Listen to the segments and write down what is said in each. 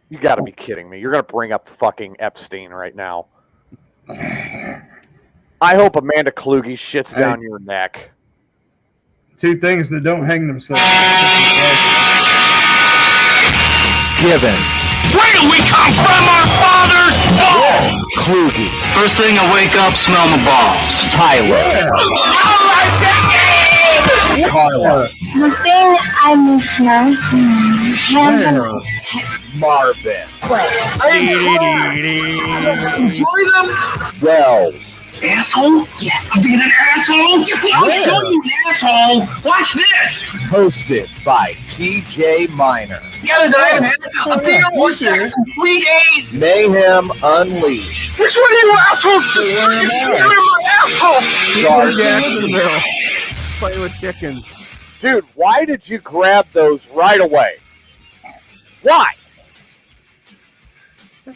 You got to be kidding me. You're going to bring up fucking Epstein right now. I hope Amanda Kluge shits down your neck. Two things that don't hang themselves. Givens. Where do we come from? Our father's balls! Kluge. First thing I wake up, smell my balls. Tyler. I like that game! Carla. The thing I miss most Marvin. Enjoy them! Wells. Asshole? Yes. I'm being an asshole? I'll show you, asshole! Watch this! Hosted by TJ Miner. The other day, I had a beer or sex in 3 days! Mayhem Unleashed. Which one of you assholes just in my asshole? Jacksonville. Play with chickens. Dude, why did you grab those right away? Why?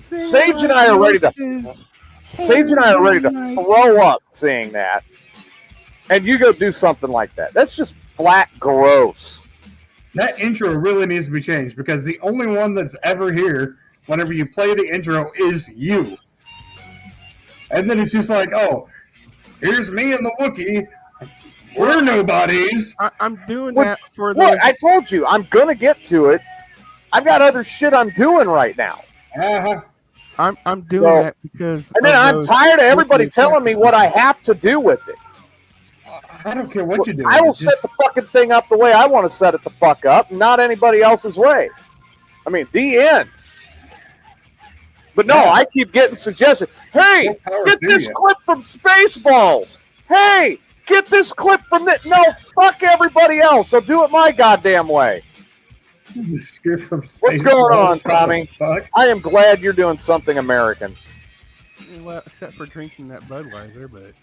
Sage and I are ready to throw up seeing that. And you go do something like that. That's just flat gross. That intro really needs to be changed because the only one that's ever here whenever you play the intro is you. And then it's just like, oh, here's me and the Wookiee. We're nobodies. I'm doing that for the. Look, I told you, I'm going to get to it. I've got other shit I'm doing right now. Uh-huh. I'm doing that because. And then I'm tired of everybody telling me what I have to do with it. I don't care what you do. I will set the fucking thing up the way I want to set it the fuck up, not anybody else's way. I mean, the end. But no, I keep getting suggested. Hey, get this clip from Spaceballs. Hey, get this clip from that. No, fuck everybody else. I'll do it my goddamn way. What's going on, Tommy? I am glad you're doing something American. Well, except for drinking that Budweiser, but.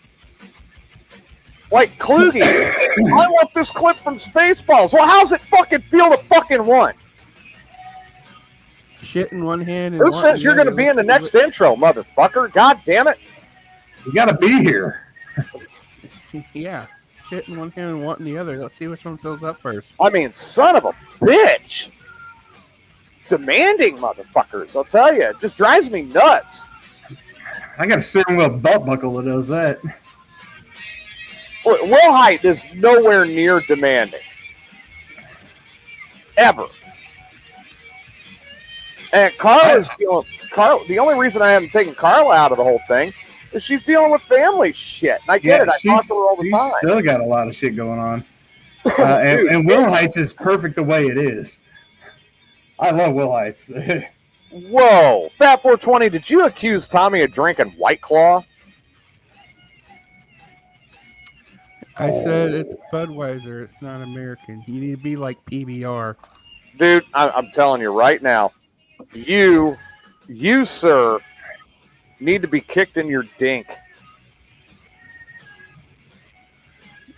Like Kluge, I want this clip from Spaceballs. Well, how's it fucking feel to fucking want? Shit in one hand. And who says you're going to be in the next intro, motherfucker? God damn it! You got to be here. Yeah, shit in one hand and want in the other. Let's see which one fills up first. I mean, son of a bitch! Demanding motherfuckers, I'll tell you, it just drives me nuts. I got a steering wheel belt buckle that does that. Will Height is nowhere near demanding. Ever. And Carla's dealing. The only reason I haven't taken Carla out of the whole thing is she's dealing with family shit. And I get it. I talk to her all the time. Still got a lot of shit going on. And Will Heights is perfect the way it is. I love Will Heights. Whoa. Fat 420, did you accuse Tommy of drinking White Claw? I said it's Budweiser. It's not American. You need to be like PBR. Dude, I'm telling you right now, you, sir, need to be kicked in your dink.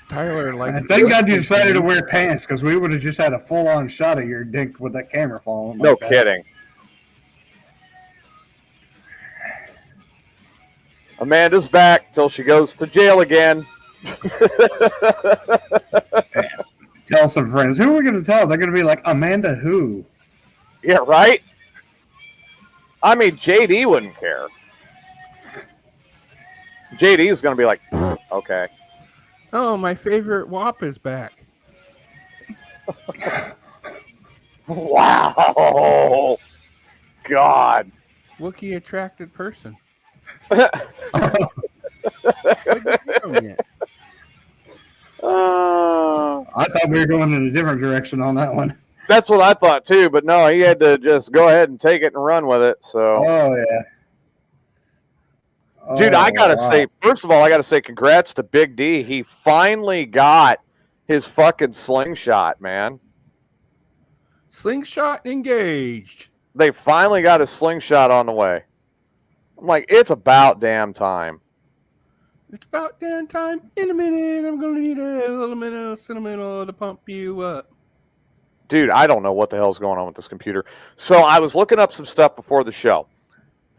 Tyler likes. Thank God you decided to wear pants because we would have just had a full-on shot of your dink with that camera falling. No kidding. Amanda's back till she goes to jail again. Tell some friends. Who are we going to tell? They're going to be like, Amanda who? Yeah, right? I mean, JD wouldn't care. JD is going to be like, okay. Oh, my favorite WAP is back. Wow. God. Wookiee attracted person. I thought we were going in a different direction on that one. That's what I thought too, but no, he had to just go ahead and take it and run with it. So, oh yeah, dude, I gotta say, first of all, I gotta say, congrats to Big D. He finally got his fucking slingshot, man. Slingshot engaged. They finally got his slingshot on the way. I'm like, it's about damn time. It's about damn time. In a minute, I'm going to need a little bit of cinnamon to pump you up. Dude, I don't know what the hell's going on with this computer. So I was looking up some stuff before the show.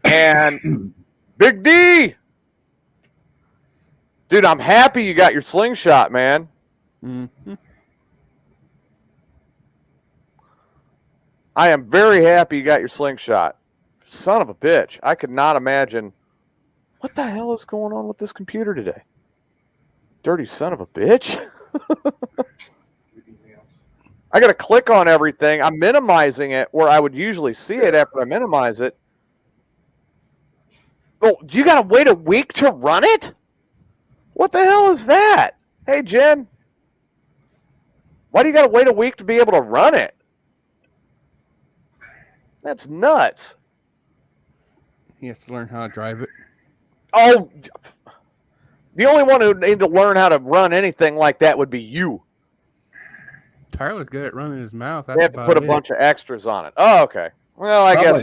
And Big D! Dude, I'm happy you got your slingshot, man. I am very happy you got your slingshot. Son of a bitch. I could not imagine. What the hell is going on with this computer today? Dirty son of a bitch. I got to click on everything. I'm minimizing it where I would usually see it after I minimize it. Oh, you got to wait a week to run it? What the hell is that? Hey, Jen. Why do you got to wait a week to be able to run it? That's nuts. He has to learn how to drive it. Oh, the only one who would need to learn how to run anything like that would be you. Tyler's good at running his mouth. They have to put a bunch of extras on it. Oh, okay. Well, I guess.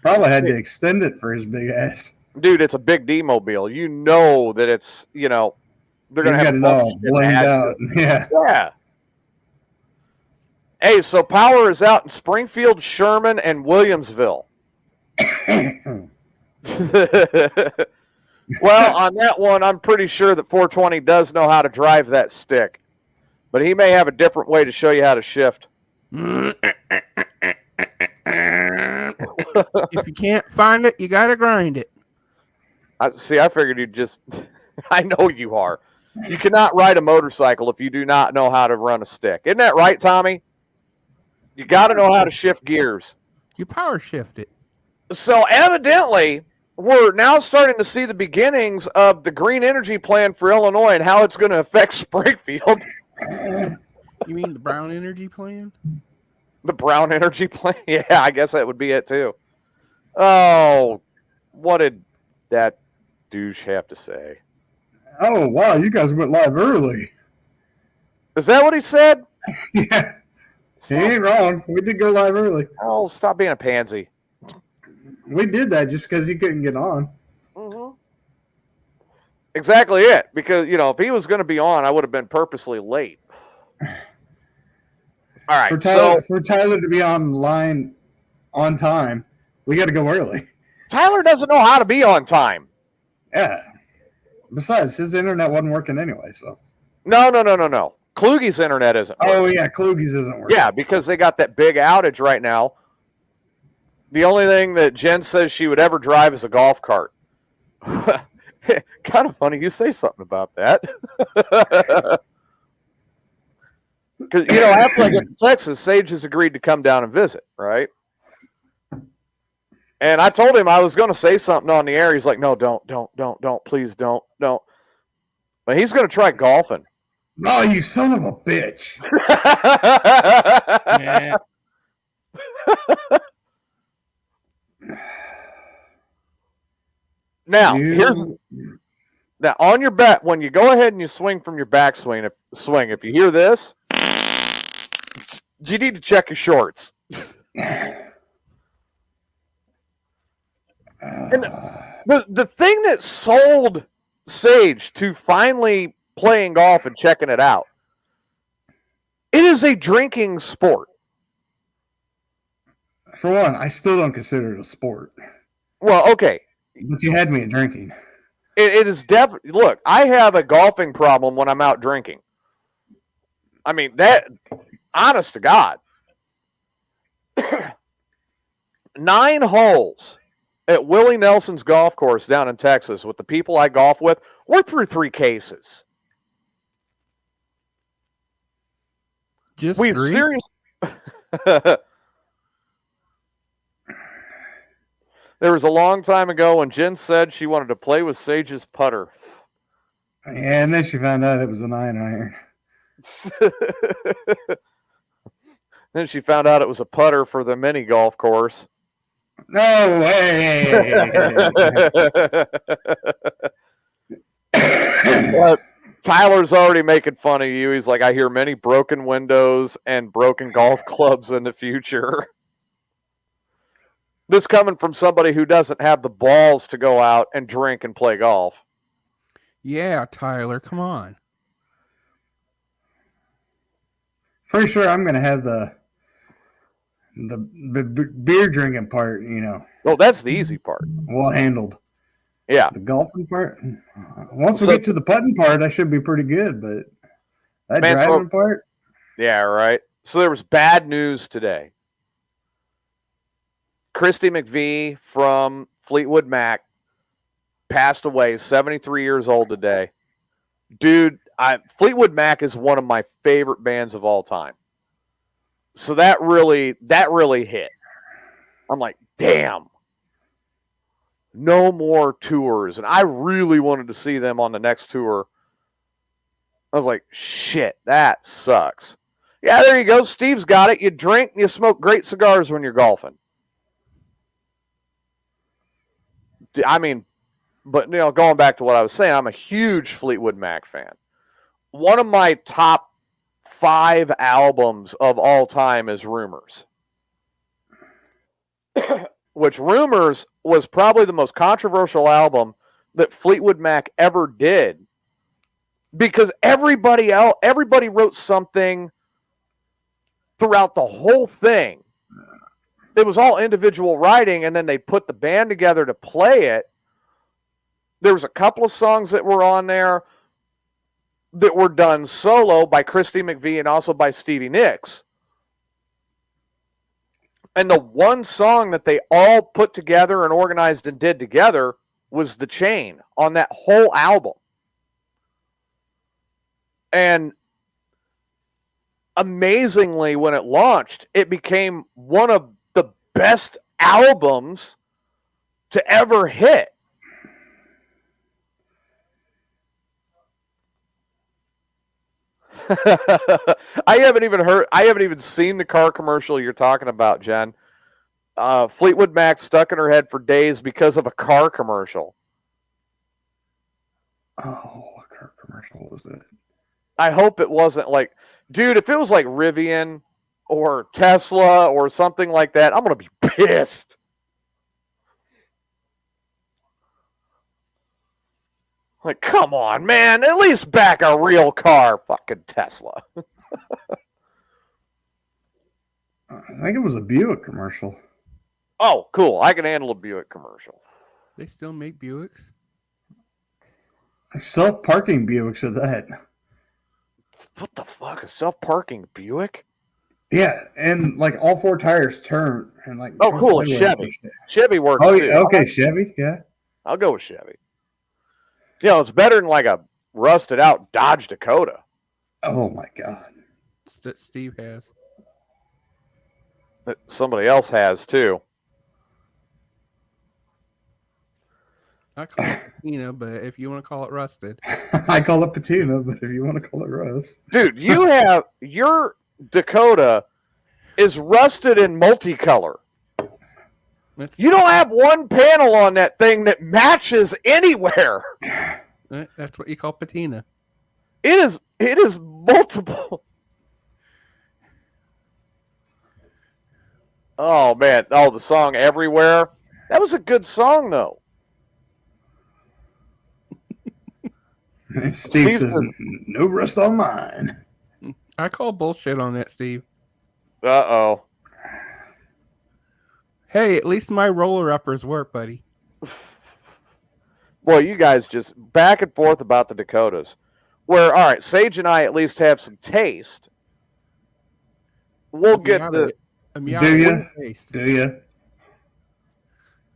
Probably had to extend it for his big ass. Dude, it's a big D-mobile. You know that it's, they're going to have it all blamed out. Yeah. Yeah. Hey, so power is out in Springfield, Sherman, and Williamsville. Well, on that one, I'm pretty sure that 420 does know how to drive that stick. But he may have a different way to show you how to shift. If you can't find it, you got to grind it. I figured you'd just... I know you are. You cannot ride a motorcycle if you do not know how to run a stick. Isn't that right, Tommy? You got to know how to shift gears. You power shift it. So evidently, we're now starting to see the beginnings of the green energy plan for Illinois and how it's going to affect Springfield. You mean the brown energy plan? The brown energy plan? Yeah, I guess that would be it too. Oh, what did that douche have to say? Oh, wow, you guys went live early. Is that what he said? Yeah. He ain't wrong. We did go live early. Oh, stop being a pansy. We did that just because he couldn't get on. Mm-hmm. Exactly it. Because, if he was going to be on, I would have been purposely late. All right. For Tyler to be online on time, we got to go early. Tyler doesn't know how to be on time. Yeah. Besides, his internet wasn't working anyway, so. No. Kluge's internet isn't working. Oh, yeah, Kluge's isn't working. Yeah, because they got that big outage right now. The only thing that Jen says she would ever drive is a golf cart. Kind of funny you say something about that. Because, after I get to Texas, Sage has agreed to come down and visit, right? And I told him I was going to say something on the air. He's like, no, don't, please don't. But he's going to try golfing. Oh, you son of a bitch. Yeah. Now, now on your bet, when you go ahead and you swing from your backswing, if you hear this, you need to check your shorts. And the thing that sold Sage to finally playing golf and checking it out, it is a drinking sport. For one, I still don't consider it a sport. Well, okay. But you had me at drinking. It is definitely... Look, I have a golfing problem when I'm out drinking. I mean, that... Honest to God. 9 holes at Willie Nelson's golf course down in Texas with the people I golf with, we're through 3 cases. Just We've 3? seriously... There was a long time ago when Jen said she wanted to play with Sage's putter. Yeah, and then she found out it was a 9-iron. Then she found out it was a putter for the mini golf course. No way! But Tyler's already making fun of you. He's like, I hear many broken windows and broken golf clubs in the future. This coming from somebody who doesn't have the balls to go out and drink and play golf. Yeah, Tyler, come on. Pretty sure I'm going to have the beer drinking part, Oh, that's the easy part. well handled. Yeah. The golfing part, once we get to the putting part, I should be pretty good, but that driving part? Yeah, right. So there was bad news today. Christy McVie from Fleetwood Mac passed away, 73 years old today. Dude, Fleetwood Mac is one of my favorite bands of all time. So that really hit. I'm like, damn. No more tours. And I really wanted to see them on the next tour. I was like, shit, that sucks. Yeah, there you go. Steve's got it. You drink and you smoke great cigars when you're golfing. I mean, but going back to what I was saying, I'm a huge Fleetwood Mac fan. One of my top 5 albums of all time is Rumors. Which Rumors was probably the most controversial album that Fleetwood Mac ever did. Because everybody wrote something throughout the whole thing. It was all individual writing, and then they put the band together to play it. There was a couple of songs that were on there that were done solo by Christy McVie and also by Stevie Nicks. And the one song that they all put together and organized and did together was The Chain on that whole album. And amazingly, when it launched, it became one of the best albums to ever hit. I haven't even seen the car commercial you're talking about, Jen. Fleetwood Mac stuck in her head for days because of a car commercial. Oh, what car commercial was it? I hope it wasn't like, dude, if it was like Rivian or Tesla or something like that, I'm going to be pissed. Like, come on, man. At least back a real car, fucking Tesla. I think it was a Buick commercial. Oh, cool. I can handle a Buick commercial. They still make Buicks? Self-parking Buicks at that. What the fuck? A self-parking Buick? Yeah, and like all 4 tires turn and like. Oh, cool. Chevy. Chevy works Oh, too. okay, Chevy. Yeah. I'll go with Chevy. It's better than like a rusted out Dodge Dakota. Oh my God. That Steve has. That somebody else has too. I call it patina, but if you want to call it rusted. I call it patina, but if you want to call it rust. Dude, your Dakota is rusted in multicolor. You don't have one panel on that thing that matches anywhere. That's what you call patina. It is multiple. Oh man, the song Everywhere. That was a good song though. Steve says, no rust on mine. I call bullshit on that, Steve. Uh-oh. Hey, at least my roller uppers work, buddy. Boy, you guys just back and forth about the Dakotas. Where, all right, Sage and I at least have some taste. We'll get the... Do you?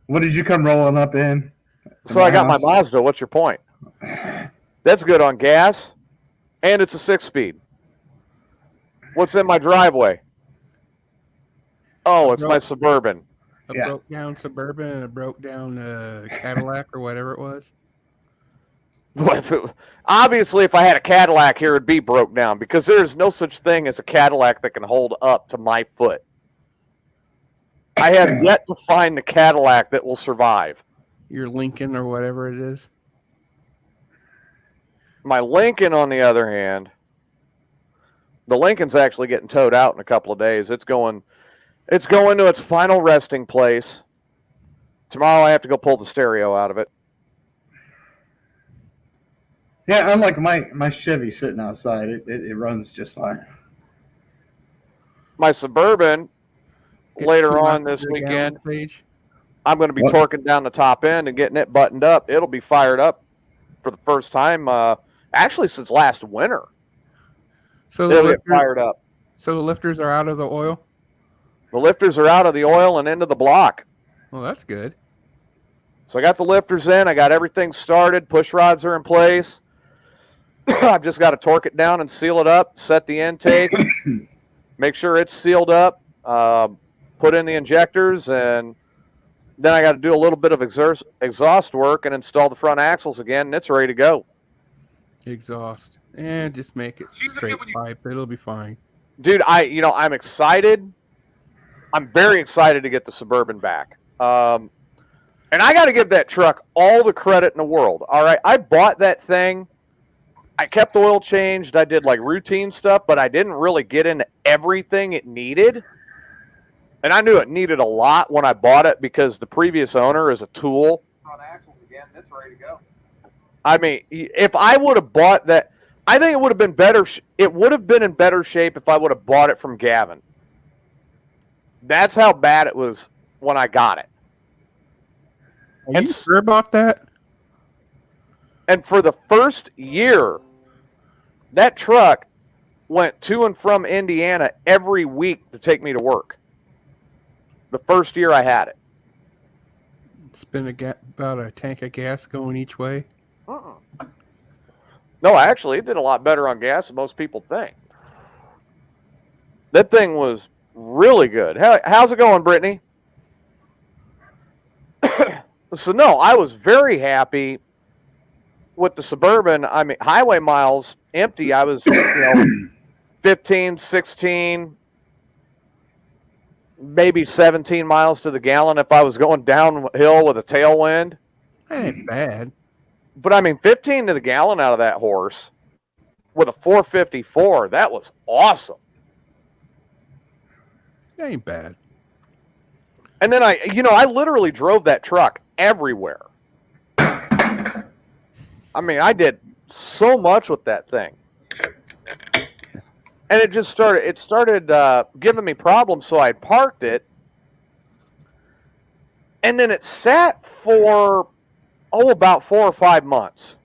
What did you come rolling up in? So I got my Mazda. What's your point? That's good on gas, and it's a 6-speed. What's in my driveway? Oh, it's my Suburban. A broke down Suburban and a broke down Cadillac or whatever it was. Obviously, if I had a Cadillac here, it'd be broke down because there is no such thing as a Cadillac that can hold up to my foot. I have yet to find the Cadillac that will survive. Your Lincoln or whatever it is. My Lincoln, on the other hand, the Lincoln's actually getting towed out in a couple of days. It's going to its final resting place. Tomorrow I have to go pull the stereo out of it. Yeah, unlike my Chevy sitting outside, it runs just fine. My Suburban, later on this weekend, I'm going to be torquing down the top end and getting it buttoned up. It'll be fired up for the first time, actually since last winter. So it'll get fired up. So the lifters are out of the oil? The lifters are out of the oil and into the block. Well, that's good. So I got the lifters in. I got everything started. Push rods are in place. I've just got to torque it down and seal it up, set the intake, make sure it's sealed up, put in the injectors, and then I got to do a little bit of exhaust work and install the front axles again, and it's ready to go. Exhaust. And just make it straight pipe. It'll be fine. Dude, I'm excited. I'm very excited to get the Suburban back. And I got to give that truck all the credit in the world. All right, I bought that thing. I kept the oil changed. I did like routine stuff, but I didn't really get into everything it needed. And I knew it needed a lot when I bought it because the previous owner is a tool. On axles again, it's ready to go. I mean, if I would have bought that, I think it would have been better. It would have been in better shape if I would have bought it from Gavin. That's how bad it was when I got it. Are you sure about that? And for the first year, that truck went to and from Indiana every week to take me to work. The first year I had it. It's been about a tank of gas going each way. No, actually, it did a lot better on gas than most people think. That thing was really good. How's it going, Brittany? So, no, I was very happy with the Suburban. I mean, highway miles empty. I was 15, 16, maybe 17 miles to the gallon if I was going downhill with a tailwind. That ain't bad. But, I mean, 15 to the gallon out of that horse with a 454, that was awesome. That ain't bad. And then I literally drove that truck everywhere. I mean, I did so much with that thing. And it started giving me problems, so I parked it. And then it sat for, about 4 or 5 months.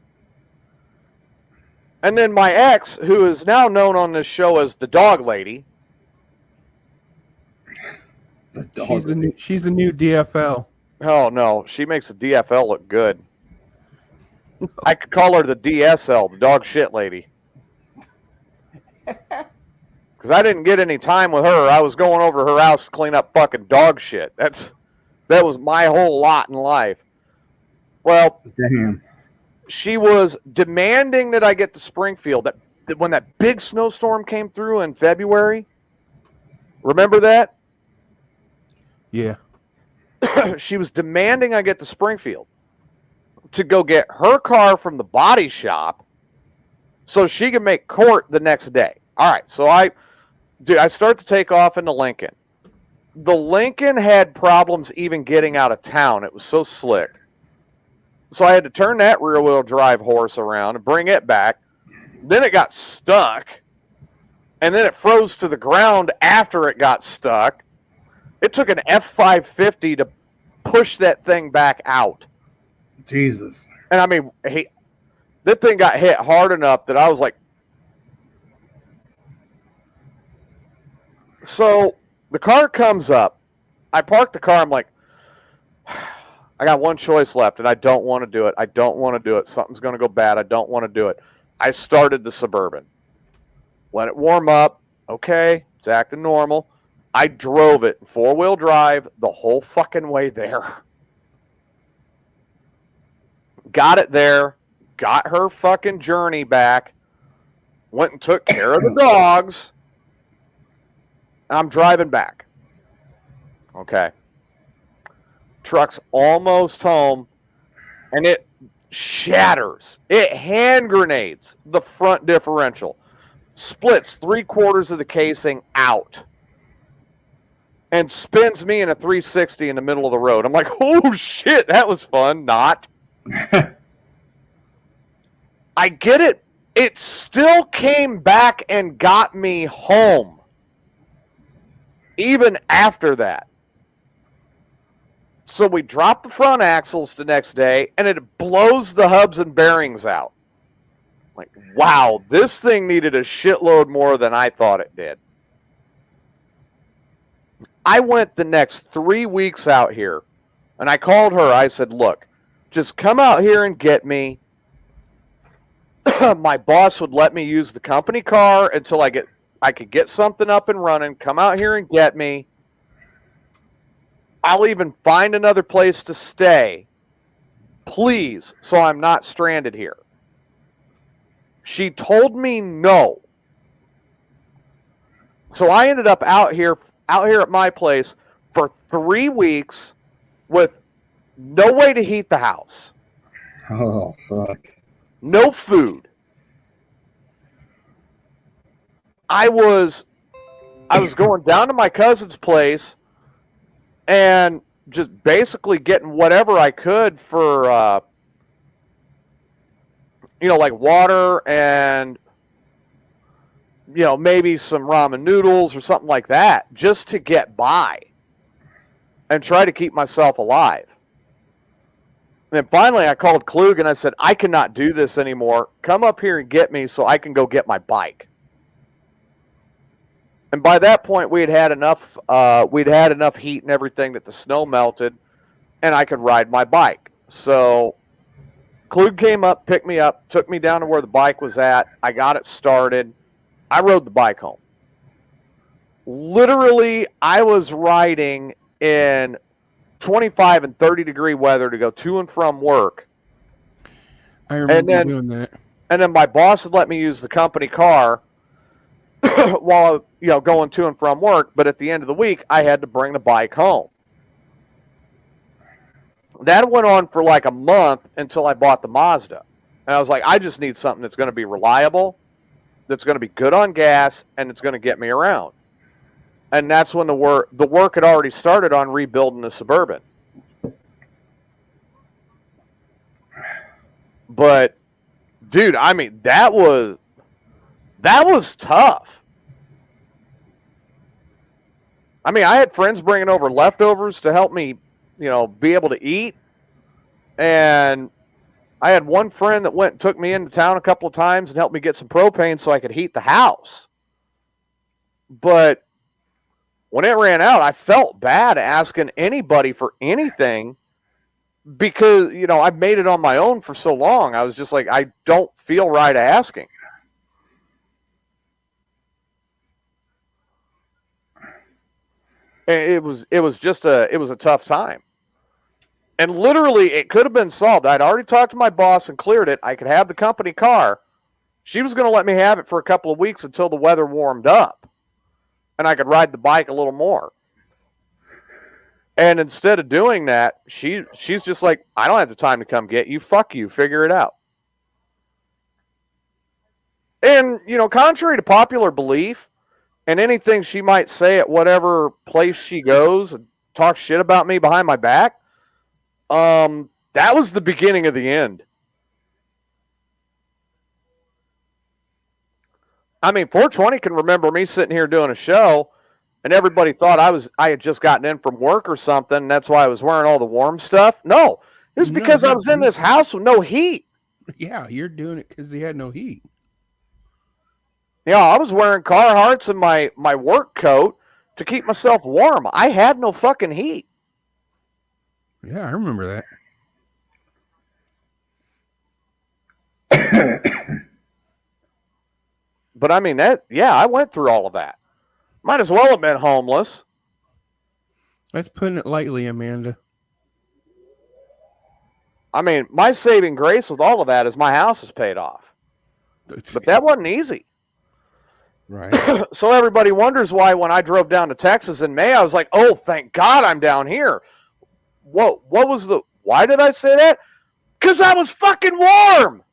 And then my ex, who is now known on this show as the dog lady. She's the new DFL. Oh, no. She makes the DFL look good. I could call her the DSL, the dog shit lady. Because I didn't get any time with her. I was going over to her house to clean up fucking dog shit. That was my whole lot in life. Well, damn. She was demanding that I get to Springfield. When that big snowstorm came through in February. Remember that? Yeah. She was demanding I get to Springfield to go get her car from the body shop so she could make court the next day. All right, so I start to take off in the Lincoln. The Lincoln had problems even getting out of town. It was so slick. So I had to turn that rear-wheel drive horse around and bring it back. Then it got stuck. And then it froze to the ground after it got stuck. It took an F550 to push that thing back out. Jesus. And I mean, that thing got hit hard enough that I was like... So the car comes up. I park the car. I'm like, I got one choice left, and I don't want to do it. I don't want to do it. Something's going to go bad. I don't want to do it. I started the Suburban. Let it warm up. Okay, it's acting normal. I drove it 4-wheel drive the whole fucking way there. Got it there. Got her fucking journey back. Went and took care of the dogs. I'm driving back. Okay. Truck's almost home, and it shatters. It hand grenades the front differential. Splits 3/4 of the casing out. And spins me in a 360 in the middle of the road. I'm like, oh shit, that was fun. Not. I get it. It still came back and got me home. Even after that. So we drop the front axles the next day, and it blows the hubs and bearings out. Like, wow, this thing needed a shitload more than I thought it did. I went the next 3 weeks out here And I called her. I said, look, just come out here and get me. My boss would let me use the company car until I could get something up and running. Come out here and get me. I'll even find another place to stay. Please, so I'm not stranded here. She told me no. So I ended up out here at my place for 3 weeks with no way to heat the house. Oh, fuck. No food. I was going down to my cousin's place and just basically getting whatever I could for, like water and, maybe some ramen noodles or something like that, just to get by and try to keep myself alive. And then finally I called Klug and I said, I cannot do this anymore. Come up here and get me so I can go get my bike. And by that point, we'd had enough heat and everything that the snow melted, and I could ride my bike. So Klug came up, picked me up, took me down to where the bike was at. I got it started. I rode the bike home. Literally, I was riding in 25 and 30 degree weather to go to and from work. I remember doing that. And then my boss would let me use the company car while going to and from work, but at the end of the week I had to bring the bike home. That went on for like a month until I bought the Mazda. And I was like, I just need something that's going to be reliable, that's going to be good on gas, and it's going to get me around. And that's when the work had already started on rebuilding the Suburban. But dude, I mean, that was tough. I mean, I had friends bringing over leftovers to help me, be able to eat. And I had one friend that went and took me into town a couple of times and helped me get some propane so I could heat the house. But when it ran out, I felt bad asking anybody for anything because, I've made it on my own for so long. I was just like, I don't feel right asking. It was a tough time. And literally, it could have been solved. I'd already talked to my boss and cleared it. I could have the company car. She was going to let me have it for a couple of weeks until the weather warmed up. And I could ride the bike a little more. And instead of doing that, she's just like, I don't have the time to come get you. Fuck you. Figure it out. And, contrary to popular belief, and anything she might say at whatever place she goes and talk shit about me behind my back, that was the beginning of the end. I mean, 420 can remember me sitting here doing a show, and everybody thought I had just gotten in from work or something, and that's why I was wearing all the warm stuff. No, it was because I was in this house with no heat. Yeah, you're doing it because you had no heat. Yeah, I was wearing Carhartts and my work coat to keep myself warm. I had no fucking heat. Yeah, I remember that. But I mean, I went through all of that. Might as well have been homeless. That's putting it lightly, Amanda. I mean, my saving grace with all of that is my house is paid off. But that wasn't easy. Right. So everybody wonders why when I drove down to Texas in May, I was like, oh, thank God I'm down here. Why did I say that? Because I was fucking warm.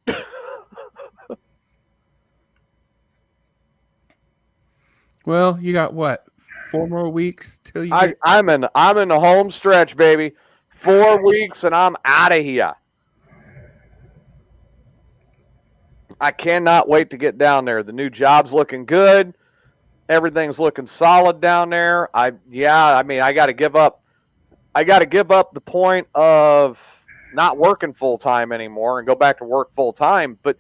Well, you got what? 4 more weeks till you I'm in the home stretch, baby. 4 weeks and I'm out of here. I cannot wait to get down there. The new job's looking good. Everything's looking solid down there. I got to give up. I got to give up the point of not working full time anymore and go back to work full time. But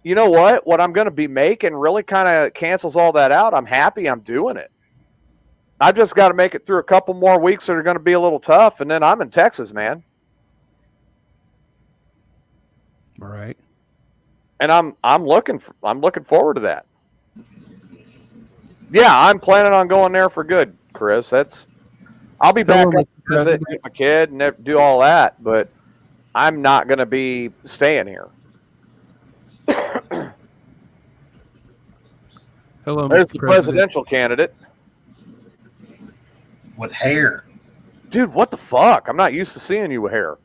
you know what? What I'm going to be making really kind of cancels all that out. I'm happy I'm doing it. I've just got to make it through a couple more weeks that are going to be a little tough, and then I'm in Texas, man. All right. And I'm looking forward to that. Yeah, I'm planning on going there for good, Chris. I'll be back up to visit my kid and do all that, but I'm not going to be staying here. Hello, There's Mr. the President. presidential candidate. With hair. Dude, what the fuck? I'm not used to seeing you with hair.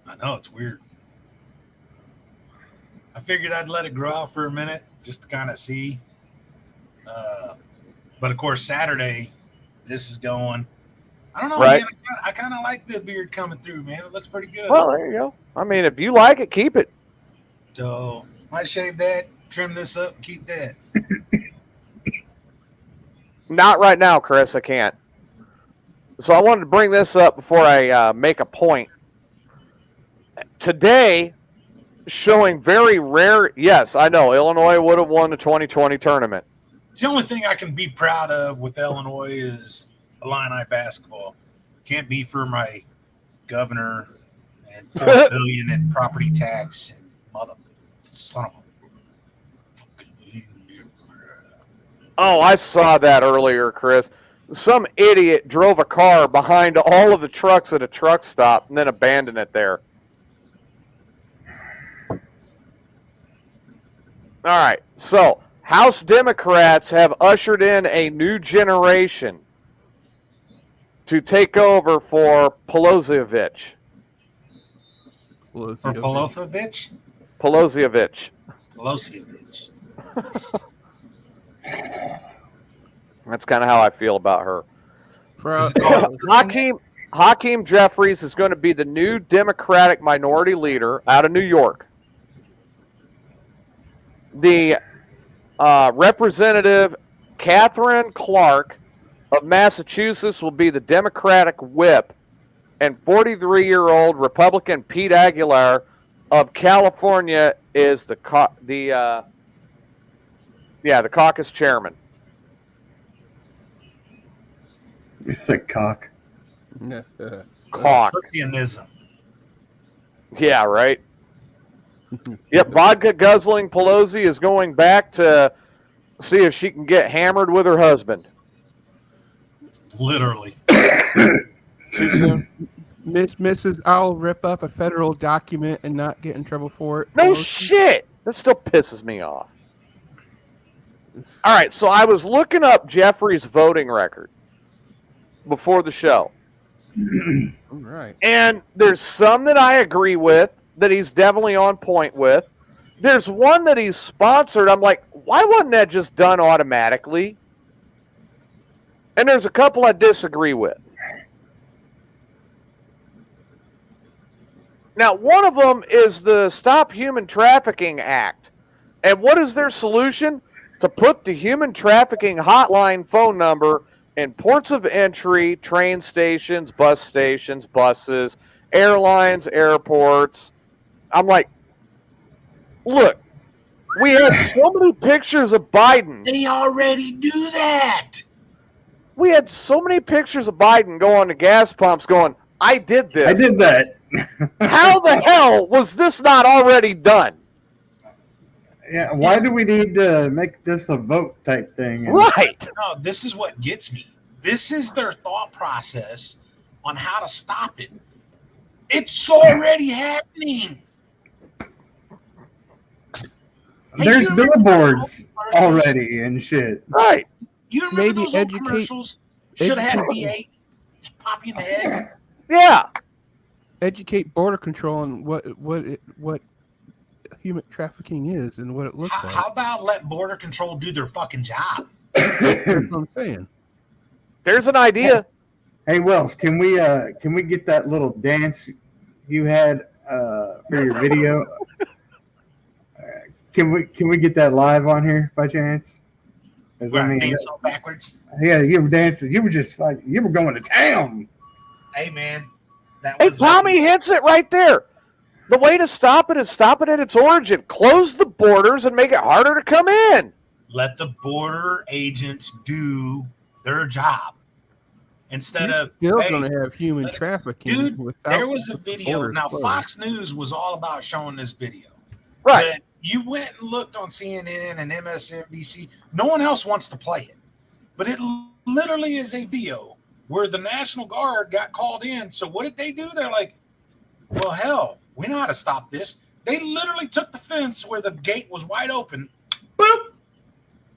I know, it's weird. I figured I'd let it grow out for a minute just to kind of see. But of course, Saturday, this is going. I don't know, right. Man. I kind of like the beard coming through, man. It looks pretty good. Well, there you go. I mean, if you like it, keep it. So, might shave that, trim this up, and keep that. Not right now, Chris. I can't. So I wanted to bring this up before I make a point. Today, showing very rare. Yes, I know Illinois would have won the 2020 tournament. It's the only thing I can be proud of with Illinois is Illini basketball. Can't be for my governor and $4 billion in property tax and mother son of a. Oh, I saw that earlier, Chris. Some idiot drove a car behind all of the trucks at a truck stop and then abandoned it there. All right, so House Democrats have ushered in a new generation to take over for Pelosievich. Or Pelosievich? Pelosievich. Pelosievich. That's kind of how I feel about her. Proud. Hakeem Jeffries is going to be the new Democratic minority leader out of New York. The Representative Catherine Clark of Massachusetts will be the Democratic whip, and 43-year-old Republican Pete Aguilar of California is the caucus chairman. You said cock. Cock. Pussyianism. Yeah, right. Yep, vodka guzzling Pelosi is going back to see if she can get hammered with her husband. Literally. Too soon? Mrs. I'll rip up a federal document and not get in trouble for it. No Pelosi. shit. That still pisses me off. All right, so I was looking up Jeffrey's voting record before the show. All right. And there's some that I agree with, that he's definitely on point with. There's one that he's sponsored. I'm like, why wasn't that just done automatically? And there's a couple I disagree with. Now, one of them is the Stop Human Trafficking Act. And what is their solution? To put the human trafficking hotline phone number in ports of entry, train stations, buses, airlines, airports. I'm like, look, we had so many pictures of Biden. They already do that. We had so many pictures of Biden going to gas pumps going, I did this. I did that. How the hell was this not already done? Yeah, why do we need to make this a vote type thing? Right. No, this is what gets me. This is their thought process on how to stop it. It's already happening. There's you remember billboards those commercials? already and shit. Right. You remember Maybe those old commercials? Should have had a V8. Just pop you in the head. Yeah. Educate border control on what human trafficking is and what it looks like. How about let border control do their fucking job? That's what I'm saying. There's an idea. Hey Wells, can we get that little dance you had for your video? Can we get that live on here by chance? 'Cause, Where I dance all backwards. Yeah, you were dancing. You were just like you were going to town. Hey man, that Hey, was Tommy hits it right there. The way to stop it is stop it at its origin. Close the borders and make it harder to come in. let the border agents do their job. instead You're of still hey, going to have human trafficking. dude, without there was a the video. borders Now, closed. Fox News was all about showing this video. Right. But you went and looked on CNN and MSNBC. No one else wants to play it. But it literally is a video where the National Guard got called in. So what did they do? They're like, well, hell, we know how to stop this. They literally took the fence where the gate was wide open, boop,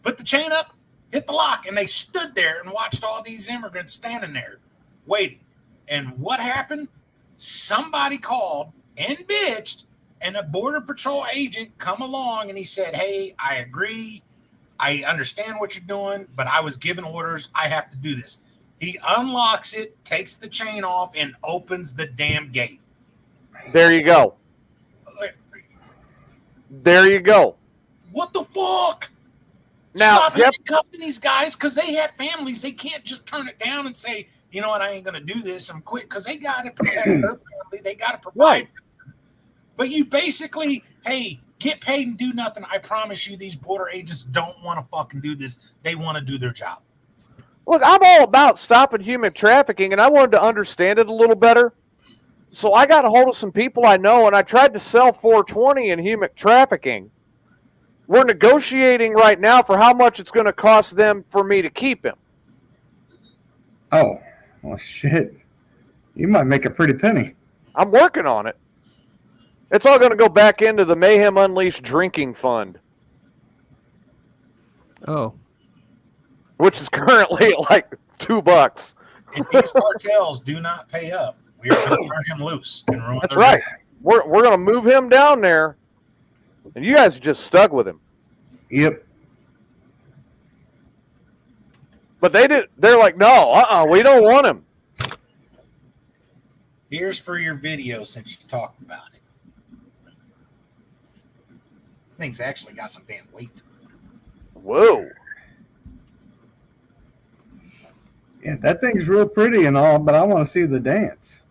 put the chain up, hit the lock, and they stood there and watched all these immigrants standing there waiting. And what happened? Somebody called and bitched, and a Border Patrol agent come along and he said, hey, I agree. I understand what you're doing, but I was given orders. I have to do this. He unlocks it, takes the chain off, and opens the damn gate. There you go. There you go. What the fuck? Now, Stop handcuffing these guys because they have families. They can't just turn it down and say, you know what, I ain't going to do this. I'm quit because they got to protect their family. They got to provide Right. for them. But you basically, hey, get paid and do nothing. I promise you these border agents don't want to fucking do this. They want to do their job. Look, I'm all about stopping human trafficking, and I wanted to understand it a little better. So I got a hold of some people I know, and I tried to sell 420 in human trafficking. We're negotiating right now for how much it's going to cost them for me to keep him. Oh, well, shit. You might make a pretty penny. I'm working on it. It's all going to go back into the Mayhem Unleashed drinking fund, Oh, which is currently like $2. If these cartels do not pay up, we are going to turn him loose and ruin That's their right. business. We're going to move him down there, and you guys are just stuck with him. Yep. But they're like, no, we don't want him. Here's for your video since you talked about it. This thing's actually got some damn weight to it. Whoa. Yeah, that thing's real pretty and all, but I want to see the dance.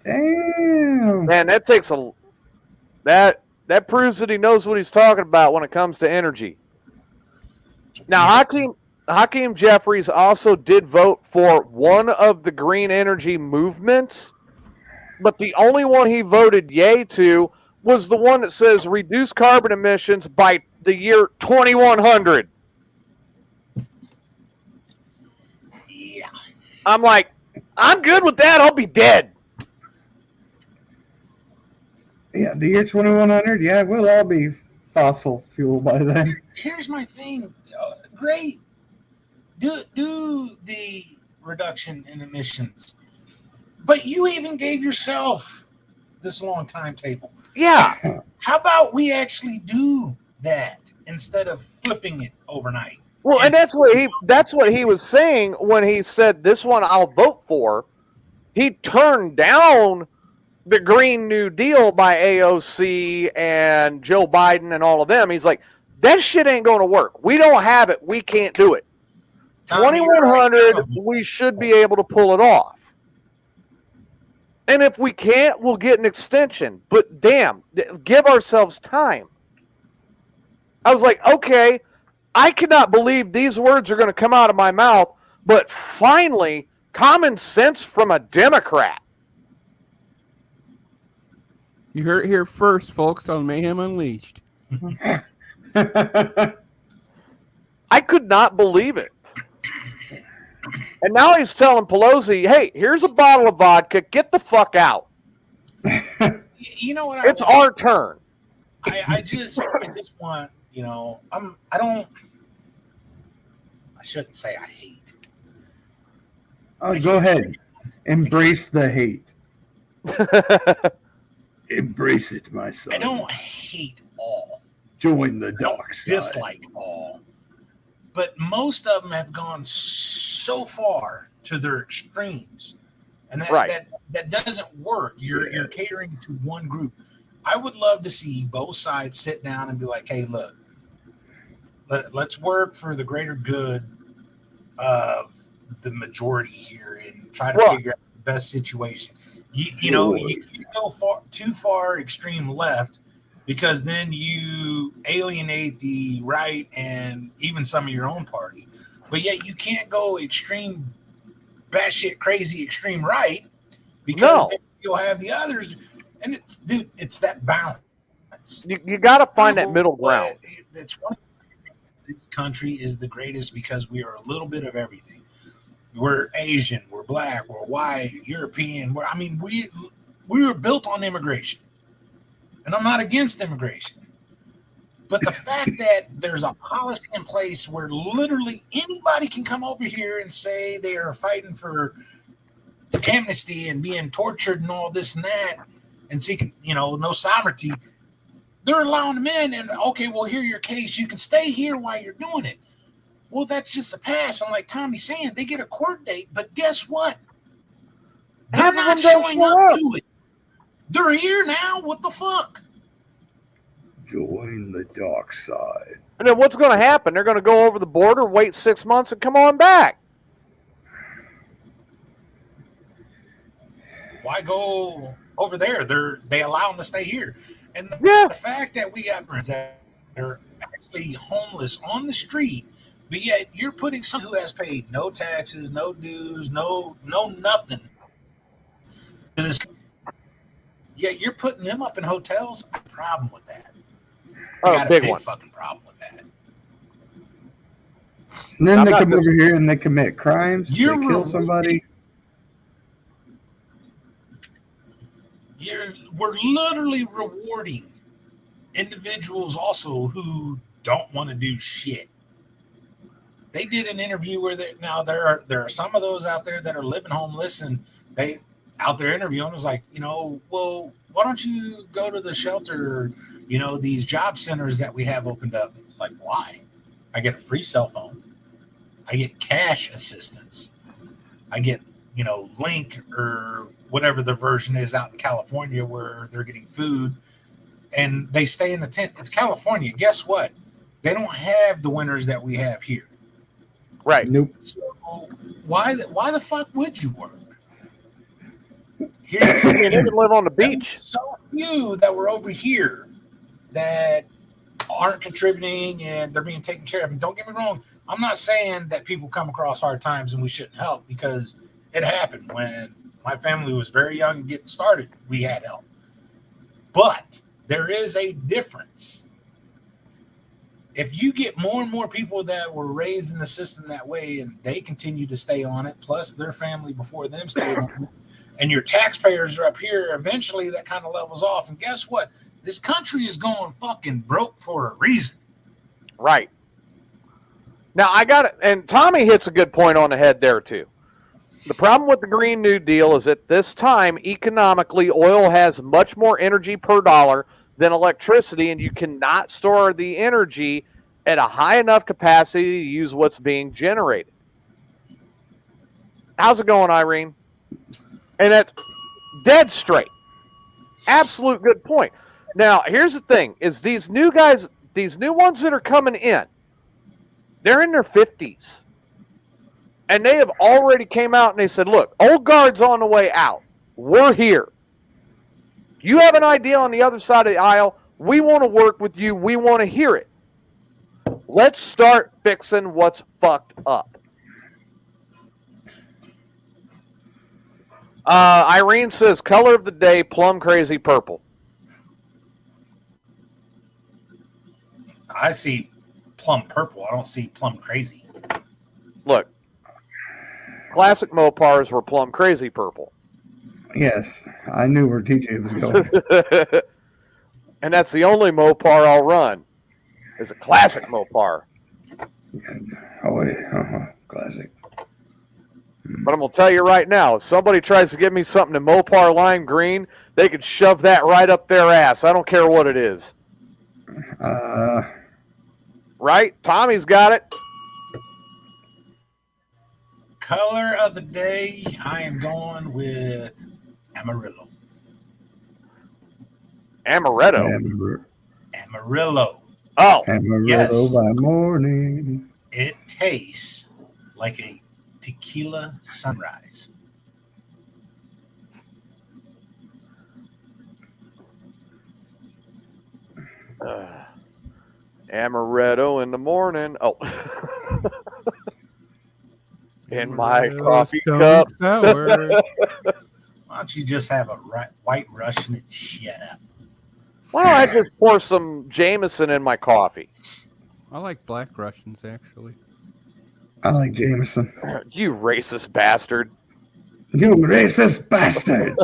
Damn. Man, that takes that proves that he knows what he's talking about when it comes to energy. Now, Hakeem Jeffries also did vote for one of the green energy movements, but the only one he voted yay to was the one that says reduce carbon emissions by the year 2100. Yeah. I'm like, I'm good with that. I'll be dead. Yeah, the year 2100, yeah, we'll all be fossil fuel by then. Here's my thing. Great. Do the reduction in emissions. But you even gave yourself this long timetable. Yeah. How about we actually do that instead of flipping it overnight? Well, and that's what he was saying when he said this one I'll vote for. He turned down the Green New Deal by AOC and Joe Biden and all of them. He's like, that shit ain't going to work. We don't have it. We can't do it. 2100, we should be able to pull it off. And if we can't, we'll get an extension. But damn, give ourselves time. I was like, okay, I cannot believe these words are going to come out of my mouth, but finally, common sense from a Democrat. you heard it here first, folks, on Mayhem Unleashed. I could not believe it. And now he's telling Pelosi, hey, here's a bottle of vodka. Get the fuck out. You know what? It's our turn. I just want, I shouldn't say I hate. Oh, go ahead. Embrace the hate. Embrace it, my son. I don't hate all. Join the I don't dark side. dislike all. But most of them have gone so far to their extremes. And that doesn't work. You're catering to one group. I would love to see both sides sit down and be like, hey, look, let's work for the greater good of the majority here and try to figure out the best situation. You can't go too far extreme left because then you alienate the right and even some of your own party. But yet you can't go extreme, batshit crazy extreme right, because then you'll have the others. And it's, dude, it's that balance. You got to find that middle ground. That's one. This country is the greatest because we are a little bit of everything. We're Asian, we're black, we're white, European. We were built on immigration, and I'm not against immigration. But the fact that there's a policy in place where literally anybody can come over here and say they are fighting for amnesty and being tortured and all this and that and seeking, no sovereignty, they're allowing them in. And okay, well, here's your case. You can stay here while you're doing it. Well, that's just a pass. I'm like Tommy's saying, they get a court date, but guess what? They're not showing up to it. They're here now. What the fuck? Join the dark side. And then what's going to happen? They're going to go over the border, wait 6 months, and come on back. Why go over there? They allow them to stay here. And the fact that we got friends that are actually homeless on the street, but yet you're putting someone who has paid no taxes, no dues, no nothing to this. Yet you're putting them up in hotels. I have a problem with that. I got a big fucking problem with that. And then they come over here and they commit crimes. They kill somebody. We're literally rewarding individuals also who don't want to do shit. They did an interview where there are some of those out there that are living homeless, and they out there interviewing was like, well, why don't you go to the shelter, these job centers that we have opened up? It's like, why? I get a free cell phone. I get cash assistance. I get, Link or whatever the version is out in California where they're getting food and they stay in the tent. It's California. Guess what? They don't have the winters that we have here. Right. Nope. So why the fuck would you work? Here, they can live on the beach. So few that were over here that aren't contributing and they're being taken care of. And don't get me wrong, I'm not saying that people come across hard times and we shouldn't help, because it happened when my family was very young and getting started. We had help. But there is a difference. If you get more and more people that were raised in the system that way and they continue to stay on it, plus their family before them stayed on it, and your taxpayers are up here, eventually that kind of levels off. And guess what? This country is going fucking broke for a reason. Right. Now, I got it. And Tommy hits a good point on the head there, too. The problem with the Green New Deal is at this time, economically, oil has much more energy per dollar than electricity, and you cannot store the energy at a high enough capacity to use what's being generated. How's it going, Irene? And that's dead straight. Absolute good point. Now, here's the thing, is these new guys, these new ones that are coming in, they're in their 50s. And they have already came out and they said, look, old guard's on the way out. We're here. You have an idea on the other side of the aisle. We want to work with you. We want to hear it. Let's start fixing what's fucked up. Irene says, color of the day, plum crazy purple. I see plum purple. I don't see plum crazy. Look, classic Mopars were plum crazy purple. Yes, I knew where TJ was going. And that's the only Mopar I'll run, is a classic Mopar. Oh, yeah. Classic. But I'm going to tell you right now, if somebody tries to give me something in Mopar lime green, they could shove that right up their ass. I don't care what it is. Right? Tommy's got it. Color of the day, I am going with Amarillo. Amaretto? Amarillo. Oh. Amarillo yes. by morning. It tastes like a tequila sunrise. Amaretto in the morning. Oh. In my coffee cup. Why don't you just have a white Russian and shut up? Why don't I just pour some Jameson in my coffee? I like Black Russians, actually. I like Jameson. You racist bastard. You racist bastard.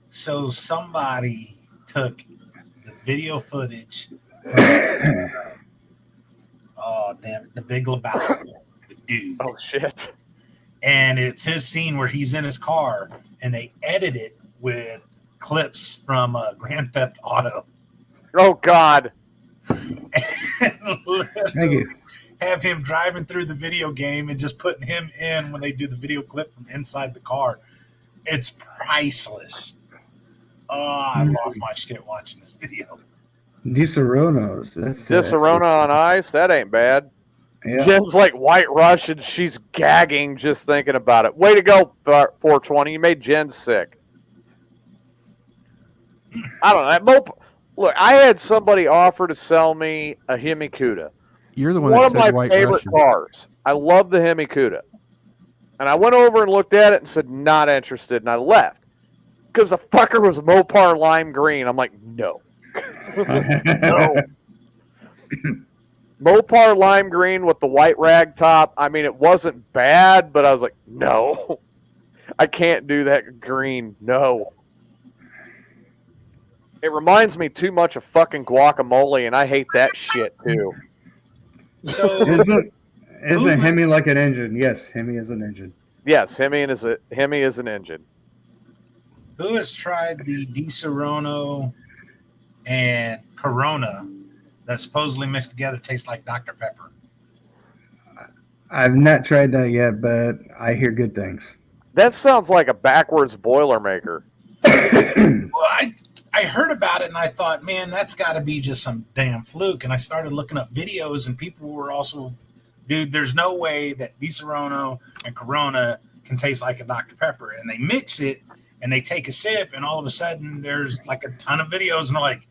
So somebody took the video footage. Oh, damn it. The Big Lebowski. The dude. Oh, shit. And it's his scene where he's in his car, and they edit it with clips from Grand Theft Auto. Oh, God. Thank you. Have him driving through the video game and just putting him in when they do the video clip from inside the car. It's priceless. Oh, I lost my shit watching this video. Disaronno's. Disaronno on ice? That ain't bad. Yeah. Jen's like White Russian. She's gagging just thinking about it. Way to go, 420. You made Jen sick. I don't know. Look, I had somebody offer to sell me a Hemi Cuda. You're the one One that of said my White favorite Russian. cars. I love the Hemi Cuda. And I went over and looked at it and said, not interested. And I left. Because the fucker was Mopar lime green. I'm like, no. No. Mopar lime green with the white rag top. I mean, it wasn't bad, but I was like, no. I can't do that green. No. It reminds me too much of fucking guacamole, and I hate that shit too. So Isn't Hemi like an engine? Yes, Hemi is an engine. Yes, Hemi is an engine. who has tried the Disaronno and Corona that supposedly mixed together tastes like Dr. Pepper? I've not tried that yet, but I hear good things. That sounds like a backwards Boilermaker. Well, I heard about it and I thought, man, that's got to be just some damn fluke. And I started looking up videos and people were also, dude, there's no way that Disaronno and Corona can taste like a Dr. Pepper. And they mix it and they take a sip and all of a sudden there's like a ton of videos and they're like,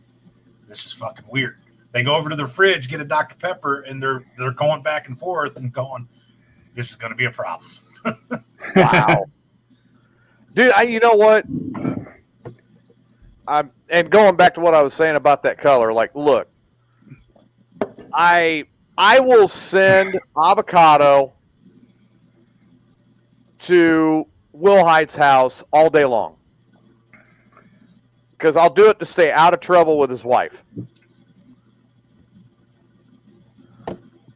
this is fucking weird. They go over to their fridge, get a Dr. Pepper, and they're going back and forth and going, this is going to be a problem. Wow. Dude, you know what? And going back to what I was saying about that color, like, look, I will send avocado to Will Hyde's house all day long. Because I'll do it to stay out of trouble with his wife.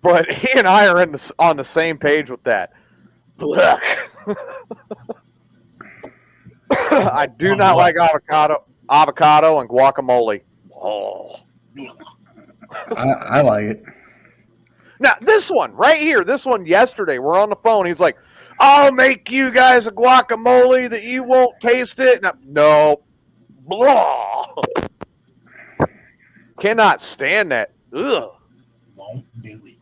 But he and I are on the same page with that. Look. I do not like avocado and guacamole. Oh. I like it. Now, this one right here, this one yesterday, we're on the phone. He's like, I'll make you guys a guacamole that you won't taste it. No. Blah. Cannot stand that. Ugh. Won't do it.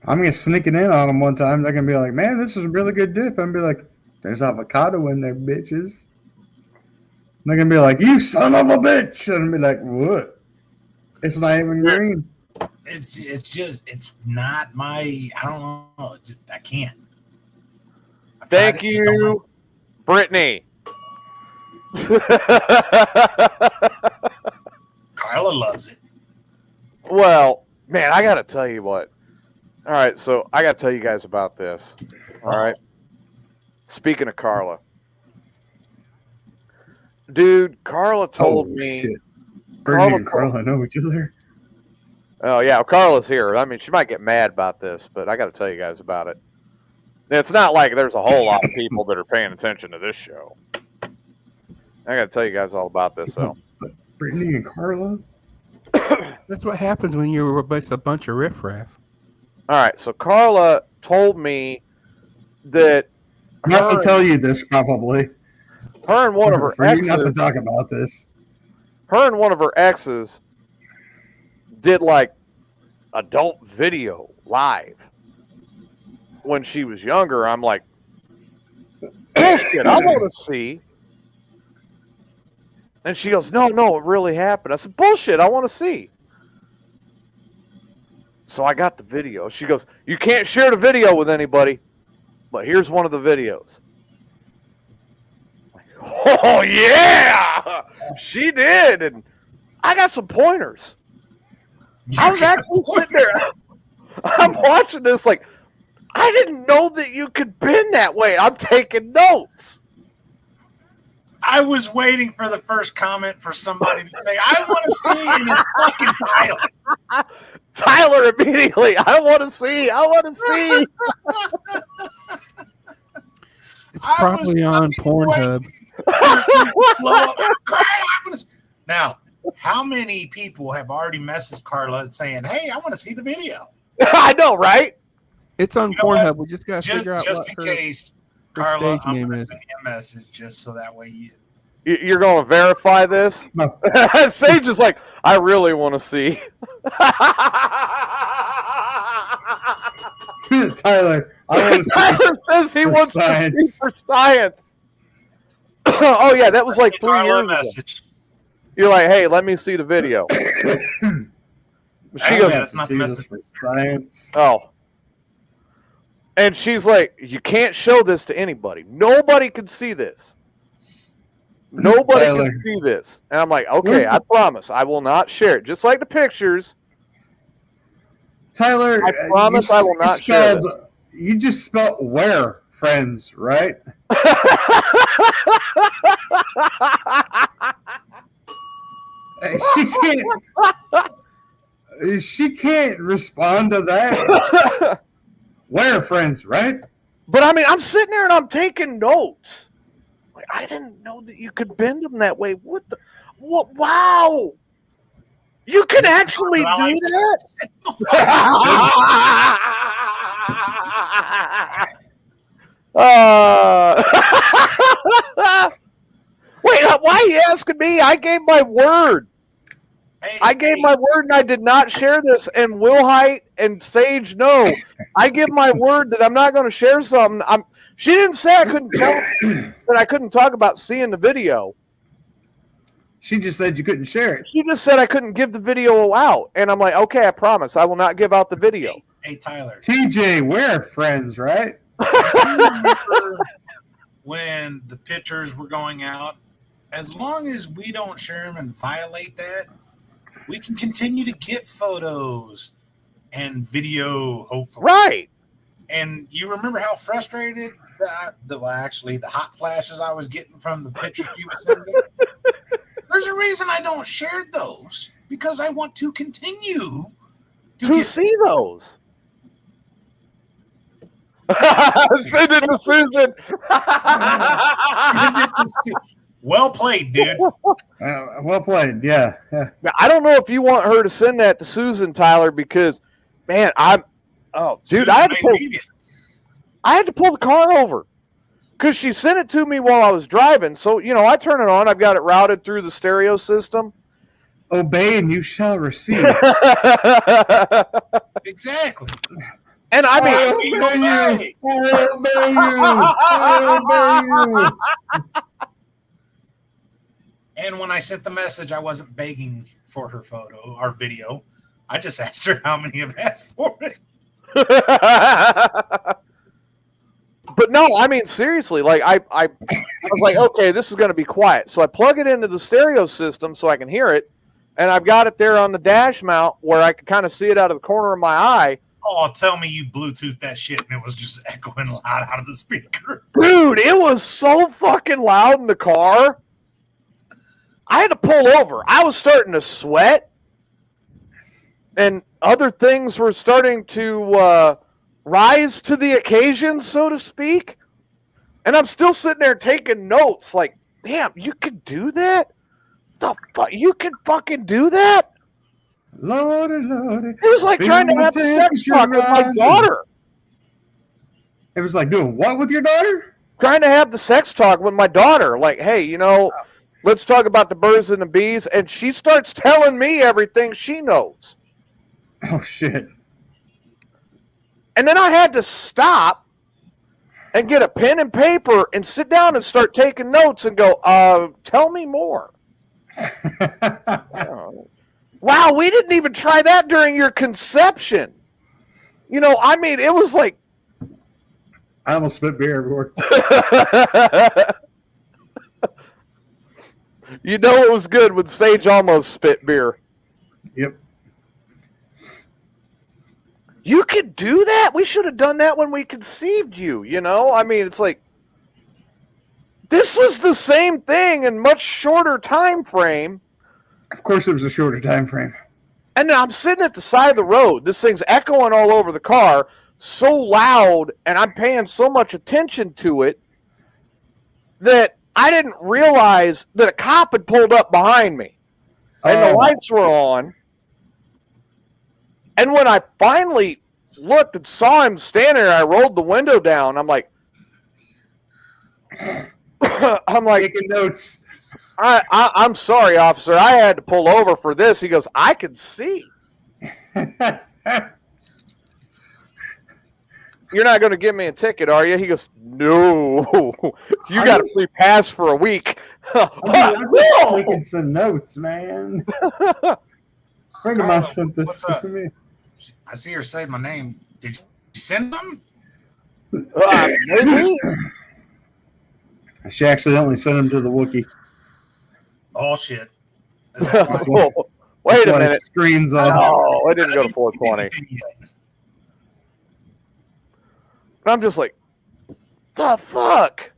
I'm going to sneak it in on them one time. They're going to be like, man, this is a really good dip. I'm going to be like, there's avocado in there, bitches. And they're going to be like, you son of a bitch. And I'll be like, what? It's not even green. It's not my, I don't know. I can't. Thank you, Brittany. Carla loves it. Well, man, I got to tell you what. All right, so I got to tell you guys about this. All right. Speaking of Carla. Dude, Carla told me. Shit. Brittany and Carla know each other. Oh, yeah, Carla's here. I mean, she might get mad about this, but I got to tell you guys about it. It's not like there's a whole lot of people that are paying attention to this show. I got to tell you guys all about this, though. Brittany and Carla? That's what happens when you're with a bunch of riffraff. All right, so Carla told me that Not to tell you this, probably. Her and one of her exes. Not to talk about this. Her and one of her exes did like adult video live when she was younger. I'm like, bullshit. I want to see And she goes, no, it really happened. I said, bullshit, I want to see. So I got the video. She goes, you can't share the video with anybody, but here's one of the videos. Oh, yeah! She did. And I got some pointers. I was actually sitting there. I'm watching this like, I didn't know that you could bend that way. I'm taking notes. I was waiting for the first comment for somebody to say, I want to see, and it's fucking Tyler. Tyler immediately, I want to see. It's probably on Pornhub. Now, how many people have already messaged Carla saying, hey, I want to see the video? I know, right? It's on Pornhub. We just got to figure out just what in her case, Carla, I'm name going to is. send you a message just so that way You're going to verify this? No. Sage is like, I really want to see. Tyler, I want to see. Tyler says he wants to see for science. Oh, yeah, that was like 3 Carla years message. ago. You're like, hey, let me see the video. She goes, That's not the message. Science. oh. And she's like, you can't show this to anybody. Nobody can see this. Nobody Tyler. can see this. And I'm like, okay, I promise. I will not share it. Just like the pictures. Tyler, I promise I will not share this. You just spelled where, friends, right? She can't respond to that. Where, friends, right? But I mean, I'm sitting there and I'm taking notes. Like, I didn't know that you could bend them that way. What the? What? Wow! You can actually do that? Wait, why are you asking me? I gave my word. I gave my word and I did not share this. And Wilhite and Sage know. I give my word that I'm not going to share something. She didn't say I couldn't tell that I couldn't talk about seeing the video. She just said you couldn't share it. She just said I couldn't give the video out. And I'm like, okay, I promise. I will not give out the video. Hey Tyler. TJ, we're friends, right? Remember when the pictures were going out? As long as we don't share them and violate that, we can continue to get photos and video, hopefully. Right. And you remember how frustrated the hot flashes I was getting from the pictures you were sending? There's a reason I don't share those, because I want to continue to see those. Send it to Susan. Well played, dude. Well played. Yeah. Now, I don't know if you want her to send that to Susan, Tyler, because, man, I had to pull the car over because she sent it to me while I was driving. So, I turn it on. I've got it routed through the stereo system. Obey and you shall receive. Exactly. And I mean, I obey you. And when I sent the message, I wasn't begging for her photo or video. I just asked her how many have asked for it. But no, I mean, seriously, like I was like, okay, this is going to be quiet. So I plug it into the stereo system so I can hear it. And I've got it there on the dash mount where I can kind of see it out of the corner of my eye. Oh, tell me you Bluetooth that shit and it was just echoing loud out of the speaker. Dude, it was so fucking loud in the car. I had to pull over. I was starting to sweat. And other things were starting to rise to the occasion, so to speak. And I'm still sitting there taking notes like, damn, you could do that? The fuck? You could fucking do that? Lordy. It was like trying to have a sex talk with my daughter. It was like doing what with your daughter? Trying to have the sex talk with my daughter. Like, hey, let's talk about the birds and the bees. And she starts telling me everything she knows. Oh, shit. And then I had to stop and get a pen and paper and sit down and start taking notes and go, tell me more. Wow, we didn't even try that during your conception. You know, I mean, it was like. I almost spit beer everywhere. You know it was good when Sage almost spit beer. Yep. You could do that? We should have done that when we conceived you, you know? I mean, it's like, this was the same thing in much shorter time frame. Of course it was a shorter time frame. And I'm sitting at the side of the road. This thing's echoing all over the car, so loud, and I'm paying so much attention to it that I didn't realize that a cop had pulled up behind me. And the lights were on. And when I finally looked and saw him standing there, I rolled the window down. I'm like, taking notes. I'm sorry, officer. I had to pull over for this. He goes, I can see. You're not going to give me a ticket, are you? He goes, no. You got a free pass for a week. I'm taking some notes, man. Friend of mine sent this to me. I see her say my name. Did you send them? Maybe. She accidentally sent him to the Wookiee. Oh, shit. Wait a minute. Screens off. No, it didn't go to 420. And I'm just like, the fuck?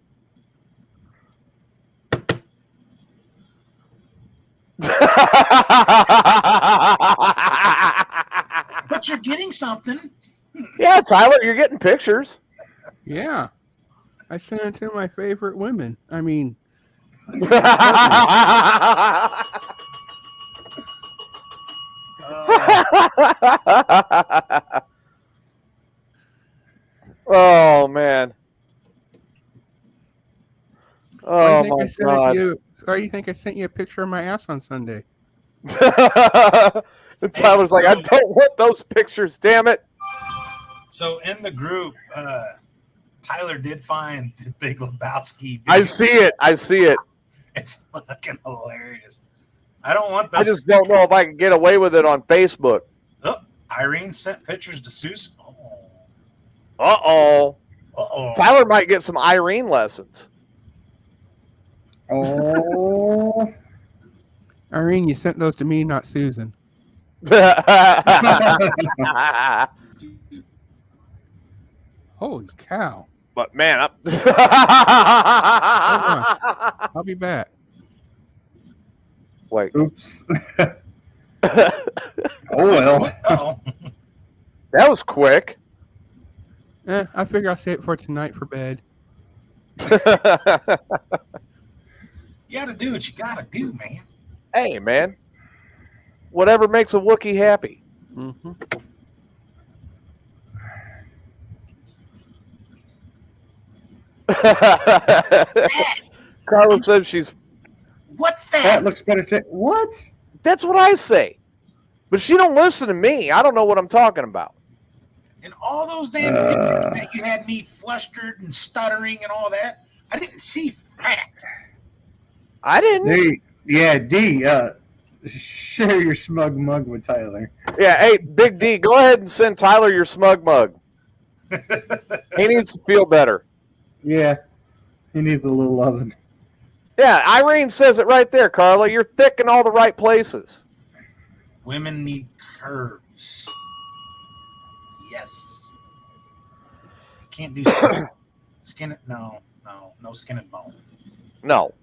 But you're getting something. Yeah, Tyler, you're getting pictures. Yeah. I sent it to my favorite women. I mean, oh, man. Oh, my God. Why do you think I sent you a picture of my ass on Sunday? Tyler's like, I don't want those pictures, damn it. So in the group, Tyler did find the Big Lebowski video. I see it. It's fucking hilarious. I don't want those. I just don't know if I can get away with it on Facebook. Oh, Irene sent pictures to Susan. Uh-oh. Uh-oh. Tyler might get some Irene lessons. Oh. Irene, you sent those to me, not Susan. Holy cow. But, man, I'll be back. Wait. Oops. Oh, well. Uh-oh. That was quick. I figure I'll save it for tonight for bed. You gotta do what you gotta do, man. Hey, man. Whatever makes a Wookiee happy. Mm-hmm. Carla says she's... What's That that? looks better. What? That's what I say. But she don't listen to me. I don't know what I'm talking about. And all those damn pictures that you had me flustered and stuttering and all that, I didn't see fat. I didn't. Hey, yeah, D, share your smug mug with Tyler. Yeah, hey, Big D, go ahead and send Tyler your smug mug. He needs to feel better. Yeah, he needs a little loving. Yeah, Irene says it right there, Carla. You're thick in all the right places. Women need curves. Yes. You can't do skin. No skin and bone. No.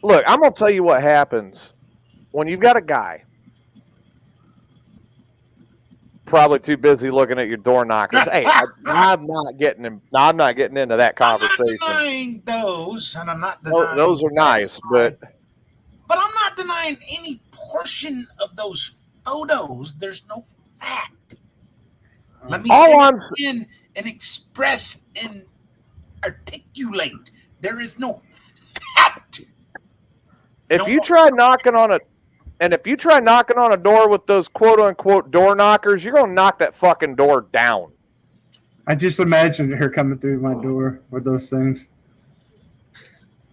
Look, I'm going to tell you what happens when you've got a guy probably too busy looking at your door knockers. Hey, I'm not getting into that conversation. I'm not denying those, and I'm not denying those are nice, but I'm not denying any portion of those photos. There's no fat. Let me say it again and express and articulate. There is no fat. If you try knocking on a door with those quote unquote door knockers, you're gonna knock that fucking door down. I just imagined her coming through my door with those things.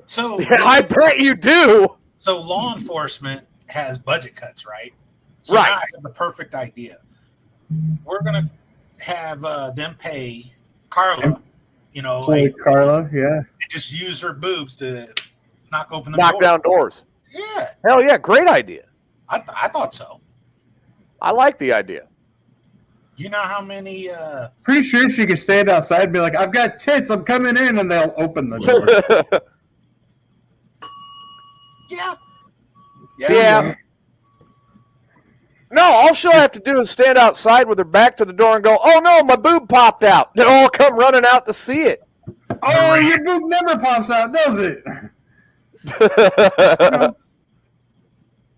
So I bet you do. So law enforcement has budget cuts, right? So Right. now I have the perfect idea. We're gonna have them pay Carla, Holy Carla, yeah. and just use her boobs to knock open the Knock down doors. Yeah, Hell yeah, great idea. I thought so. I like the idea. You know how many? Pretty sure she could stand outside and be like, I've got tits, I'm coming in, and they'll open the door. Yeah. Yeah. No, all she'll have to do is stand outside with her back to the door and go, "Oh no, my boob popped out." They'll all come running out to see it. Oh, your boob never pops out, does it?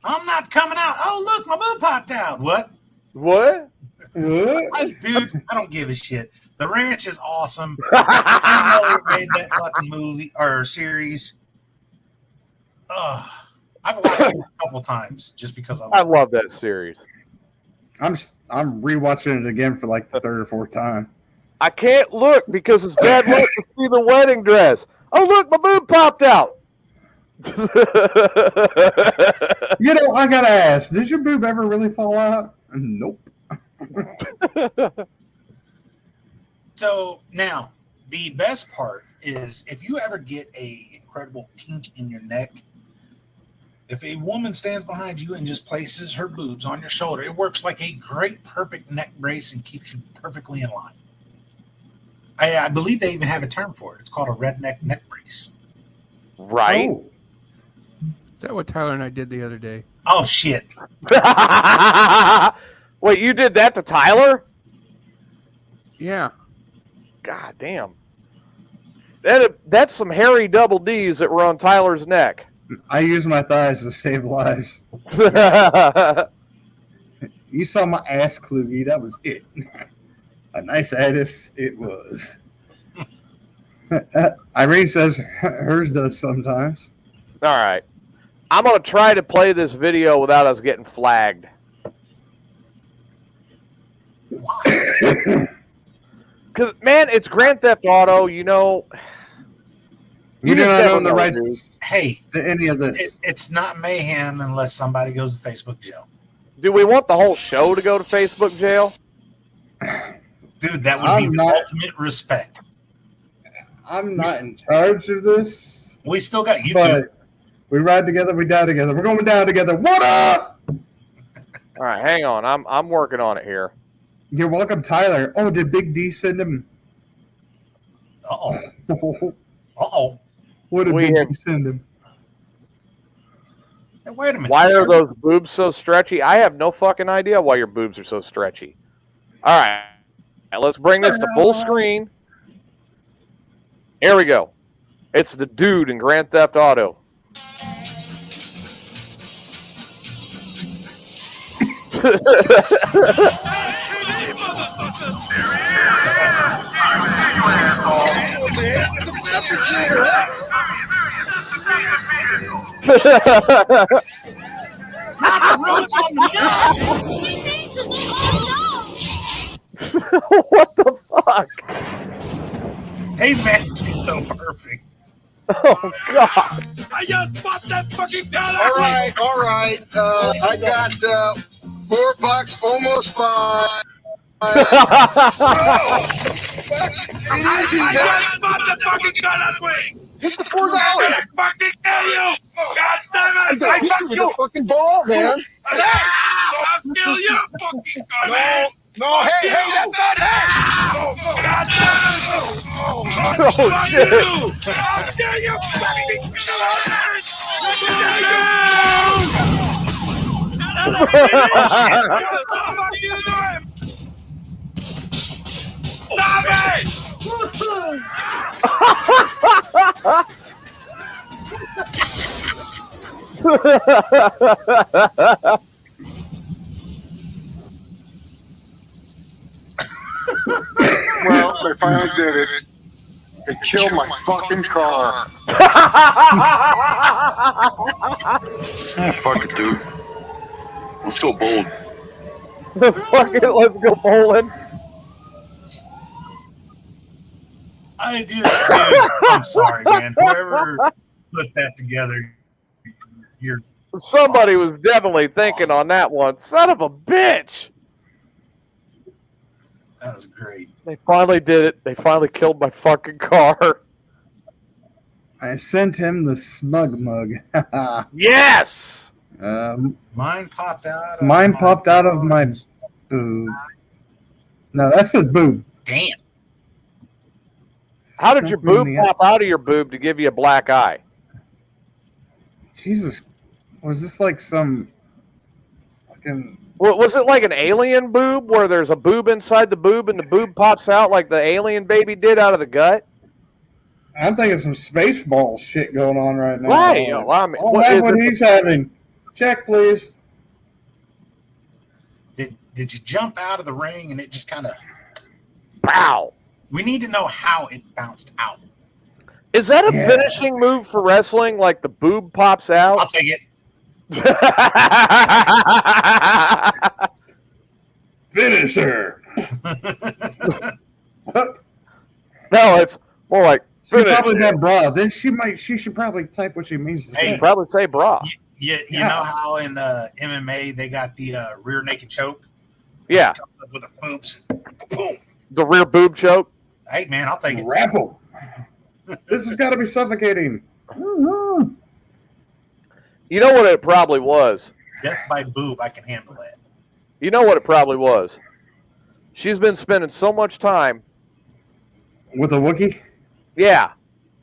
I'm not coming out. Oh, look, my boob popped out. What? What? Dude, I don't give a shit. The Ranch is awesome. I know they made that fucking movie or series. I've watched it a couple times just because I love that series. I'm rewatching it again for like the third or fourth time. I can't look because it's bad luck to see the wedding dress. Oh, look, my boob popped out. You know, I gotta ask, did your boob ever really fall out? Nope. So now, the best part is if you ever get a incredible kink in your neck, if a woman stands behind you and just places her boobs on your shoulder, it works like a great, perfect neck brace and keeps you perfectly in line. I believe they even have a term for it. It's called a redneck neck brace. Right. Oh. Is that what Tyler and I did the other day? Oh, shit. Wait, you did that to Tyler? Yeah. God damn. That's some hairy double D's that were on Tyler's neck. I use my thighs to save lives. You saw my ass, Kluge. That was it. A nice ass it was. Irene says hers does sometimes. All right. I'm going to try to play this video without us getting flagged. Because, man, it's Grand Theft Auto, you know. You do not own the rights Hey, to any of this. it's not mayhem unless somebody goes to Facebook jail. Do we want the whole show to go to Facebook jail? Dude, that would be the ultimate respect. I'm not in charge of this. We still got YouTube. But we ride together, we die together. We're going down together. What up? All right, hang on. I'm working on it here. You're welcome, Tyler. Oh, did Big D send him? Uh-oh. Uh-oh. What did We Big have- D send him? Hey, wait a minute. Why sir. are those boobs so stretchy? I have no fucking idea why your boobs are so stretchy. All right. Now let's bring this to full screen. Here we go. It's the dude in Grand Theft Auto. What the fuck? Hey, man, she's so perfect. Oh, God. I just bought that fucking gun. All right. I got $4, almost $5. Easy, I guys. just bought the fucking gun on wing. Hit the $4. I'm gonna fucking kill you. God damn it. I hit you with a fucking ball, man. I'll kill you, fucking gun. No, hey, God damn it. Oh, shit. I'll kill you, fucking well, they finally did it. They killed my fucking car. Fuck it, dude. Let's go bold. Fuck it, let's go bowling. Dude, I'm sorry, man. Whoever put that together, Somebody was definitely thinking on that one. Son of a bitch! That was great. They finally did it. They finally killed my fucking car. I sent him the smug mug. Yes! Mine popped out. Of my boob. No, that says boob. Damn. How did your boob pop out of your boob to give you a black eye? Jesus. Was this like some fucking... Was it like an alien boob where there's a boob inside the boob and the boob pops out like the alien baby did out of the gut? I'm thinking some Spaceballs shit going on right now. Right. Well, I mean, what he's having. Check, please. Did you jump out of the ring and it just kind of... Pow! We need to know how it bounced out. Is that a finishing move for wrestling? Like the boob pops out? I'll take it. Finisher. No, it's more like she probably got bra. Then she should probably type what she means to say. Probably say bra. You know how in MMA they got the rear naked choke? Yeah. Comes up with the boobs. Boom. The rear boob choke. Hey man, I'll take it. Rapple. This has got to be suffocating. You know what it probably was? Death by boob, I can handle that. You know what it probably was? She's been spending so much time with a Wookiee? Yeah.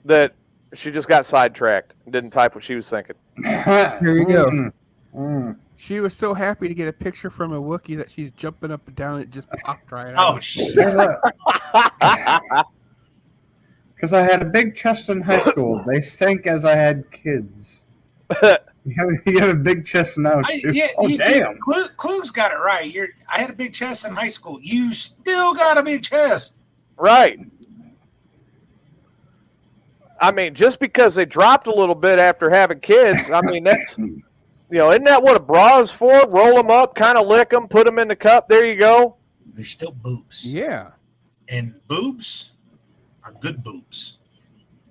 That she just got sidetracked and didn't type what she was thinking. Here you go. She was so happy to get a picture from a Wookiee that she's jumping up and down and it just popped right out. Oh, shit. Because I had a big chest in high school. They sank as I had kids. You have a big chest now, too. Damn. Klug's got it right. I had a big chest in high school. You still got a big chest. Right. I mean, just because they dropped a little bit after having kids, I mean, that's, isn't that what a bra is for? Roll them up, kind of lick them, put them in the cup. There you go. They're still boobs. Yeah. And boobs are good boobs.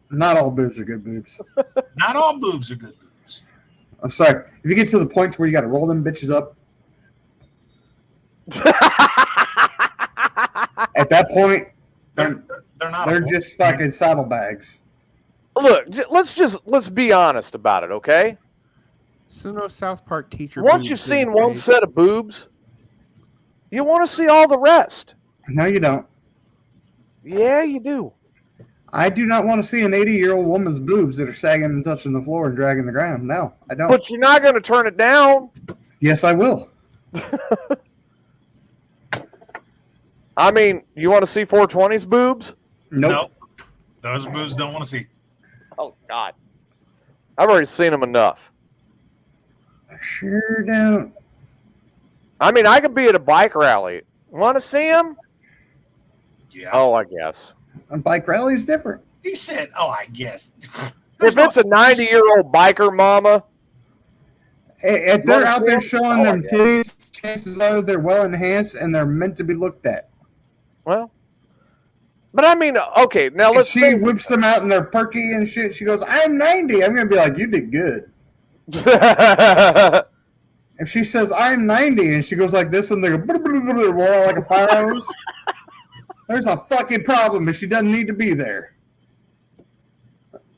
Not all boobs are good boobs. Not all boobs are good boobs. I'm sorry. If you get to the point where you got to roll them bitches up, at that point, they're just fucking saddlebags. Look, let's be honest about it, okay? So no South Park teacher. Once you've seen one set of boobs, you want to see all the rest. No, you don't. Yeah, you do. I do not want to see an 80-year-old woman's boobs that are sagging and touching the floor and dragging the ground. No, I don't. But you're not going to turn it down. Yes, I will. I mean, you want to see 420's boobs? Nope. Those boobs don't want to see. Oh, God. I've already seen them enough. I sure don't. I mean, I could be at a bike rally. Want to see them? Yeah. Oh, I guess. A bike rally is different. He said, I guess. If it's a 90-year-old biker mama. If they're out there showing them titties, chances are they're well enhanced and they're meant to be looked at. Well, but I mean, okay, now let's see. She whips them out and they're perky and shit. She goes, I'm 90. I'm going to be like, you did good. If she says, I'm 90, and she goes like this and they go, roll like a fire hose, there's a fucking problem, and she doesn't need to be there.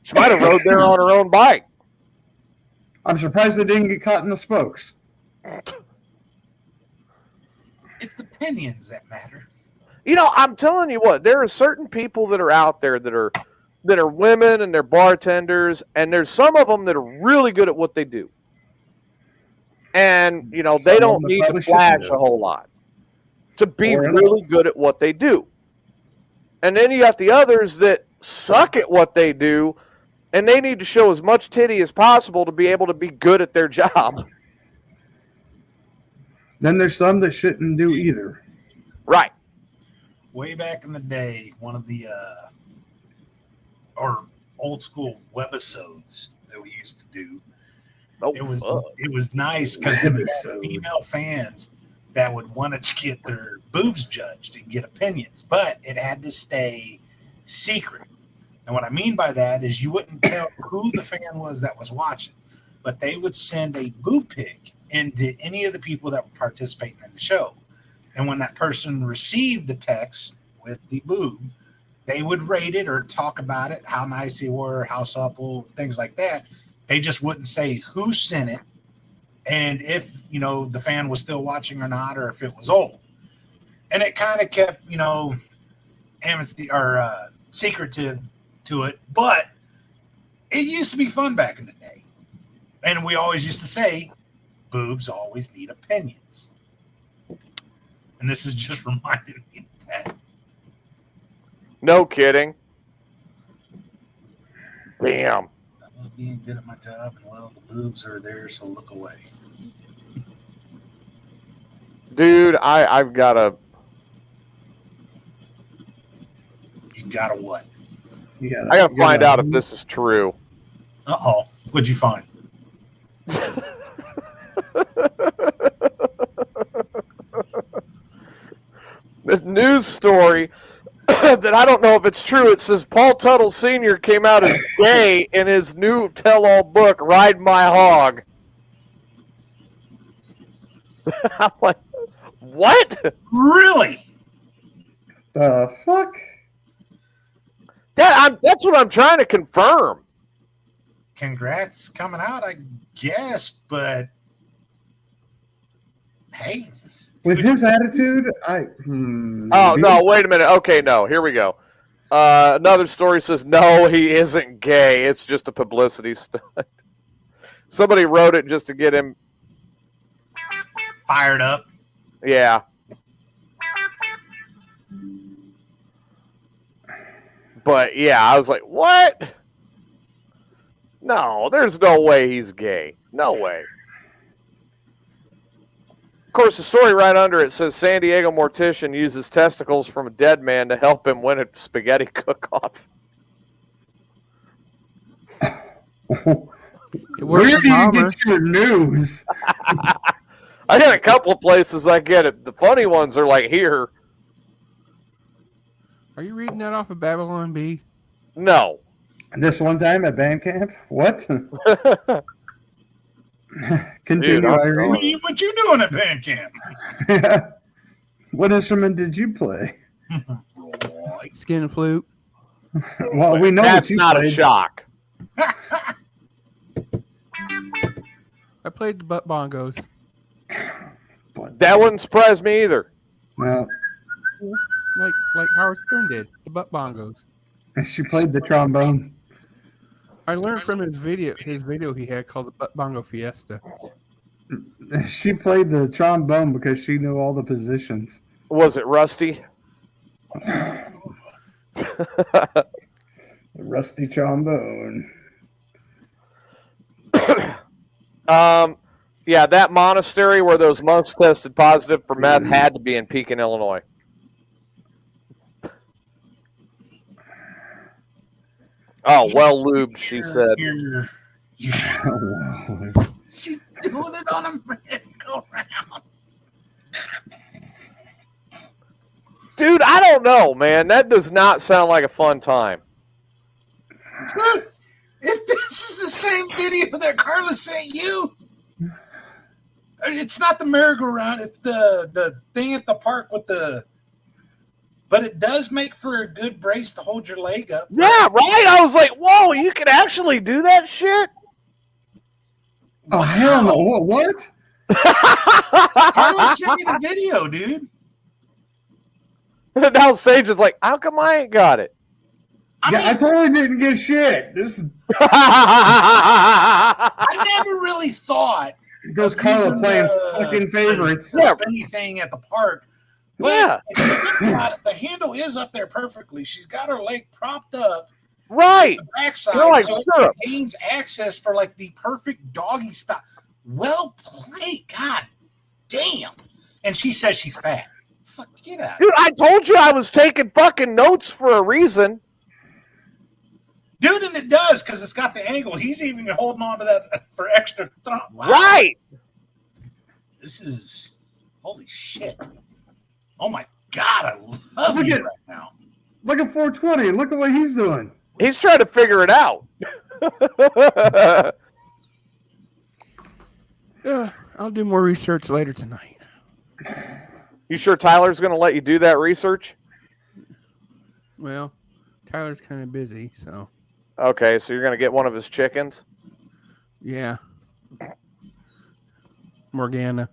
She might have rode there on her own bike. I'm surprised they didn't get caught in the spokes. It's opinions that matter. I'm telling you what, there are certain people that are out there that are women and they're bartenders, and there's some of them that are really good at what they do. And, they don't need to flash a whole lot to be really good at what they do. And then you got the others that suck at what they do, and they need to show as much titty as possible to be able to be good at their job. Then there's some that shouldn't do either. Right. Way back in the day, one of the or old school webisodes that we used to do, it was nice because there were female fans that would want to get their boobs judged and get opinions, but it had to stay secret. And what I mean by that is you wouldn't tell who the fan was that was watching. but they would send a boob pic into any of the people that were participating in the show. And when that person received the text with the boob, they would rate it or talk about it, how nice they were, how supple, things like that. They just wouldn't say who sent it and if, the fan was still watching or not, or if it was old. And it kind of kept, amnesty or secretive to it, but it used to be fun back in the day. And we always used to say, boobs always need opinions. And this is just reminding me of that. No kidding. Damn. I love being good at my job, and well, the boobs are there, so look away. Dude, I've got a... You got a what? I gotta find out if this is true. Uh-oh. What'd you find? The news story that I don't know if it's true. It says Paul Tuttle Sr. came out as gay in his new tell-all book, Ride My Hog. I'm like, what? Really? The fuck? That's what I'm trying to confirm. Congrats coming out, I guess, but hey. With his attitude, Oh, no, wait a minute. Okay, no, here we go. Another story says, no, he isn't gay. It's just a publicity stunt. Somebody wrote it just to get him fired up. Yeah. But, yeah, I was like, what? No, there's no way he's gay. No way. Of course, the story right under it says San Diego mortician uses testicles from a dead man to help him win a spaghetti cook-off. Where do you get your news? I got a couple of places I get it. The funny ones are like here. Are you reading that off of Babylon B? No. This one time at band camp? What? Continue, Dude, Irene. What you doing at band camp? What instrument did you play? Skin and flute. Well, we know that's what you not played. a shock. I played the butt bongos. That wouldn't surprise me either. Well, like Howard Stern did, the butt bongos. she played the trombone. I learned from his video he had called the Butt Bongo Fiesta. She played the trombone because she knew all the positions. Was it Rusty? The rusty trombone. Yeah, that monastery where those monks tested positive for meth had to be in Pekin, Illinois. Oh, well lubed, she said. She's doing it on a merry-go-round. Dude, I don't know, man. That does not sound like a fun time. Dude, if this is the same video that Carla sent you, it's not the merry-go-round. It's the thing at the park with the... But it does make for a good brace to hold your leg up. Yeah, right? I was like, whoa, you can actually do that shit? Oh, hell no. What? Carla sent me the video, dude. Now Sage is like, how come I ain't got it? I totally didn't get shit. This is... I never really thought. Goes Carla playing fucking favorites. The spinny thing at the park. But the handle is up there perfectly. She's got her leg propped up. Right. The backside, like so it gains access for like the perfect doggy style. Well played. God damn. And she says she's fat. Fuck, get out. Dude, I told you I was taking fucking notes for a reason. Dude, and it does because it's got the angle. He's even holding on to that for extra thump. Wow. Right. This is holy shit. Oh my God, I love you right now. Look at 420. Look at what he's doing. He's trying to figure it out. I'll do more research later tonight. You sure Tyler's going to let you do that research? Well, Tyler's kind of busy, so. Okay, so you're going to get one of his chickens? Yeah. Morgana.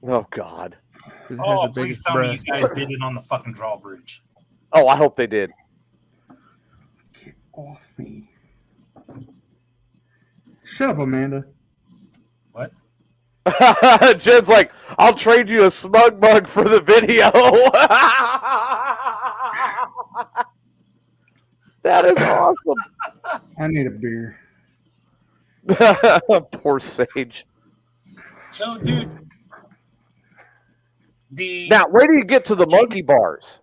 Oh, God. Oh, please tell me you guys did it on the fucking drawbridge. Oh, I hope they did. Get off me. Shut up, Amanda. What? Jed's like, I'll trade you a smug mug for the video. That is awesome. I need a beer. Poor Sage. So, dude, now, where do you get to the monkey bars?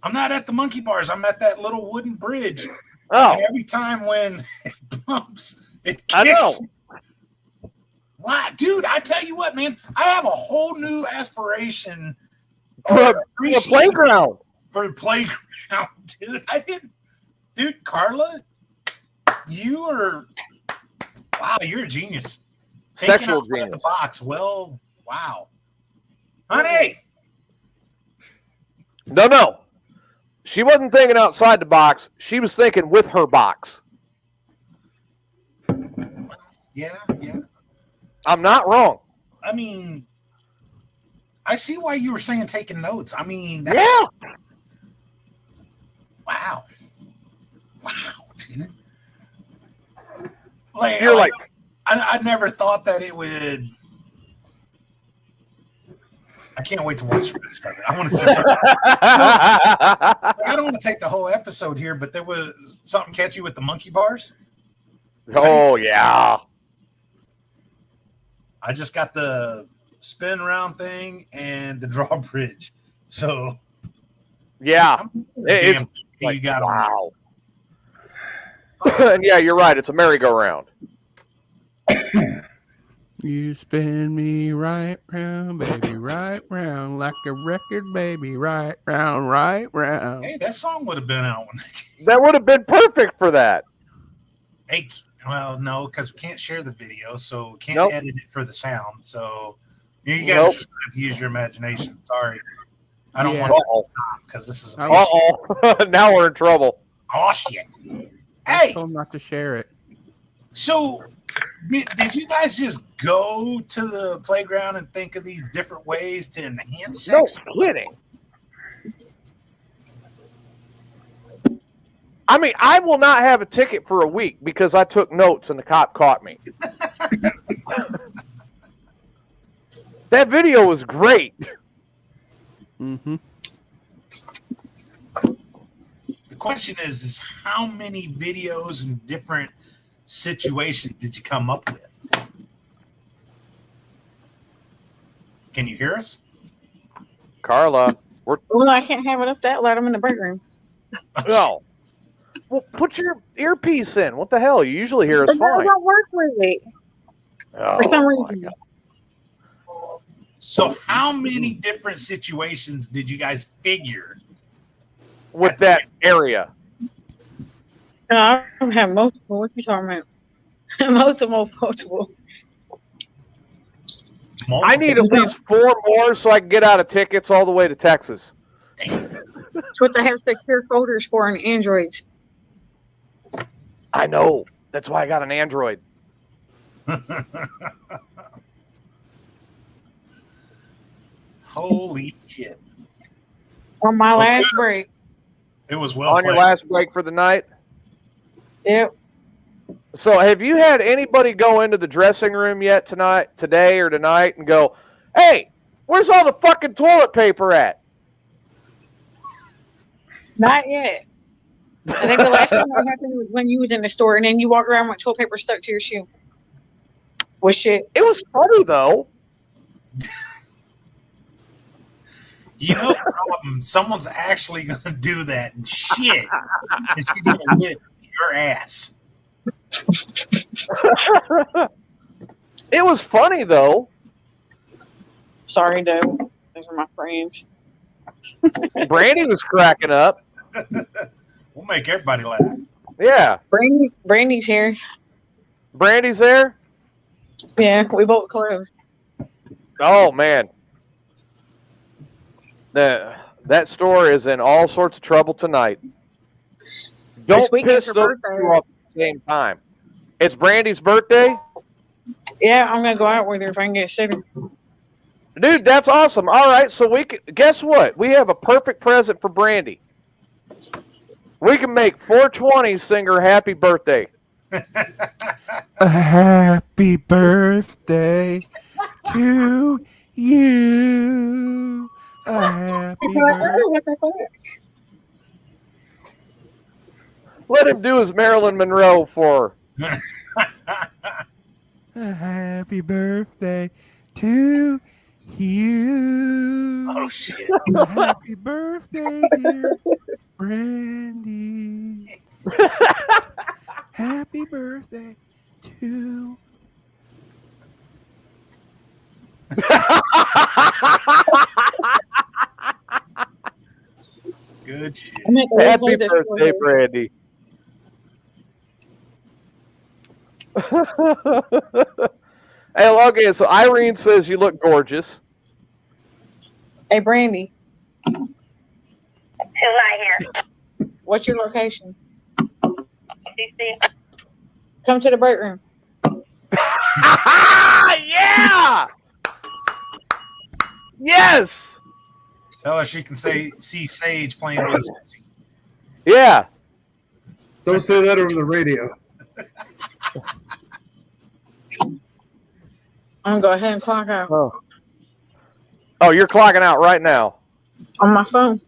I'm not at the monkey bars. I'm at that little wooden bridge. Oh. And every time when it bumps, it kicks. I know. Why, dude? I tell you what, man. I have a whole new aspiration For the playground. For the playground, dude. Dude, Carla, you are. Wow, you're a genius. Sexual Thinking outside genius. the box. Well, wow. Honey. No. She wasn't thinking outside the box. She was thinking with her box. Yeah. I'm not wrong. I mean, I see why you were saying taking notes. I mean, that's. Yeah. Wow, dude. Like, You're like I never thought that it would. I can't wait to watch the rest of it. I want to say something. I don't want to take the whole episode here, but there was something catchy with the monkey bars. Oh, yeah. I just got the spin around thing and the drawbridge. So, yeah. Damn, you got wow. And yeah, you're right. It's a merry-go-round. You spin me right round, baby, right round, like a record, baby, right round, right round. Hey, that song would have been out when that would have been perfect for that. Hey, well, no, because we can't share the video, so we can't edit it for the sound. So you guys just have to use your imagination. Sorry. I don't want to stop because this is now we're in trouble. Oh, shit. I told him not to share it. So did you guys just go to the playground and think of these different ways to enhance sex? No kidding. I mean, I will not have a ticket for a week because I took notes and the cop caught me. That video was great. Mm-hmm. The question is how many videos and different situations did you come up with? Can you hear us? Carla, well, I can't have it up that loud. I'm in the break room. No. Well, put your earpiece in. What the hell? You usually hear us But fine. I don't work with it. For some reason. So how many different situations did you guys figure with that area? I don't have multiple. What you talking about? Multiple. I need at least 4 more so I can get out of tickets all the way to Texas. That's what they have secure folders for on Androids. I know. That's why I got an Android. Holy shit. On my last break. It was well on played. Your last break for the night? Yep. So have you had anybody go into the dressing room yet today or tonight and go, hey, where's all the fucking toilet paper at? Not yet. I think the last time that happened was when you was in the store and then you walk around with toilet paper stuck to your shoe. Was shit. It was funny though. You know the problem. Someone's actually going to do that and shit. And she's going to whip your ass. It was funny though. Sorry, Doe. Those are my friends. Brandy was cracking up. We'll make everybody laugh. Yeah. Brandy's here. Brandy's there? Yeah, we both closed. Oh man, that store is in all sorts of trouble tonight. Don't This weekend's piss her those birthday. two off at the same time. It's Brandy's birthday? Yeah, I'm gonna go out with her if I can get sitter. Dude, that's awesome. All right, so guess what? We have a perfect present for Brandy. We can make 420 sing her happy birthday. A happy birthday to you. A happy birthday. Let him do his Marilyn Monroe for her. A happy birthday to you. Oh shit! A happy birthday, dear Brandy. Happy birthday to. Good shit. Happy birthday, Brandy. Hey, okay, so Irene says you look gorgeous. Hey, Brandy, Who's not here? what's your location? CC. Come to the break room. Yeah! Yes! Tell her she can see Sage playing with us. Yeah. Don't say that over the radio. I'm gonna go ahead and clock out Oh, you're clocking out right now. on my phone.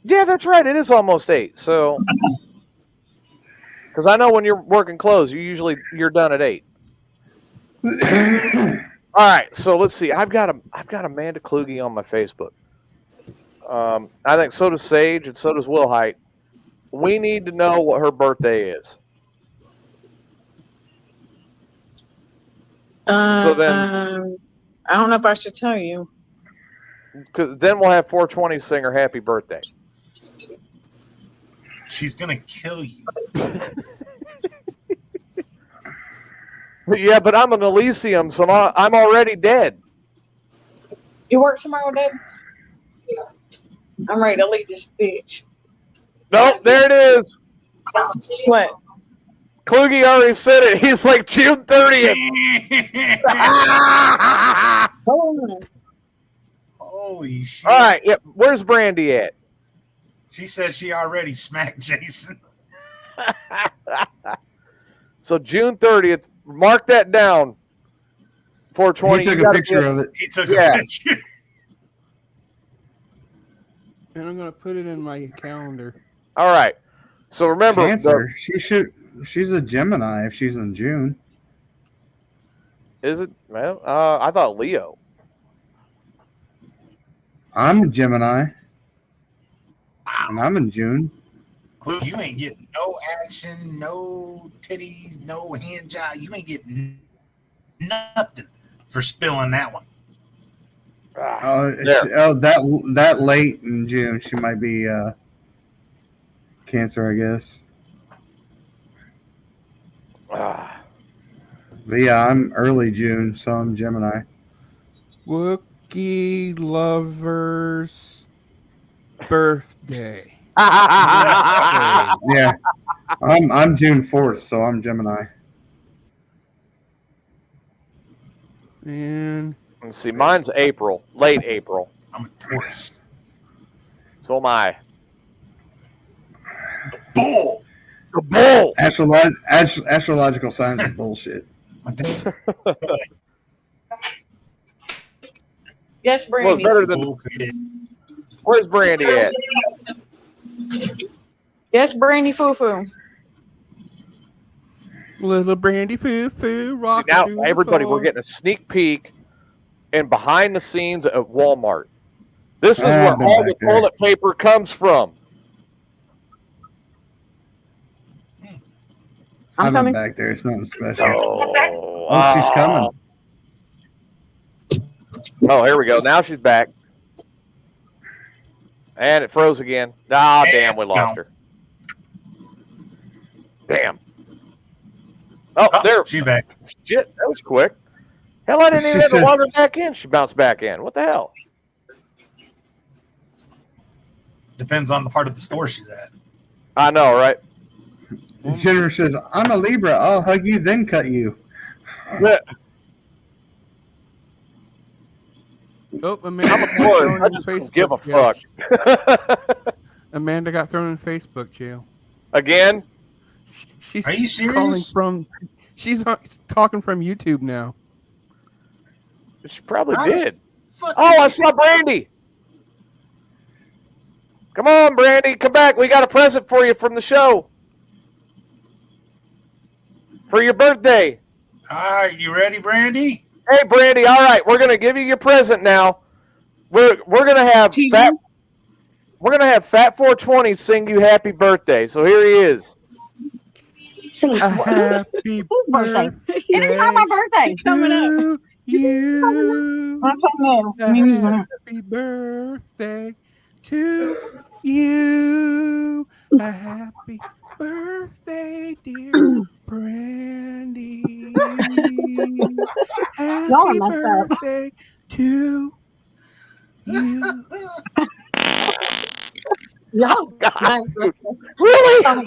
Yeah, that's right. It is almost 8. So, because I know when you're working close, you're done at 8. All right. So let's see. I've got Amanda Kluge on my Facebook. I think so does Sage and so does Will Height. We need to know what her birthday is. So then, I don't know if I should tell you. because then we'll have 420 sing her happy birthday. She's gonna kill you. Yeah, but I'm an Elysium, so I'm already dead. You work tomorrow, Dad? I'm ready to leave this bitch. Nope, there it is. What? Kluge already said it. He's like June 30th. Hold on. Holy shit! All right, yep. Where's Brandy at? She said she already smacked Jason. So June 30th. Mark that down. 420. He took a picture of it. He took a picture. And I'm gonna put it in my calendar. All right. So remember, Cancer. She's a Gemini if she's in June. Is it? Well, I thought Leo. I'm a Gemini. And I'm in June. You ain't getting no action, no titties, no hand job. You ain't getting nothing for spilling that one. That late in June, she might be Cancer, I guess. But yeah, I'm early June, so I'm Gemini. Wookiee lover's birthday. Yeah, I'm June 4th, so I'm Gemini. And let's see, mine's April, late April. I'm a Taurus. So am I. Bull. The bull. Astrological signs are bullshit. Yes, Brandy. Well, better than. Where's Brandy at? Yes, Brandy Foo Foo. Little Brandy Foo Foo rock. Now, everybody, we're getting a sneak peek and behind the scenes at Walmart. This is where all the toilet paper comes from. I'm coming back there. It's nothing special. Oh, she's coming. Oh, here we go. Now she's back. And it froze again. Ah, damn, we lost her. Damn. Oh, there. She's back. Shit, that was quick. Hell, I didn't even She have to says- log her back in. She bounced back in. What the hell? Depends on the part of the store she's at. I know, right? Jennifer says, I'm a Libra. I'll hug you, then cut you. Yeah. Oh, Amanda I'm a got boy. thrown I in just don't Facebook give a jail. fuck. Amanda got thrown in Facebook jail. Again? She's Are you calling serious? from. She's talking from YouTube now. She probably How did. Fuck Oh, I saw Brandy. Come on, Brandy. Come back. We got a present for you from the show. For your birthday. All right, you ready, Brandy? Hey, Brandy. All right, we're gonna give you your present now. We're gonna have Fat. We're gonna have Fat 420 sing you happy birthday. So here he is. Sing A happy whose birthday? birthday. It is not my birthday. Coming up. to you. That's what A happy birthday to you. A happy birthday, dear Brandy. Happy Y'all are messed up. birthday to you. Y'all, Really?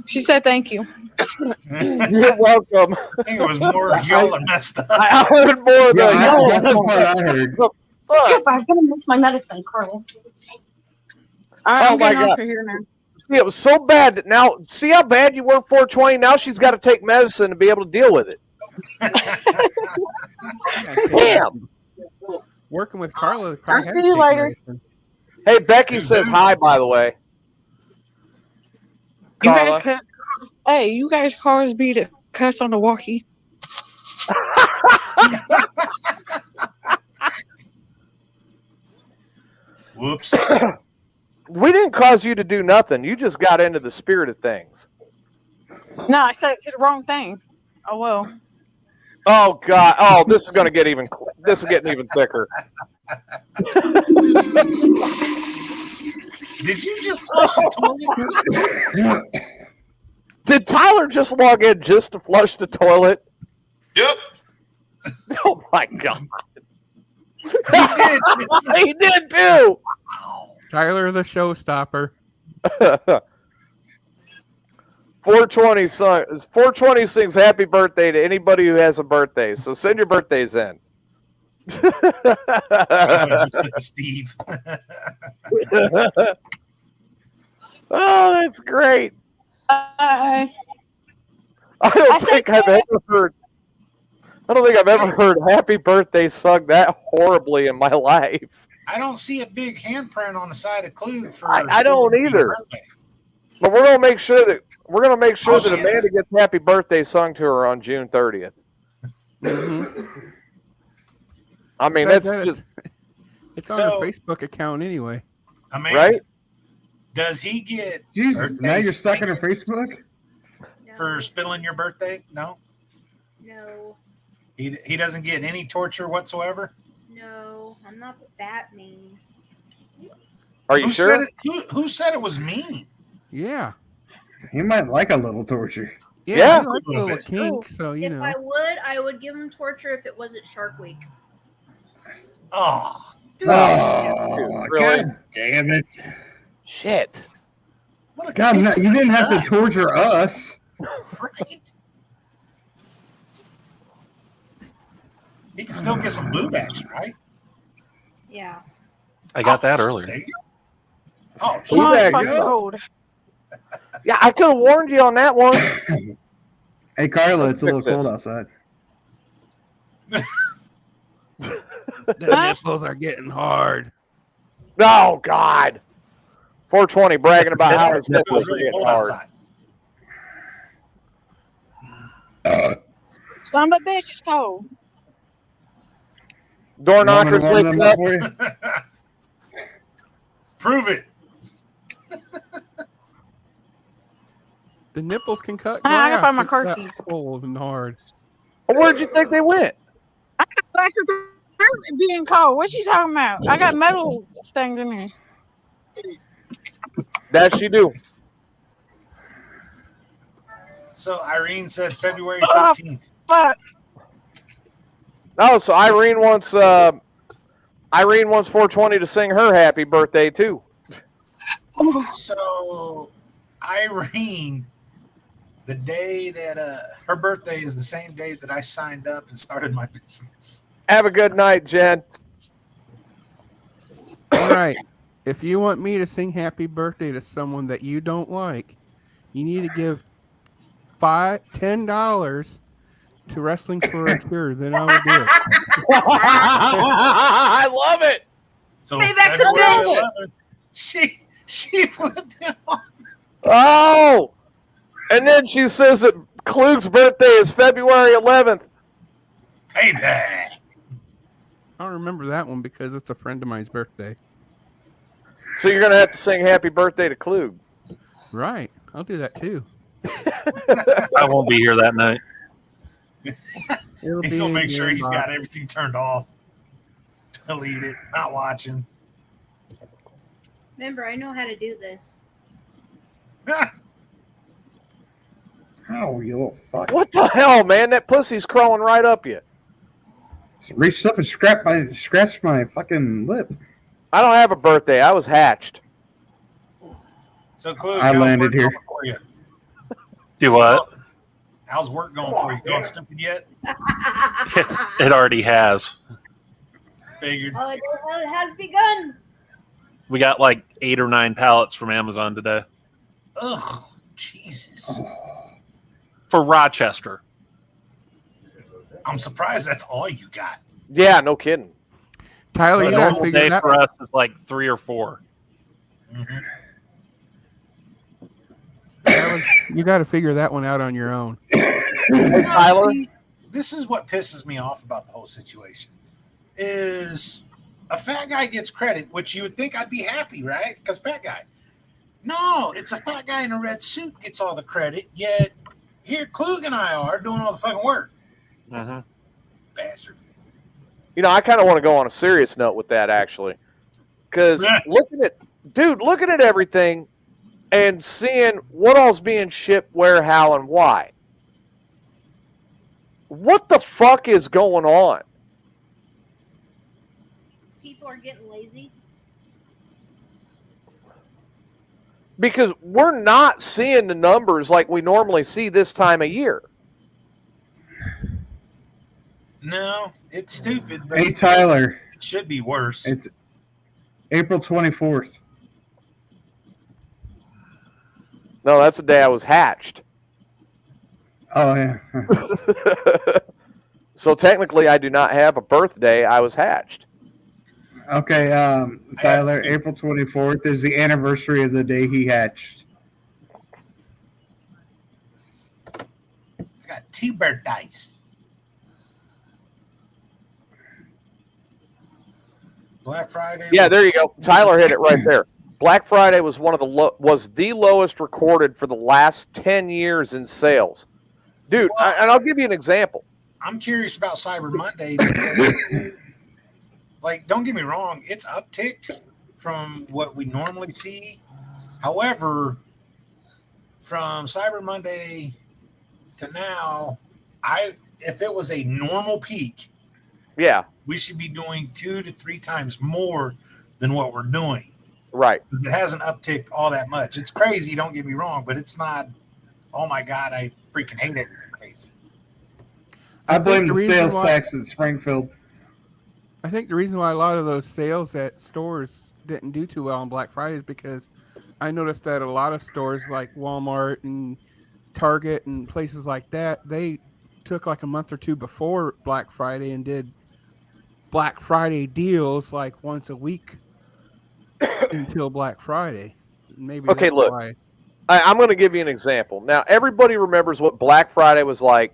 She said thank you. You're welcome. I think it was more y'all are messed up. I heard more than Yeah, that's the part I heard. Fuck. Yes, I was gonna miss my medicine, Carl. All right, Oh I'm my getting off God. of here now. See, it was so bad that now, see how bad you were 420? Now she's got to take medicine to be able to deal with it. Damn. Working with Carla. I'll see you later. Hey, Becky says hi, by the way. You guys Carla. cut. Hey, you guys cars be to cuss on the walkie. Whoops. We didn't cause you to do nothing. You just got into the spirit of things. No, I said it to the wrong thing. Oh well. Oh God! Oh, this is going to get even. This is getting even thicker. Did you just flush the toilet? Did Tyler just log in just to flush the toilet? Yep. Oh my God! He did. He did too. Tyler, the showstopper. 420 sings happy birthday to anybody who has a birthday. So send your birthdays in. Just put the Steve. Oh, that's great. Bye. I don't think I've ever heard happy birthday sung that horribly in my life. I don't see a big handprint on the side of Klug for. I don't either. But we're gonna make sure that Amanda gets happy birthday sung to her on June 30th. I mean, that's just it's on her Facebook account anyway. Amanda, right. Does he get Jesus, now you're stuck in her Facebook? for spilling your birthday? No. No, He doesn't get any torture whatsoever. no, I'm not that mean. Are you Who sure? said it, who said it was mean? Yeah. He might like a little torture. Yeah. I like a little kink, so you If know. I would give him torture if it wasn't Shark Week. Oh, dude. Oh, Really? God damn it. Shit. What a God, no, kick you in the didn't have to nuts. torture us. Right? He can still get some boob action, right? Yeah. I got that There earlier. you go. Oh, Boob Oh, it's action. fucking cold. Yeah, I could have warned you on that one. Hey, Carla, it's a little Fix this. cold outside. The nipples are getting hard. Oh God. 420 bragging about how his it nipples was are really getting cold hard. outside. Son of a bitch, it's cold. Door You want me knockers to warm waking them up. up for you? Prove it. The nipples can cut I gotta glass. find my It's car that keys. cold and hard. Where'd you think they went? I got glass of being cold. What you talking about? I got metal things in here. That you do. So Irene said February Oh, 13th. fuck. No, so Irene wants 420 to sing her happy birthday too. So Irene, the day that her birthday is the same day that I signed up and started my business. Have a good night, Jen. All right. If you want me to sing happy birthday to someone that you don't like, you need to give $10 to Wrestling for a Cure. Then I will do it. I love it. So Payback's February a bitch. 11th, she flipped him off. Oh, and then she says that Klug's birthday is February 11th. Payback. I don't remember that one because it's a friend of mine's birthday. So you're gonna have to sing happy birthday to Klug. Right. I'll do that too. I won't be here that night. It'll He's be gonna in make sure your he's inbox. got everything turned off. Delete it. Not watching. Remember, I know how to do this. Oh, you little fuck. What the hell, man? That pussy's crawling right up you. Just reached up and scratched my fucking lip. I don't have a birthday. I was hatched. So, Klug, I how's landed work here. going for you? Do what? How's work going for you? Gone stupid yet? It already has. Figured. Oh, it has begun. We got like 8 or 9 pallets from Amazon today Ugh, Jesus. for Rochester. I'm surprised that's all you got. Yeah, no kidding. Tyler, A you gotta normal figure day that for us is like 3 or 4. Mm-hmm. You got to figure that one out on your own. Hey, Tyler. See, this is what pisses me off about the whole situation. Is a fat guy gets credit, which you would think I'd be happy, right? Because fat guy. No, it's a fat guy in a red suit gets all the credit. Yet here, Klug and I are doing all the fucking work. Mm-hmm. Bastard. You know, I kind of want to go on a serious note with that, actually. Because looking at everything and seeing what all's being shipped, where, how, and why. What the fuck is going on? People are getting lazy. Because we're not seeing the numbers like we normally see this time of year. No, it's stupid. But Hey, Tyler. It should be worse. It's April 24th. No, that's the day I was hatched. Oh, yeah. So technically, I do not have a birthday. I was hatched. Okay, Tyler, April 24th is the anniversary of the day he hatched. I got 2 birthdays. Black Friday. Yeah, there you go. Tyler hit it right there. Black Friday was was the lowest recorded for the last 10 years in sales. Dude, and I'll give you an example. I'm curious about Cyber Monday. Because, like, don't get me wrong, it's upticked from what we normally see. However, from Cyber Monday to now, if it was a normal peak, yeah, we should be doing 2 to 3 times more than what we're doing. Right. Because it hasn't upticked all that much. It's crazy, don't get me wrong, but it's not, oh my God, I freaking hate everything crazy. I blame the reason sales why- tax in Springfield. I think the reason why a lot of those sales at stores didn't do too well on Black Friday is because I noticed that a lot of stores like Walmart and Target and places like that, they took like a month or 2 before Black Friday and did Black Friday deals like once a week until Black Friday. Maybe Okay, that's look. why. I'm going to give you an example. Now, everybody remembers what Black Friday was like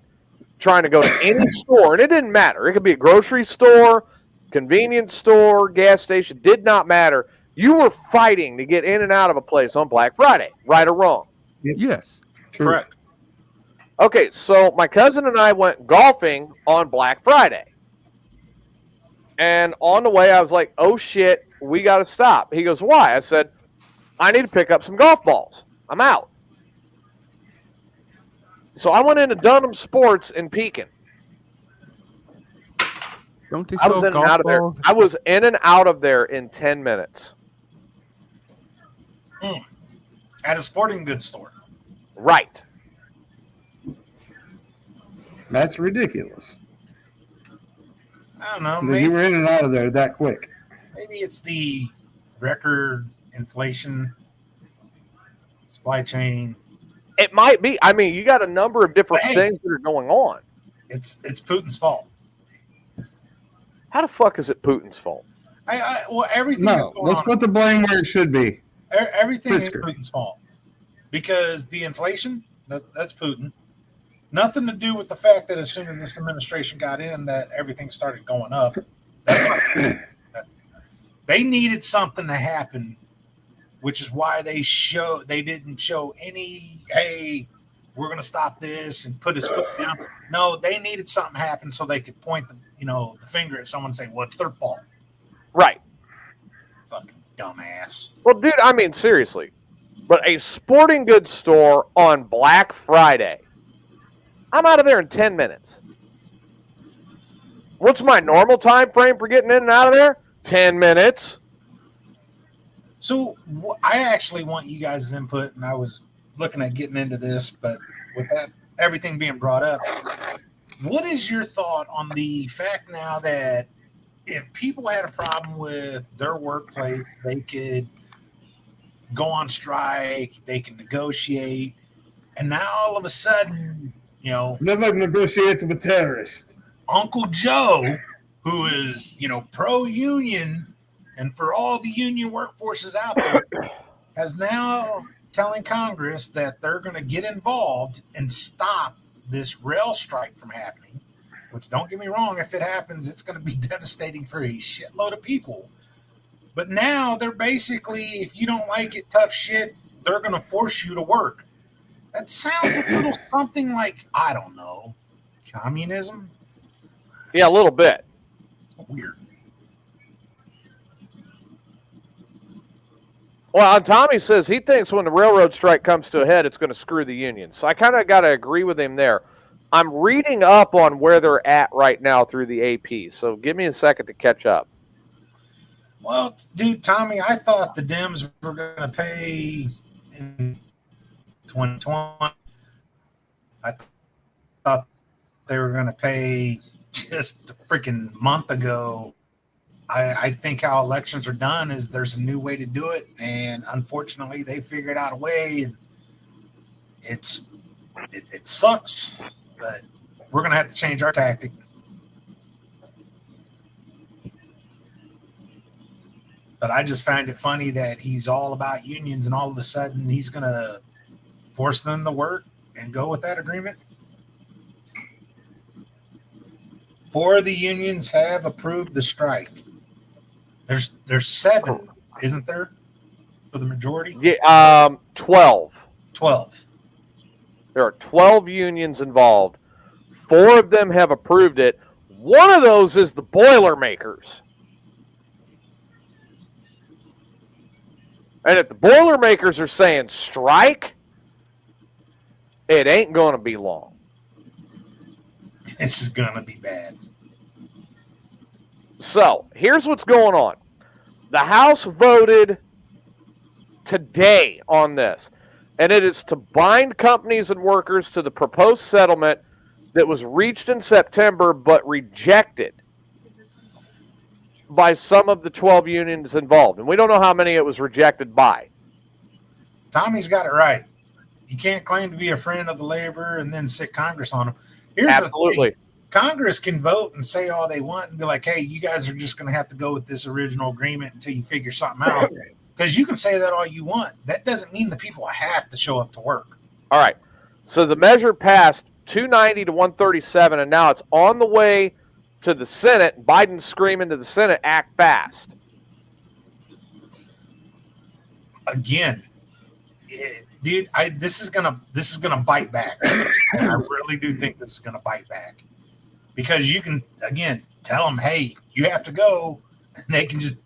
trying to go to any store, and it didn't matter. It could be a grocery store, convenience store, gas station, did not matter. You were fighting to get in and out of a place on Black Friday, right or wrong. Yes. True. Correct. Okay, so my cousin and I went golfing on Black Friday. And on the way, I was like, oh, shit, we got to stop. He goes, why? I said, I need to pick up some golf balls. I'm out. So I went into Dunham Sports in Pekin. Don't they I was sell in and golf out of there. balls? I was in and out of there in 10 minutes. At a sporting goods store. Right. That's ridiculous. I don't know. That you were in and out of there that quick. Maybe it's the record inflation, supply chain. It might be. I mean, you got a number of different Hey. things that are going on. It's Putin's fault. How the fuck is it Putin's fault? Well, everything that's No, going let's on. put the blame where it should be. Everything is Pritzker. Putin's fault because the inflation, that's Putin. Nothing to do with the fact that as soon as this administration got in, that everything started going up. That's not, they needed something to happen, which is why they didn't show any, hey, we're going to stop this and put his foot down. No, they needed something to happen so they could point the finger at someone and say, well, it's their fault. Right. Fucking dumbass. Well, dude, I mean, seriously. But a sporting goods store on Black Friday. I'm out of there in 10 minutes. What's my normal time frame for getting in and out of there? 10 minutes. So I actually want you guys' input, and I was looking at getting into this, but with that everything being brought up, what is your thought on the fact now that if people had a problem with their workplace, they could go on strike, they can negotiate, and now all of a sudden, Never negotiate with terrorists. Uncle Joe, who is, pro-union, and for all the union workforces out there, has now telling Congress that they're going to get involved and stop this rail strike from happening, which, don't get me wrong, if it happens, it's going to be devastating for a shitload of people. But now they're basically, if you don't like it, tough shit, they're going to force you to work. That sounds a little something like, I don't know, communism? Yeah, a little bit. Weird. Well, Tommy says he thinks when the railroad strike comes to a head, it's going to screw the union. So I kind of got to agree with him there. I'm reading up on where they're at right now through the AP. So give me a second to catch up. Well, dude, Tommy, I thought the Dems were going to pay in 2020. I thought they were going to pay just a freaking month ago. I think how elections are done is there's a new way to do it, and unfortunately, they figured out a way, and it sucks, but we're going to have to change our tactic. But I just find it funny that he's all about unions, and all of a sudden he's going to force them to work and go with that agreement. 4 of the unions have approved the strike. There's 7, isn't there, for the majority? Yeah, 12. 12. There are 12 unions involved. 4 of them have approved it. One of those is the Boilermakers. And if the Boilermakers are saying strike, it ain't going to be long. This is going to be bad. So, here's what's going on. The House voted today on this, and it is to bind companies and workers to the proposed settlement that was reached in September but rejected by some of the 12 unions involved. And we don't know how many it was rejected by. Tommy's got it right. You can't claim to be a friend of the labor and then sit Congress on them. Here's Absolutely. The thing. Congress can vote and say all they want and be like, hey, you guys are just going to have to go with this original agreement until you figure something out. Because you can say that all you want. That doesn't mean the people have to show up to work. All right. So the measure passed 290 to 137, and now it's on the way to the Senate. Biden's screaming to the Senate, act fast. Again, dude, this is gonna bite back. I really do think this is gonna bite back. Because you can, again, tell them, hey, you have to go, and they can just,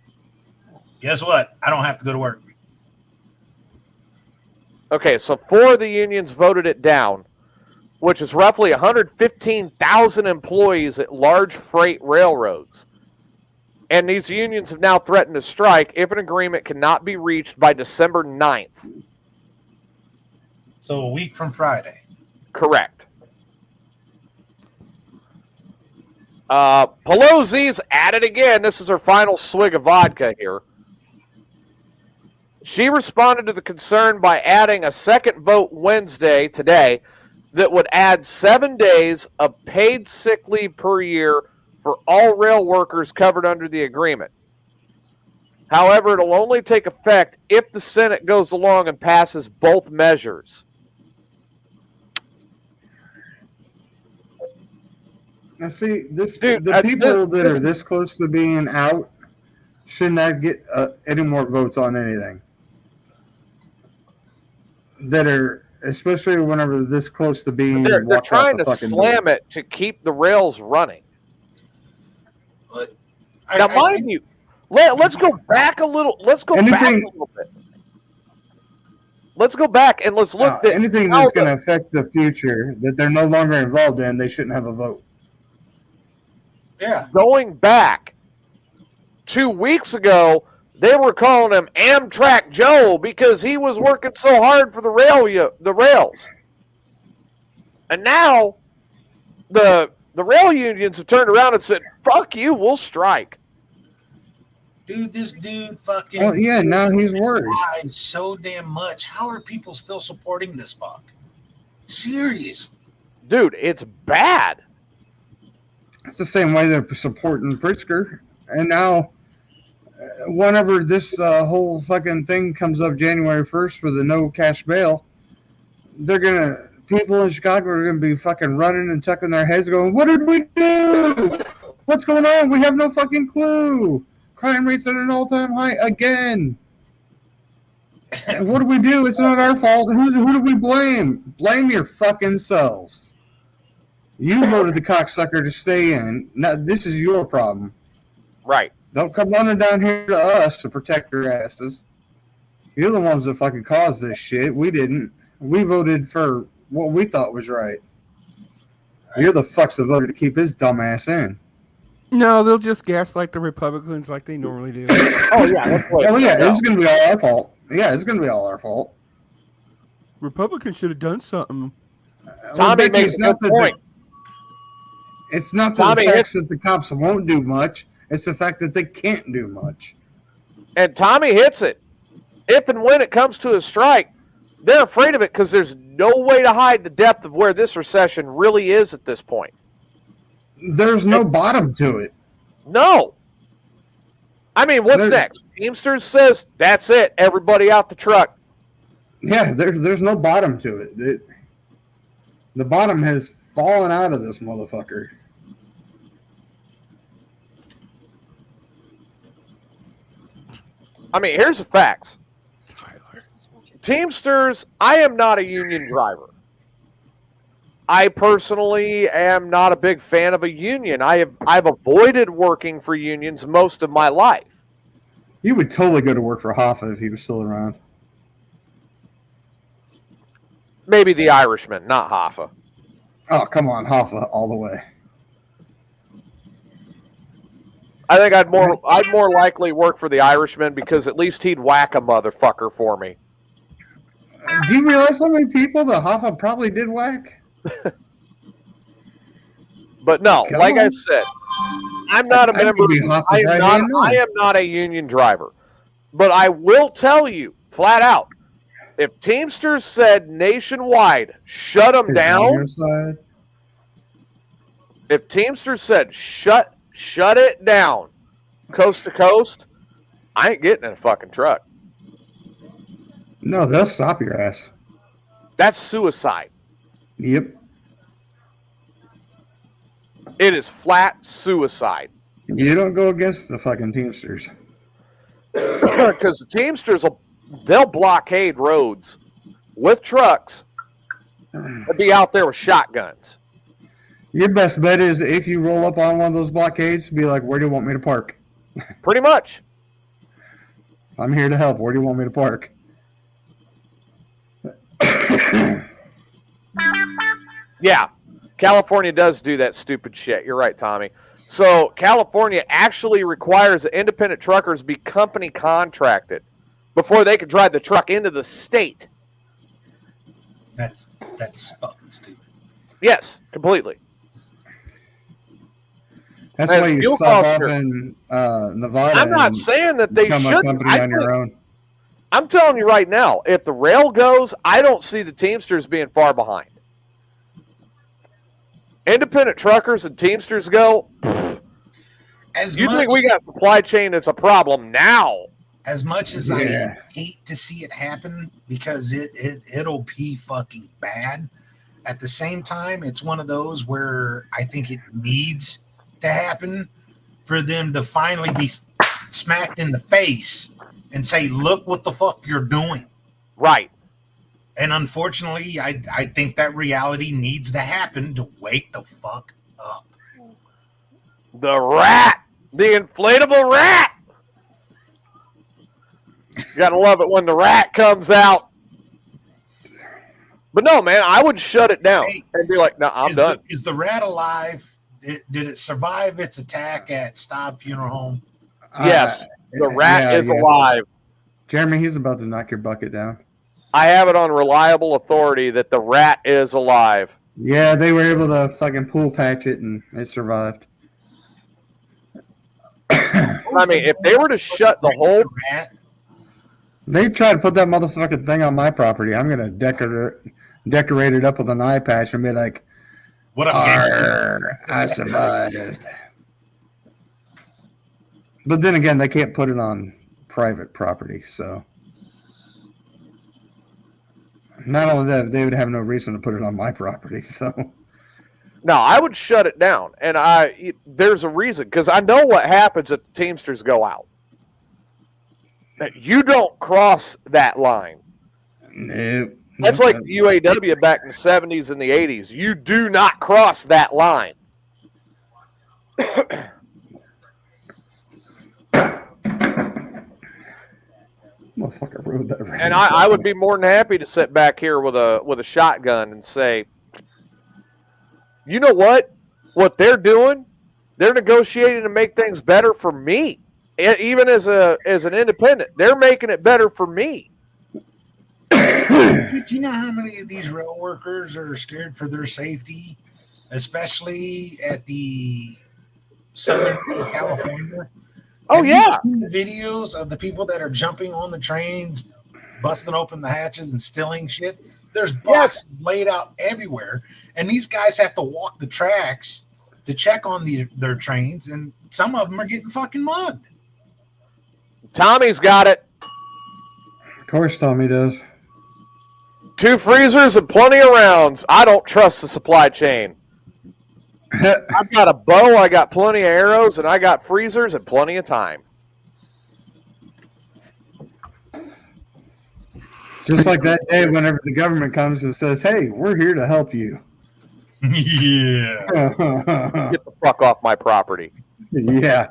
guess what? I don't have to go to work. Okay, so 4 of the unions voted it down. which is roughly 115,000 employees at large freight railroads. And these unions have now threatened to strike if an agreement cannot be reached by December 9th. So a week from Friday. Correct. Pelosi's at it again. This is her final swig of vodka here. She responded to the concern by adding a second vote Wednesday, today, that would add 7 days of paid sick leave per year for all rail workers covered under the agreement. However, it'll only take effect if the Senate goes along and passes both measures. Now, see, the Dude, people that are this close to being out should not get any more votes on anything. That are, especially whenever they're this close to being. They're trying to slam it to keep the rails running. Now, mind you, let's go back a little. Let's go back a little bit. Let's go back and let's look at anything that's going to affect the future that they're no longer involved in. They shouldn't have a vote. Yeah. Going back 2 weeks ago, they were calling him Amtrak Joe because he was working so hard for the rails. And now the rail unions have turned around and said, "Fuck you, we'll strike." Dude, this dude fucking. Oh yeah, now he's worried. Lied so damn much. How are people still supporting this fuck? Seriously, dude, it's bad. It's the same way they're supporting Pritzker, and now, whenever this whole fucking thing comes up January 1st for the no cash bail, people in Chicago are gonna be fucking running and tucking their heads, going, "What did we do? What's going on? We have no fucking clue. Crime rates at an all-time high again. What do we do? It's not our fault. Who do we blame? Blame your fucking selves. You voted the cocksucker to stay in. Now this is your problem. Right. Don't come running down here to us to protect your asses. You're the ones that fucking caused this shit. We didn't. We voted for what we thought was right. You're the fucks that voted to keep his dumb ass in. No, they'll just gaslight the Republicans like they normally do. Oh yeah, that's what it's gonna be all our fault. Yeah, it's gonna be all our fault. Republicans should have done something. Tommy makes a good point. It's not the fact that the cops won't do much. It's the fact that they can't do much. And Tommy hits it. If and when it comes to a strike, they're afraid of it because there's no way to hide the depth of where this recession really is at this point. There's no bottom to it. No. I mean, what's next? Teamsters says, that's it. Everybody out the truck. Yeah, there's no bottom to it. The bottom has fallen out of this motherfucker. I mean, here's the facts. Teamsters, I am not a union driver. I personally am not a big fan of a union. I've avoided working for unions most of my life. You would totally go to work for Hoffa if he was still around. Maybe the Irishman, not Hoffa. Oh, come on, Hoffa all the way. I think I'd more likely work for the Irishman because at least he'd whack a motherfucker for me. Do you realize how many people the Hoffa probably did whack? But no, like I said, I'm not a member. I am not a union driver. But I will tell you flat out, if Teamsters said nationwide, shut them down. If Teamsters said shut it down, coast to coast, I ain't getting in a fucking truck. No, they'll stop your ass. That's suicide. Yep. It is flat suicide. You don't go against the fucking Teamsters. Because the Teamsters, they'll blockade roads with trucks and be out there with shotguns. Your best bet is if you roll up on one of those blockades, be like, where do you want me to park? Pretty much. I'm here to help. Where do you want me to park? Yeah, California does do that stupid shit. You're right, Tommy. So California actually requires that independent truckers be company contracted before they can drive the truck into the state. That's fucking stupid. Yes, completely. That's And why you fuel stop costs off are- in Nevada. I'm not and saying that they become a should. company on your own. I'm telling you right now, if the rail goes, I don't see the Teamsters being far behind. Independent truckers and Teamsters go. You think we got supply chain that's a problem now? As much as I hate to see it happen because it'll be fucking bad. At the same time, it's one of those where I think it needs to happen for them to finally be smacked in the face and say, look what the fuck you're doing. Right. And unfortunately, I think that reality needs to happen to wake the fuck up. The rat. The inflatable rat. You gotta love it when the rat comes out. But no, man, I would shut it down and be like, no, I'm done. Is the rat alive? Did it survive its attack at Staub Funeral Home? Yes, the rat is alive. Jeremy, he's about to knock your bucket down. I have it on reliable authority that the rat is alive. Yeah, they were able to fucking pool patch it and it survived. I mean, if they were to shut the whole... They tried to put that motherfucking thing on my property. I'm going to decorate it up with an eye patch and be like, what up, gangster? I survived. But then again, they can't put it on private property, so... Not only that, they would have no reason to put it on my property, so... No, I would shut it down. And there's a reason, because I know what happens if the Teamsters go out. You don't cross that line. Nope. That's like the UAW back in the 70s and the 80s. You do not cross that line. Motherfucker rode that right. And I would be more than happy to sit back here with a shotgun and say, you know what? What they're doing, they're negotiating to make things better for me. Even as an independent, they're making it better for me. Do you know how many of these rail workers are scared for their safety, especially at the southern California? Oh, Have yeah. you seen the videos of the people that are jumping on the trains, busting open the hatches and stealing shit? There's boxes laid out everywhere, and these guys have to walk the tracks to check on their trains, and some of them are getting fucking mugged. Tommy's got it. Of course Tommy does. 2 freezers and plenty of rounds. I don't trust the supply chain. I've got a bow, I got plenty of arrows, and I got freezers and plenty of time. Just like that day whenever the government comes and says, hey, we're here to help you. Yeah. Get the fuck off my property. Yeah.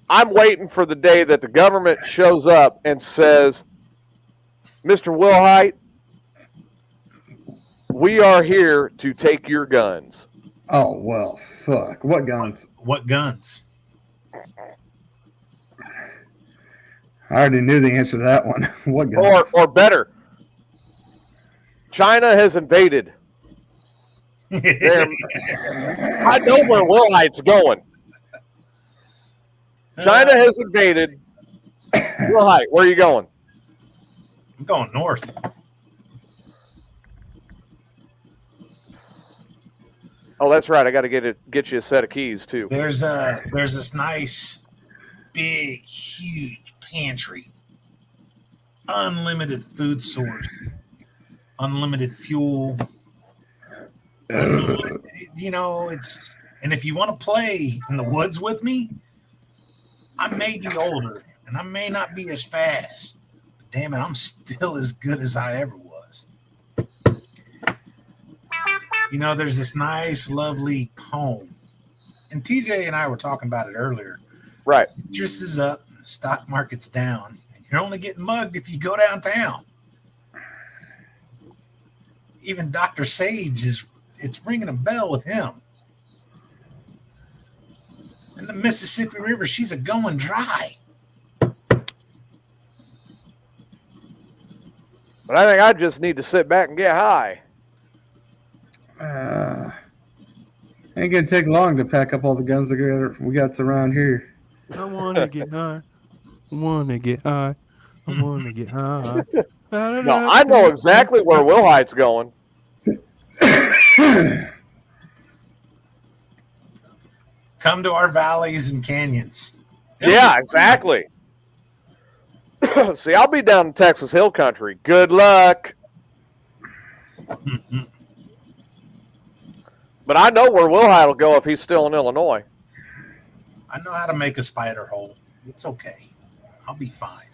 I'm waiting for the day that the government shows up and says, Mr. Wilhite, we are here to take your guns. Oh, well, fuck. What guns? What guns? I already knew the answer to that one. What guns? Or better, China has invaded. I know where Wilhite's going. China has invaded. Wilhite, where are you going? I'm going north. Oh, that's right. I got to get you a set of keys too. There's this nice, big, huge pantry, unlimited food source, unlimited fuel. You know, and if you want to play in the woods with me, I may be older and I may not be as fast, but damn it, I'm still as good as I ever was. You know, there's this nice, lovely poem, and TJ and I were talking about it earlier. Right. Interest is up, and the stock market's down, and you're only getting mugged if you go downtown. even Dr. Sage it's ringing a bell with him. And the Mississippi River, she's a going dry. But I think I just need to sit back and get high. Ain't gonna take long to pack up all the guns that we got around here. I want to get high. I want to get high. I want to get high. No, I know exactly where Wilhite's going. Come to our valleys and canyons. Yeah, exactly. See, I'll be down in Texas Hill Country. Good luck. But I know where Wilhite will go if he's still in Illinois. I know how to make a spider hole. It's okay. I'll be fine.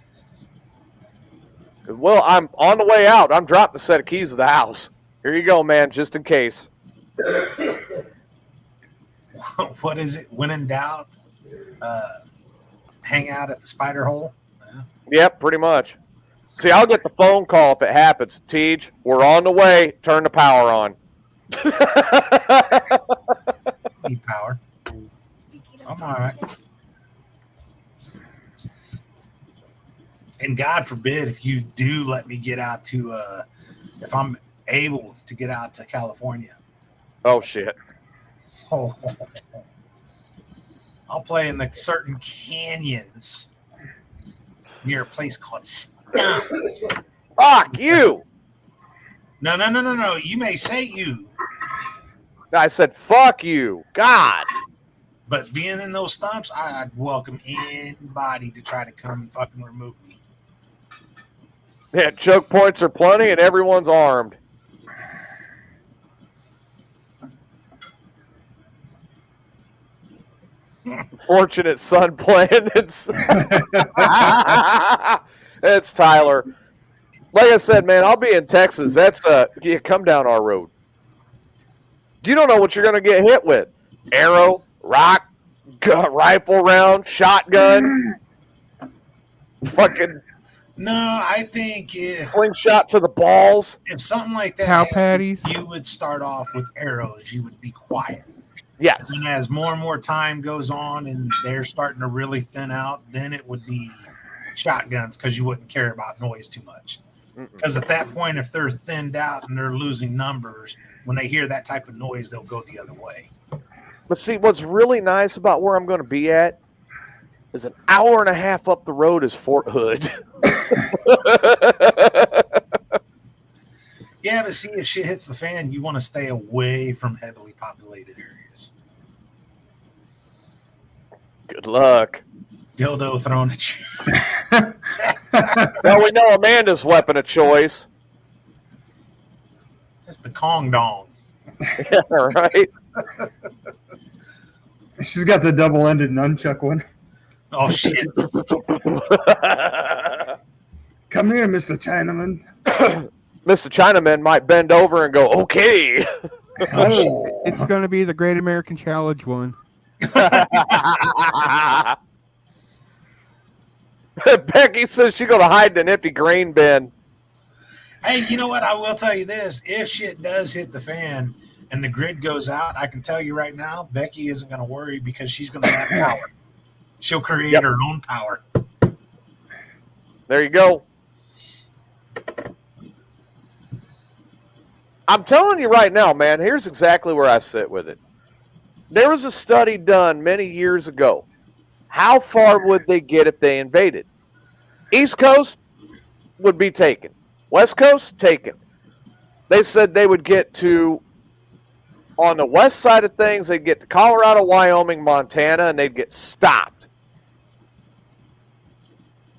Well, I'm on the way out. I'm dropping a set of keys to the house. Here you go, man, just in case. What is it? When in doubt, hang out at the spider hole? Yeah. Yep, pretty much. See, I'll get the phone call if it happens. Tej, we're on the way. Turn the power on. Need power. I'm all right. And God forbid if you do let me get out to, if I'm able to get out to California. Oh, shit. Oh, I'll play in the certain canyons near a place called Stumps. Fuck you. No. You may say you. I said, fuck you. God. But being in those stumps, I'd welcome anybody to try to come and fucking remove me. Yeah, choke points are plenty and everyone's armed. Fortunate son playing. It's Tyler. Like I said, man, I'll be in Texas. That's you come down our road. You don't know what you're gonna get hit with. Arrow, rock, rifle round, shotgun, fucking. No, I think if slingshot to the balls. If something like that cow happened, patties, you would start off with arrows. You would be quiet. Yes. And as more and more time goes on and they're starting to really thin out, then it would be shotguns because you wouldn't care about noise too much. Because at that point, if they're thinned out and they're losing numbers, when they hear that type of noise, they'll go the other way. But see, what's really nice about where I'm going to be at is an hour and a half up the road is Fort Hood. Yeah, but see, if shit hits the fan, you want to stay away from heavily populated areas. Good luck. Dildo thrown at you. Well, we know Amanda's weapon of choice. That's the Kong Dong. Yeah, right. She's got the double-ended nunchuck one. Oh, shit. Come here, Mr. Chinaman. Mr. Chinaman might bend over and go, okay. Oh. It's going to be the Great American Challenge one. Becky says she's going to hide in an empty grain bin. Hey, you know what? I will tell you this. If shit does hit the fan and the grid goes out, I can tell you right now, Becky isn't going to worry because she's going to have power. She'll create her own power. There you go. I'm telling you right now, man, here's exactly where I sit with it. There was a study done many years ago. How far would they get if they invaded? East Coast would be taken. West Coast, taken. They said they would get to, on the west side of things, they'd get to Colorado, Wyoming, Montana, and they'd get stopped.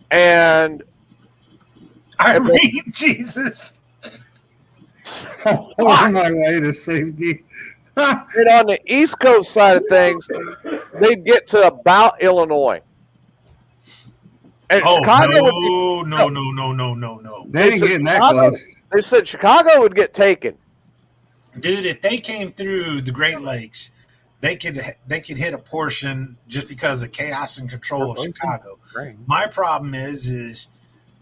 And Irene, Jesus. On my way to safety. And on the East Coast side of things, they'd get to about Illinois. And Chicago would be, no. They ain't getting that close. They said Chicago would get taken. Dude, if they came through the Great Lakes, they could hit a portion just because of chaos and control of Chicago. Right. My problem is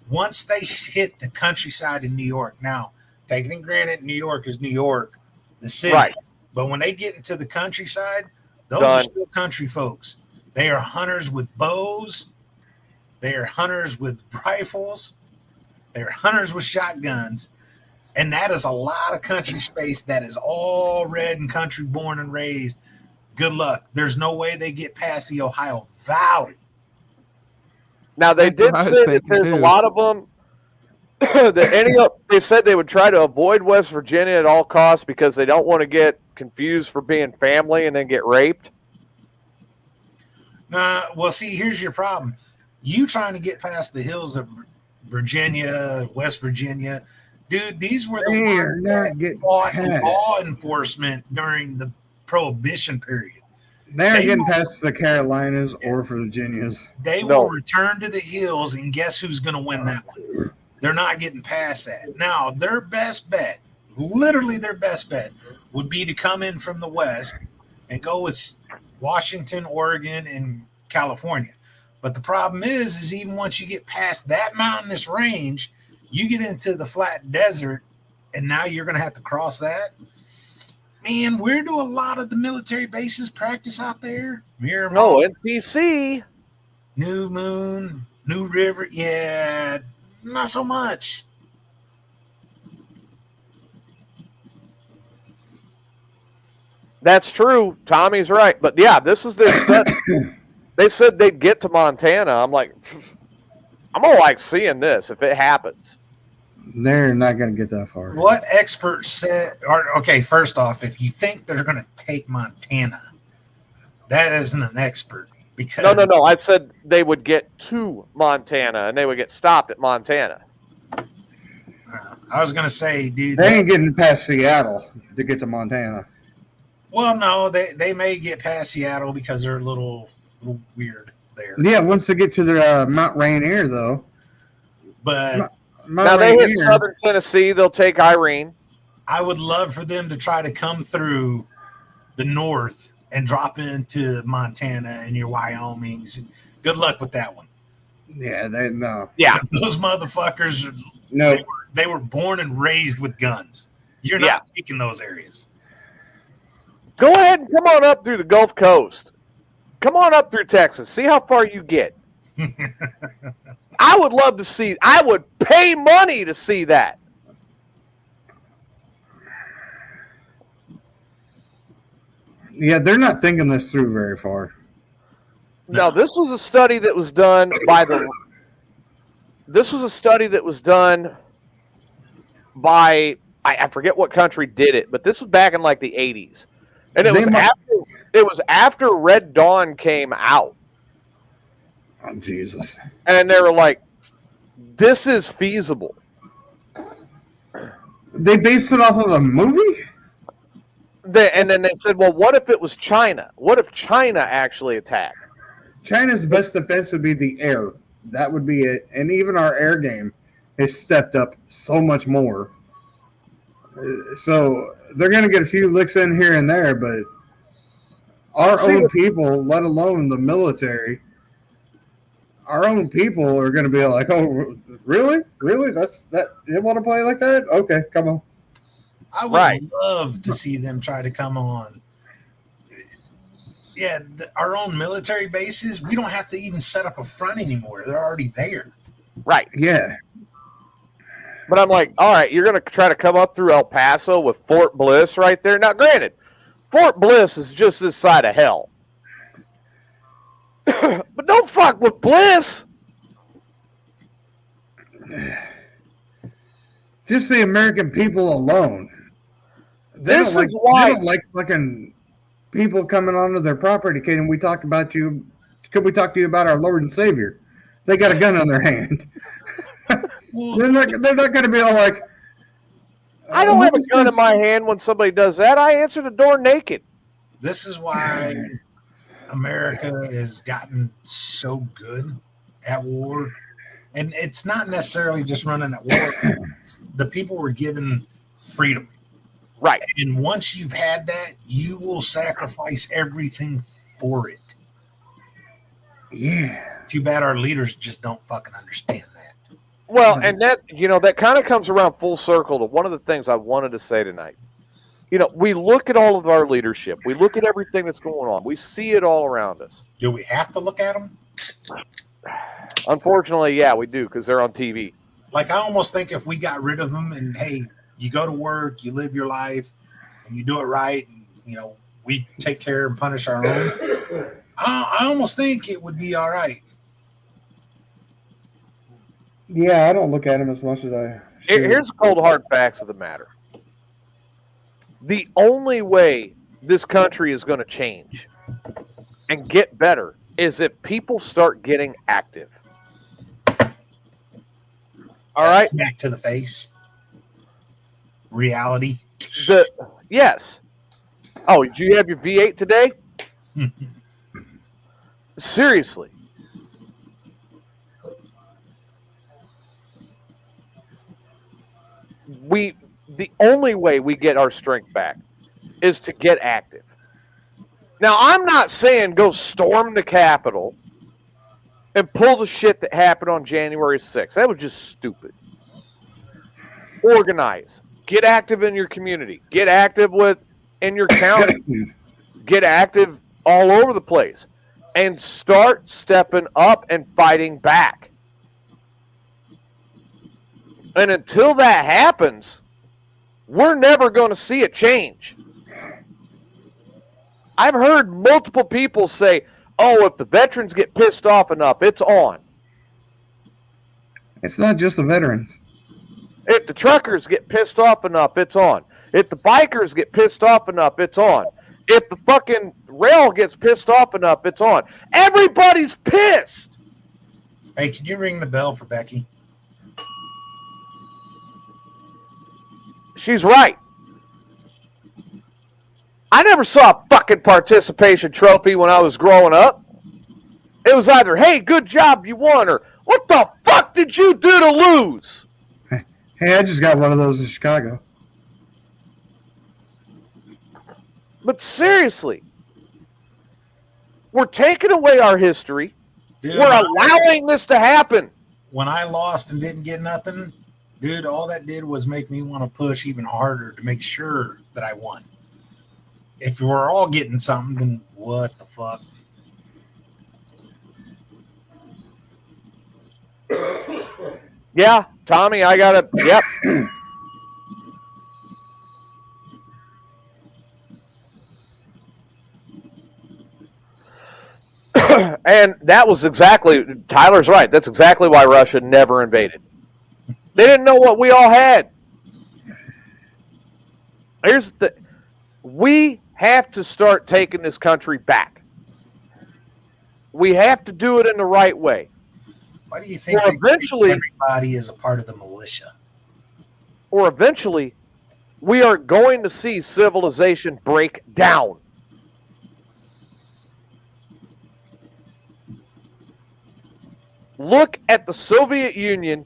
once they hit the countryside in New York, now taking it granted, New York is New York, the city. Right. But when they get into the countryside, those Done. are still country folks. They are hunters with bows. They are hunters with rifles. They're hunters with shotguns. And that is a lot of country space that is all red and country born and raised. Good luck. There's no way they get past the Ohio Valley. Now, they That's did what I was say that thinking, there's a too. lot of them they said they would try to avoid West Virginia at all costs because they don't want to get confused for being family and then get raped. Well, see, here's your problem. You trying to get past the hills of Virginia, West Virginia. Dude, these were the ones that fought law enforcement during the Prohibition period. They're getting past the Carolinas or Virginias. They will return to the hills, and guess who's going to win that one? They're not getting past that. Now, their best bet, literally their best bet, would be to come in from the west and go with Washington, Oregon, and California. But the problem is even once you get past that mountainous range, you get into the flat desert, and now you're going to have to cross that. Man, where do a lot of the military bases practice out there? Miramar, NPC, New Moon, New River. Yeah, not so much. That's true. Tommy's right. But yeah, this is their study. They said they'd get to Montana. I'm like, I'm going to like seeing this if it happens. They're not going to get that far. What experts said, okay, first off, if you think they're going to take Montana, that isn't an expert. Because No. I said they would get to Montana and they would get stopped at Montana. I was going to say, dude. They ain't getting past Seattle to get to Montana. Well, no, they may get past Seattle because they're a little weird there. Yeah, once they get to the Mount Rainier, though. But now they hit southern Tennessee, they'll take Irene. I would love for them to try to come through the north and drop into Montana and your Wyomings. Good luck with that one. Yeah, no. Yeah, those motherfuckers. No, they were born and raised with guns. You're not taking those areas. Go ahead and come on up through the Gulf Coast. Come on up through Texas. See how far you get. I would love to see. I would pay money to see that. Yeah, they're not thinking this through very far. No, this was a study that was done by the. This was a study that was done by I forget what country did it, but this was back in like the 80s, and it was after Red Dawn came out. Oh, Jesus! And they were like, "This is feasible." They based it off of a movie. And then they said, "Well, what if it was China? What if China actually attacked?" China's best defense would be the air. That would be it. And even our air game has stepped up so much more. So they're going to get a few licks in here and there, but our own people, let alone the military, our own people are going to be like, "Oh, really? Really? You want to play like that? Okay, come on." I would love to see them try to come on. Yeah, our own military bases, we don't have to even set up a front anymore. They're already there. Right. Yeah. But I'm like, all right, you're going to try to come up through El Paso with Fort Bliss right there. Now, granted, Fort Bliss is just this side of hell. But don't fuck with Bliss. Just the American people alone. They don't like fucking people coming onto their property. Can we talk about you? Could we talk to you about our Lord and Savior? They got a gun on their hand. They're not going to be all like, I don't have a gun in my hand when somebody does that. I answer the door naked. This is why America has gotten so good at war. And it's not necessarily just running at war. The people were given freedom. Right. And once you've had that, you will sacrifice everything for it. Yeah. Too bad our leaders just don't fucking understand that. Well, and that, that kind of comes around full circle to one of the things I wanted to say tonight. We look at all of our leadership. We look at everything that's going on. We see it all around us. Do we have to look at them? Unfortunately, yeah, we do, because they're on TV. Like, I almost think if we got rid of them and, hey, you go to work, you live your life, and you do it right, and, we take care and punish our own, I almost think it would be all right. Yeah, I don't look at them as much as I should. Here's the cold hard facts of the matter. The only way this country is going to change and get better is if people start getting active. All right? Back to the face. Reality. Yes. Oh, did you have your V8 today? Seriously. The only way we get our strength back is to get active. Now, I'm not saying go storm the Capitol and pull the shit that happened on January 6th. That was just stupid. Organize. Get active in your community. Get active in your county. Get active all over the place. And start stepping up and fighting back. And until that happens, we're never going to see a change. I've heard multiple people say, oh, if the veterans get pissed off enough, it's on. It's not just the veterans. If the truckers get pissed off enough, it's on. If the bikers get pissed off enough, it's on. If the fucking rail gets pissed off enough, it's on. Everybody's pissed. Hey, can you ring the bell for Becky? She's right. I never saw a fucking participation trophy when I was growing up. It was either, hey, good job, you won, or what the fuck did you do to lose? Hey, I just got one of those in Chicago. But seriously, we're taking away our history. Dude, we're allowing this to happen. When I lost and didn't get nothing, dude, all that did was make me want to push even harder to make sure that I won. If we're all getting something, then what the fuck? Yeah, Tommy, I got it. Yep. And that was exactly, Tyler's right. That's exactly why Russia never invaded. They didn't know what we all had. We have to start taking this country back. We have to do it in the right way. Why do you think eventually everybody is a part of the militia? Or eventually, we are going to see civilization break down. Look at the Soviet Union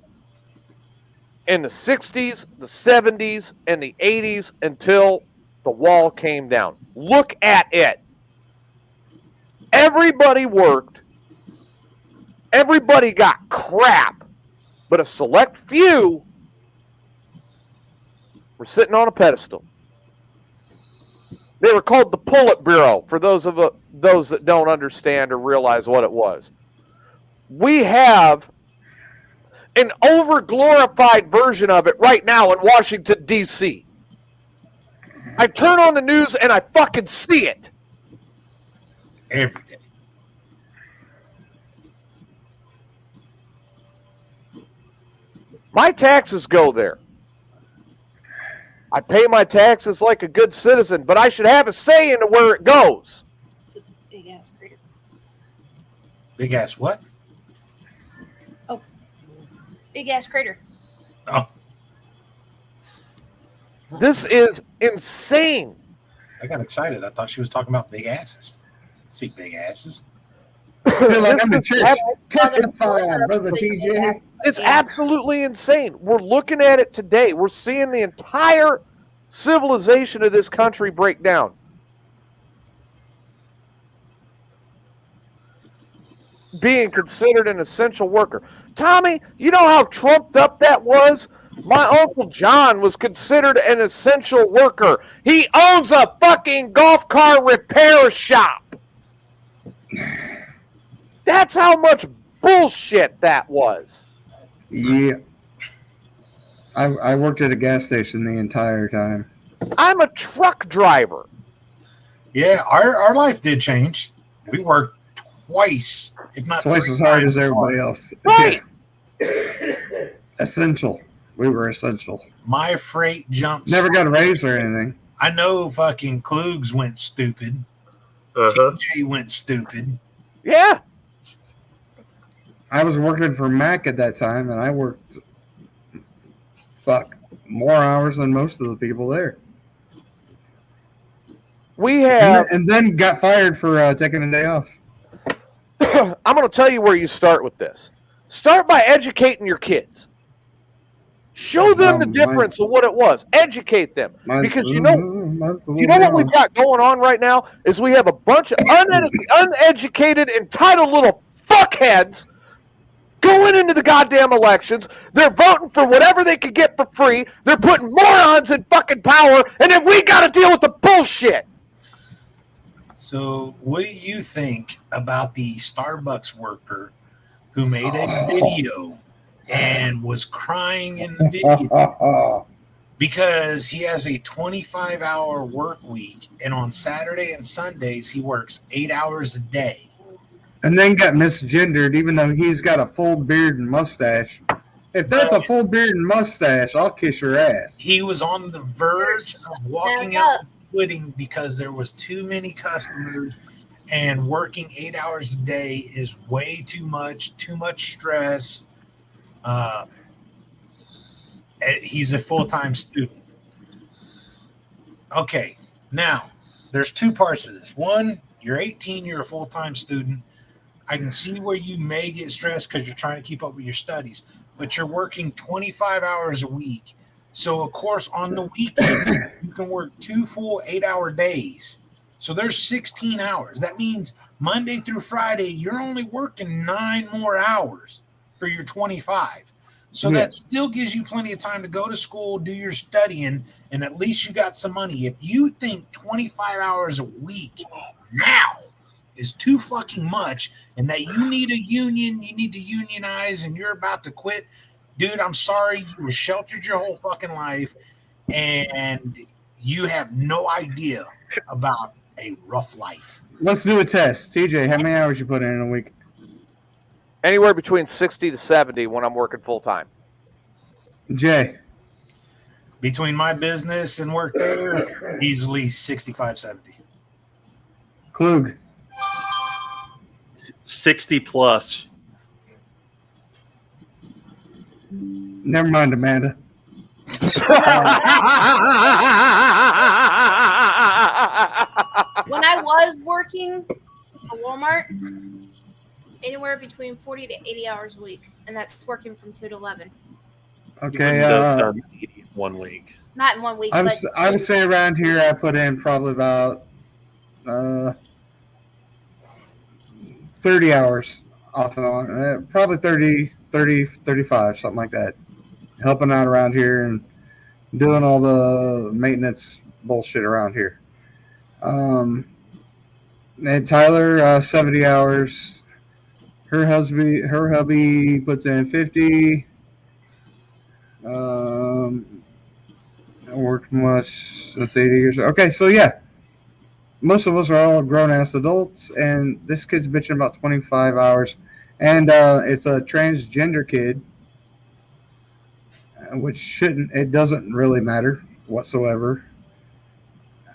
in the 60s, the 70s, and the 80s until the wall came down. Look at it. Everybody worked. Everybody got crap. But a select few were sitting on a pedestal. They were called the Politburo, for those that don't understand or realize what it was. We have an over-glorified version of it right now in Washington, D.C. I turn on the news and I fucking see it. Every day. My taxes go there. I pay my taxes like a good citizen, but I should have a say in where it goes. It's a big ass crater. Big ass what? Oh, big ass crater. Oh, This is insane. I got excited. I thought she was talking about big asses. See big asses. I feel like I'm the church testifying, Brother TJ. It's absolutely insane. We're looking at it today. We're seeing the entire civilization of this country break down. Being considered an essential worker. Tommy, you know how trumped up that was? My Uncle John was considered an essential worker. He owns a fucking golf car repair shop. That's how much bullshit that was. Yeah. I worked at a gas station the entire time. I'm a truck driver. Yeah, our life did change. We worked twice, if not Twice as hard as everybody else. Right. Essential. We were essential. My freight jumped. Never got a raise or anything. I know fucking Klugs went stupid. TJ went stupid. Yeah. I was working for Mac at that time, and I worked, more hours than most of the people there. We have... And then got fired for taking a day off. I'm going to tell you where you start with this. Start by educating your kids. Show them the difference of what it was. Educate them. Because you know what we've got going on right now is we have a bunch of uneducated, entitled little fuckheads going into the goddamn elections. They're voting for whatever they can get for free. They're putting morons in fucking power, and then we got to deal with the bullshit. So, what do you think about the Starbucks worker who made a video and was crying in the video because he has a 25-hour work week, and on Saturday and Sundays he works 8 hours a day? And then got misgendered, even though he's got a full beard and mustache. If that's a full beard and mustache, I'll kiss your ass. He was on the verge of walking out and quitting because there was too many customers, and working 8 hours a day is way too much stress. He's a full-time student. Okay, now there's two parts of this. One, you're 18, you're a full-time student. I can see where you may get stressed because you're trying to keep up with your studies, but you're working 25 hours a week. So, of course, on the weekend, you can work 2 full 8-hour days. So there's 16 hours. That means Monday through Friday, you're only working 9 more hours for your 25. So that still gives you plenty of time to go to school, do your studying, and at least you got some money. If you think 25 hours a week now is too fucking much and that you need a union, you need to unionize, and you're about to quit, dude, I'm sorry. You were sheltered your whole fucking life, and you have no idea about a rough life. Let's do a test. TJ, how many hours you put in a week? Anywhere between 60 to 70 when I'm working full-time. Jay? Between my business and work there, easily 65, 70. Klug? 60 plus. Never mind, Amanda. When I was working at Walmart, anywhere between 40 to 80 hours a week, and that's working from 2 to 11. Okay. 1 week. Not in 1 week, I would say around here I put in probably about 30 hours off and on. Probably 30, 35, something like that. Helping out around here and doing all the maintenance bullshit around here. And Tyler, 70 hours. Her hubby puts in 50. I worked much since 80 years. Okay, so yeah. Most of us are all grown-ass adults, and this kid's bitching about 25 hours. And it's a transgender kid, which it doesn't really matter whatsoever.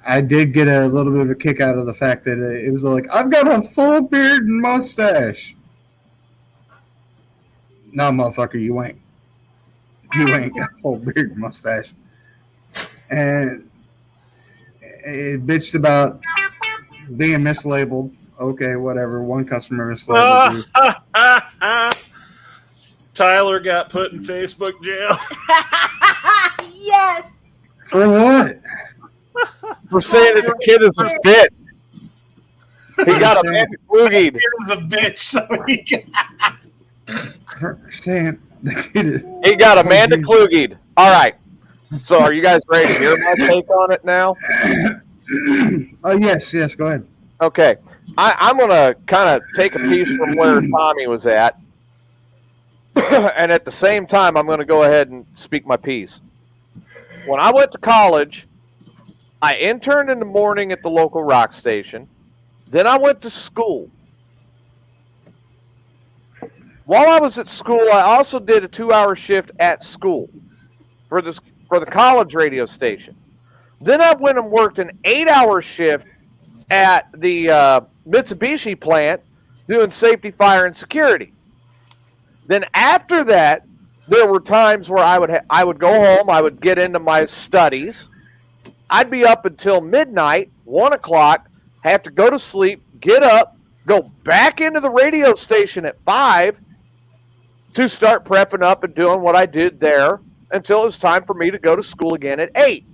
I did get a little bit of a kick out of the fact that it was like, I've got a full beard and mustache. No, motherfucker, you ain't. You ain't got a full beard and mustache. And it bitched about being mislabeled. Okay, whatever. One customer mislabeled you. Tyler got put in Facebook jail. Yes. For what? For saying that the kid is a bitch. He got a man boogied. He was a bitch, so he understand. The kid is. He got Amanda Kluge. All right. So are you guys ready to hear my take on it now? Oh, yes, go ahead. Okay. I'm going to kind of take a piece from where Tommy was at. And at the same time, I'm going to go ahead and speak my piece. When I went to college, I interned in the morning at the local rock station. Then I went to school. While I was at school, I also did a 2-hour shift at school for the college radio station. Then I went and worked an 8-hour shift at the Mitsubishi plant doing safety, fire, and security. Then after that, there were times where I would go home, I would get into my studies. I'd be up until midnight, 1 o'clock, have to go to sleep, get up, go back into the radio station at 5 to start prepping up and doing what I did there until it was time for me to go to school again at 8.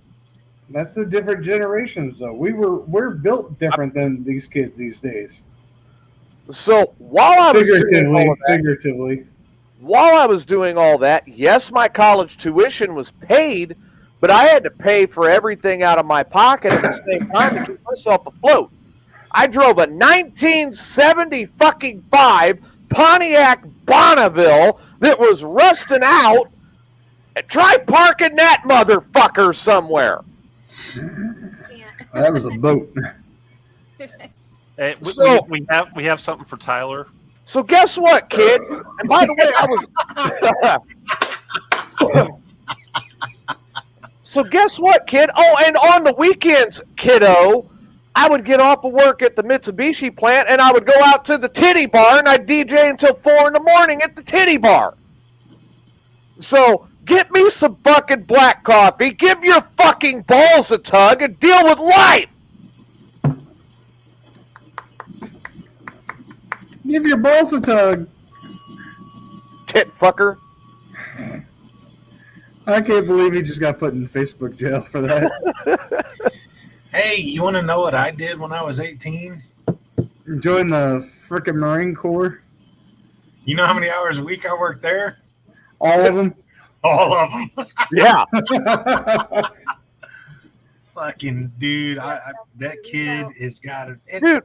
That's the different generations, though. We're built different than these kids these days. So while I was figuratively. While I was doing all that, yes, my college tuition was paid, but I had to pay for everything out of my pocket at the same time to keep myself afloat. I drove a 1975 Pontiac Bonneville that was rusting out. Try parking that motherfucker somewhere. That was a boat. Hey, we have something for Tyler. So guess what, kid? And by the way, So guess what, kid? Oh, and on the weekends, kiddo, I would get off of work at the Mitsubishi plant and I would go out to the titty bar and I'd DJ until 4 in the morning at the titty bar. So get me some fucking black coffee, give your fucking balls a tug, and deal with life. Give your balls a tug. Tit fucker. I can't believe he just got put in Facebook jail for that. Hey, you want to know what I did when I was 18? Join the frickin' Marine Corps. You know how many hours a week I worked there? All of them? All of them. Yeah. Fucking dude, that kid has got it. Dude.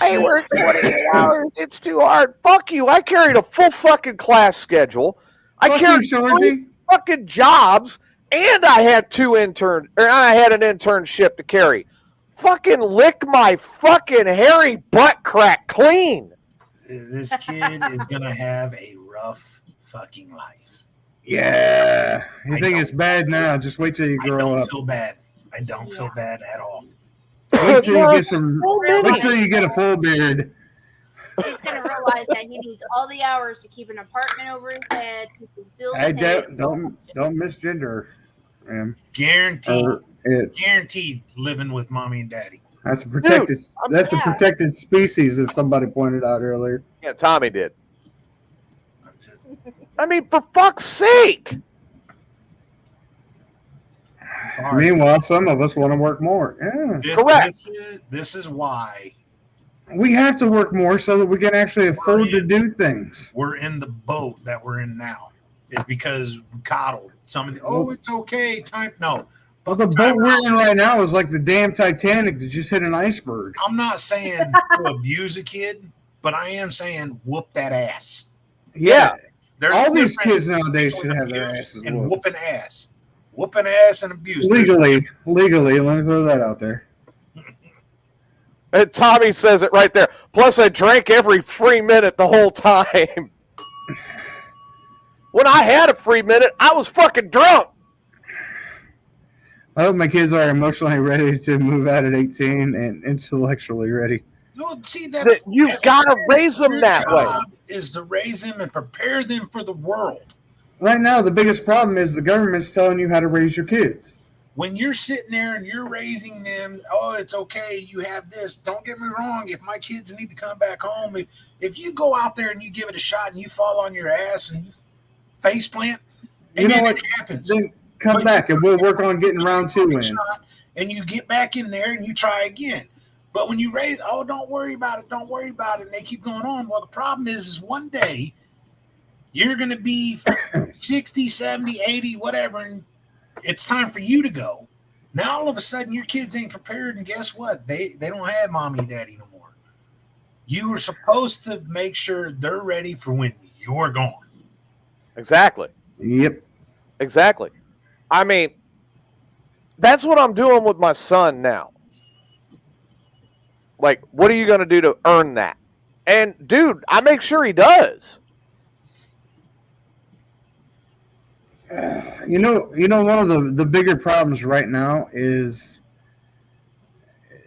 I work 28 hours. It's too hard. Fuck you. I carried a full fucking class schedule. I carried 3 fucking jobs, and I had I had an internship to carry. Fucking lick my fucking hairy butt crack clean. This kid is gonna have a rough fucking life. Yeah. You think it's bad now? Just wait till you grow up. Feel bad. I don't feel bad at all. Wait till you get Wait till you get a full beard. He's going to realize that he needs all the hours to keep an apartment over his head. Don't misgender him. Guaranteed living with mommy and daddy. That's a protected. That's a protected species, as somebody pointed out earlier. Yeah, Tommy did. I mean, for fuck's sake. Meanwhile, some of us want to work more. Yeah, correct. This is why we have to work more so that we can actually afford to do things. We're in the boat that we're in now. It's because we coddled some of the. It's okay. No. Well, the boat we're in right now is like the damn Titanic that just hit an iceberg. I'm not saying to abuse a kid, but I am saying whoop that ass. Yeah. All these kids nowadays should have their asses and whooping ass. Whooping ass and abuse. Legally. Let me throw that out there. And Tommy says it right there. Plus, I drank every free minute the whole time. When I had a free minute, I was fucking drunk. I hope my kids are emotionally ready to move out at 18 and intellectually ready. No, see, you've got to raise them that way. Is to raise them and prepare them for the world. Right now, the biggest problem is the government's telling you how to raise your kids. When you're sitting there and you're raising them, it's okay, you have this. Don't get me wrong. If my kids need to come back home, if you go out there and you give it a shot and you fall on your ass and you face plant, and then it happens. Then come back and we'll work on getting round 2 in. And you get back in there and you try again. But when you raise, don't worry about it, and they keep going on. Well, the problem is one day You're going to be 60, 70, 80, whatever, and it's time for you to go. Now, all of a sudden, your kids ain't prepared, and guess what? They don't have mommy and daddy no more. You were supposed to make sure they're ready for when you're gone. Exactly. Yep. Exactly. I mean, that's what I'm doing with my son now. Like, what are you going to do to earn that? And, dude, I make sure he does. You know, one of the bigger problems right now is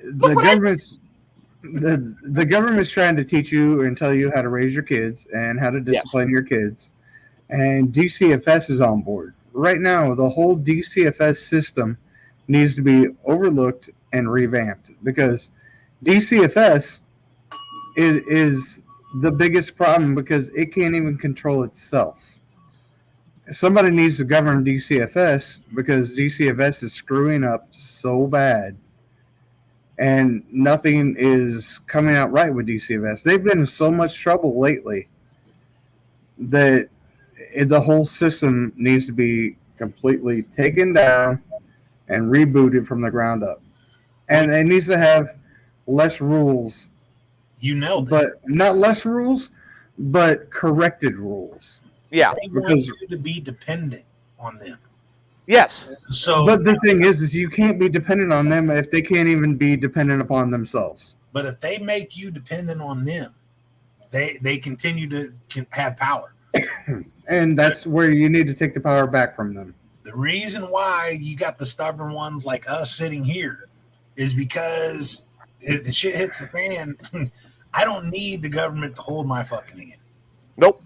the government's trying to teach you and tell you how to raise your kids and how to discipline your kids. And DCFS is on board. Right now, the whole DCFS system needs to be overlooked and revamped because DCFS is the biggest problem because it can't even control itself. Somebody needs to govern DCFS because DCFS is screwing up so bad and nothing is coming out right with DCFS. They've been in so much trouble lately that the whole system needs to be completely taken down and rebooted from the ground up. And it needs to have less rules. You nailed it. But not less rules, but corrected rules. Yeah. They want you to be dependent on them. Yes. So, but the thing is you can't be dependent on them if they can't even be dependent upon themselves. But if they make you dependent on them, they continue to have power. And that's where you need to take the power back from them. The reason why you got the stubborn ones like us sitting here is because if the shit hits the fan, I don't need the government to hold my fucking hand. Nope.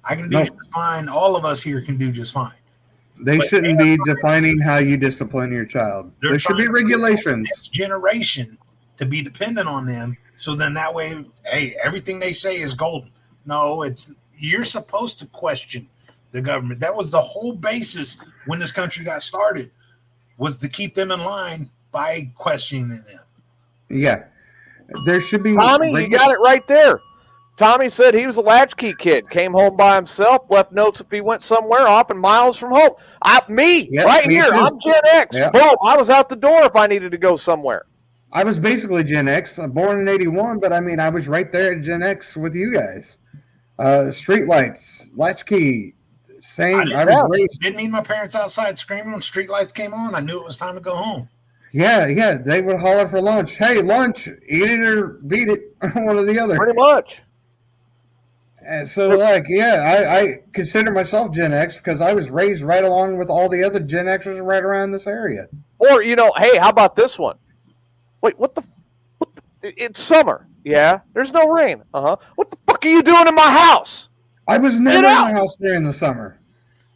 I can do just fine. All of us here can do just fine. They shouldn't be defining how you discipline your child. There should be regulations. Next generation to be dependent on them, so then that way, hey, everything they say is golden. No, you're supposed to question the government. That was the whole basis when this country got started, was to keep them in line by questioning them. Yeah, there should be. Tommy, you got it right there. Tommy said he was a latchkey kid, came home by himself, left notes if he went somewhere, often miles from home. Me here, too. I'm Gen X. Yep. Boom, I was out the door if I needed to go somewhere. I was basically Gen X. I'm born in 81, but I mean, I was right there at Gen X with you guys. Street lights, latchkey, same. I was raised. Didn't need my parents outside screaming when street lights came on. I knew it was time to go home. Yeah, they would holler for lunch. Hey, lunch, eat it or beat it, one or the other. Pretty much. And so, I consider myself Gen X because I was raised right along with all the other Gen Xers right around this area. Or, hey, how about this one? Wait, what the it's summer. Yeah, there's no rain. Uh-huh. What the fuck are you doing in my house? I was never in my house during the summer.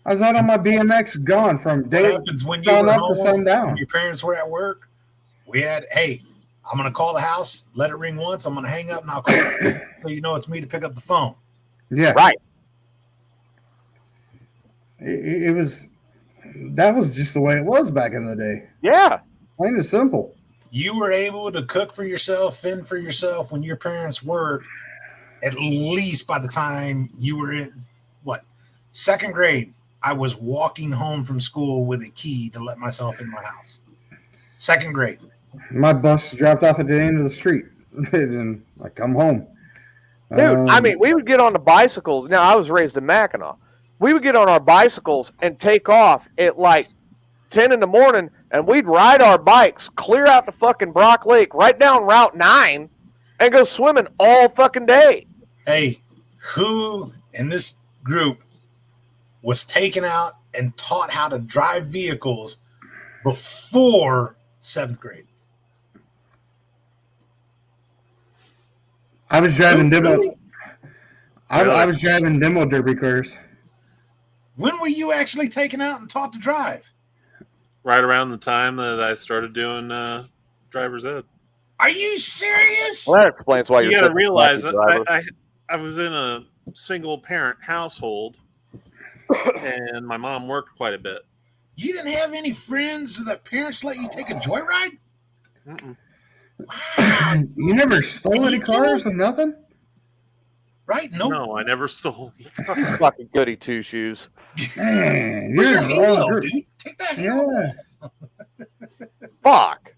I was out on my BMX gone from day up to sundown. When your parents were at work, we had, hey, I'm going to call the house, let it ring once, I'm going to hang up, and I'll call it so you know it's me to pick up the phone. Yeah. Right. That was just the way it was back in the day. Yeah. Plain and simple. You were able to cook for yourself, fend for yourself when your parents worked, at least by the time you were in, second grade. I was walking home from school with a key to let myself in my house. Second grade. My bus dropped off at the end of the street, and I come home. Dude, we would get on the bicycles. Now, I was raised in Mackinac. We would get on our bicycles and take off at 10 in the morning, and we'd ride our bikes clear out to fucking Brock Lake, right down Route 9, and go swimming all fucking day. Hey, who in this group was taken out and taught how to drive vehicles before 7th grade? I was driving demo. Really? I was driving demo derby cars. When were you actually taken out and taught to drive? Right around the time that I started doing driver's ed. Are you serious? Well, that explains why you got to realize I was in a single parent household, and my mom worked quite a bit. You didn't have any friends that parents let you take a joyride? Mm-mm. Wow. You never stole any cars or nothing? Right? Nope. No, I never stole. Fucking goody two shoes. Man, Where's you're your halo, wrong. dude? Take that halo. Yeah. Fuck.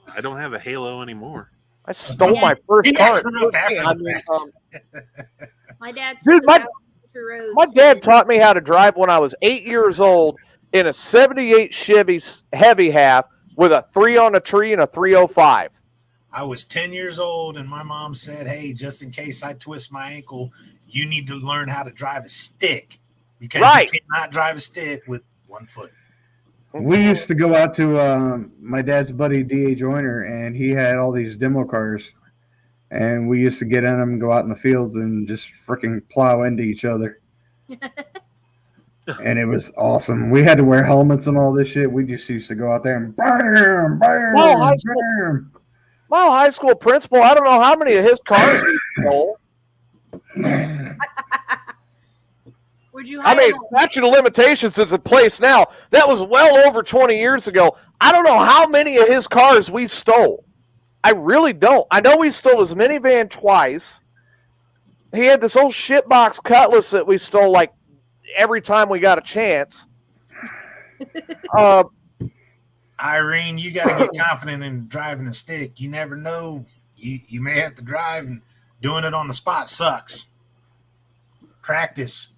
I don't have a Halo anymore. I stole my first car. at 14. I mean, My dad took dude, us out on country roads. my dad taught me how to drive when I was 8 years old in a 78 Chevy heavy half with a 3 on a tree and a 305. I was 10 years old, and my mom said, hey, just in case I twist my ankle, you need to learn how to drive a stick because you cannot drive a stick with one foot. We used to go out to my dad's buddy D.A. Joyner, and he had all these demo cars. And we used to get in them, go out in the fields, and just freaking plow into each other. And it was awesome. We had to wear helmets and all this shit. We just used to go out there and bam, bam, bam. My high school principal, I don't know how many of his cars he stole. I mean, statute of limitations is in place now. That was well over 20 years ago. I don't know how many of his cars we stole. I really don't. I know we stole his minivan twice. He had this old shitbox Cutlass that we stole like every time we got a chance. Irene, you got to get confident in driving a stick. You never know. You may have to drive, and doing it on the spot sucks. Practice.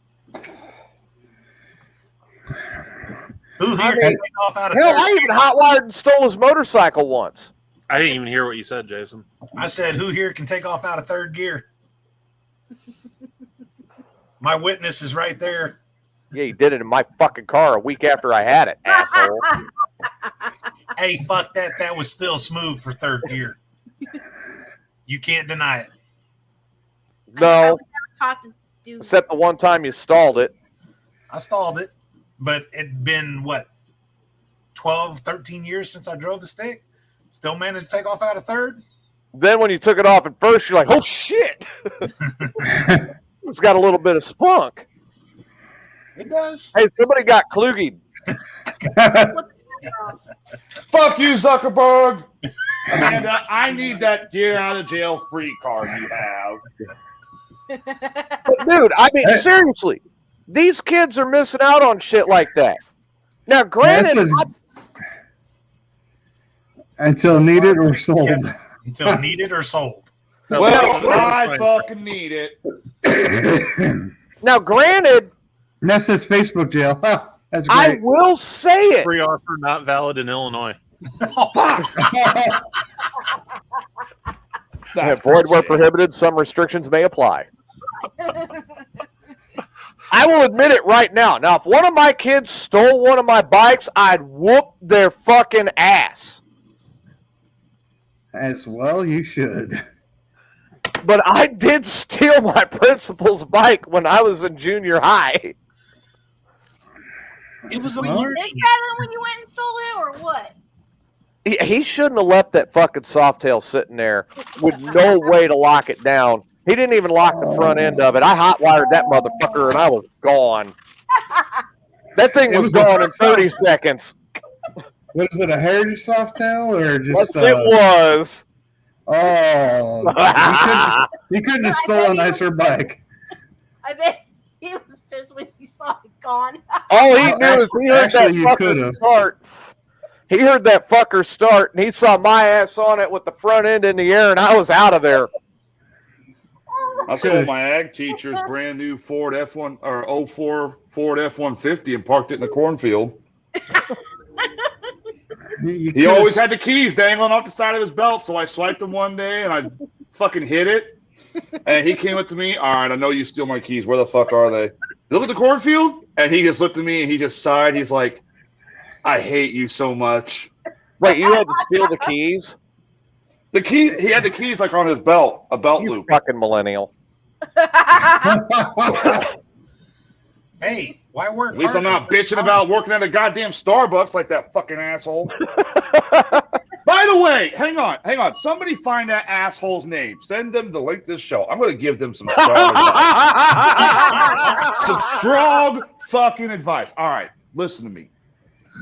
Who here can take off out of Hell, third? I even hotwired and stole his motorcycle once. I didn't even hear what you said, Jason. I said, who here can take off out of third gear? My witness is right there. Yeah, you did it in my fucking car a week after I had it, asshole. Hey, fuck that. That was still smooth for third gear. You can't deny it. No. Except the one time you stalled it. I stalled it, but it'd been, 12, 13 years since I drove a stick? Still managed to take off out of third? Then when you took it off at first, you're like, oh, shit. It's got a little bit of spunk. It does. Hey, somebody got Kluge. Fuck you, Zuckerberg. Amanda, I need that get out of jail free card you have. But dude, I mean, seriously, these kids are missing out on shit like that. Now, granted, until needed or sold. Yeah, until needed or sold. Well, I fucking need it. Now, granted, that's his Facebook jail. That's great. I will say it. Free offer not valid in Illinois. Void where prohibited. Some restrictions may apply. I will admit it right now. Now, if one of my kids stole one of my bikes, I'd whoop their fucking ass. As well, you should. But I did steal my principal's bike when I was in junior high. It was Were you big seven when you went and stole it, or what? He shouldn't have left that fucking Softail sitting there with no way to lock it down. He didn't even lock the front end of it. I hotwired that motherfucker and I was gone. That thing was gone in 30 seconds. Was it a Heritage Softail or just? Yes, it was. Oh, he couldn't have stolen a nicer bike. I bet he was pissed when he saw it gone. All he knew is he heard that fucker start. He heard that fucker start, and he saw my ass on it with the front end in the air, and I was out of there. I sold my ag teacher's brand new Ford F1 or 04 Ford F-150 and parked it in the cornfield. He always had the keys dangling off the side of his belt, so I swiped him one day and I fucking hit it. And he came up to me, all right, I know you steal my keys. Where the fuck are they? Look at the cornfield. And he just looked at me and he just sighed. He's like, I hate you so much. Wait, you had to steal the keys? The keys, he had the keys like on his belt, a belt loop. Fucking millennial. Hey, why work? At least I'm not bitching about working at a goddamn Starbucks like that fucking asshole. By the way, hang on. Somebody find that asshole's name. Send them the link to this show. I'm going to give them some strong advice. Some strong fucking advice. All right, listen to me.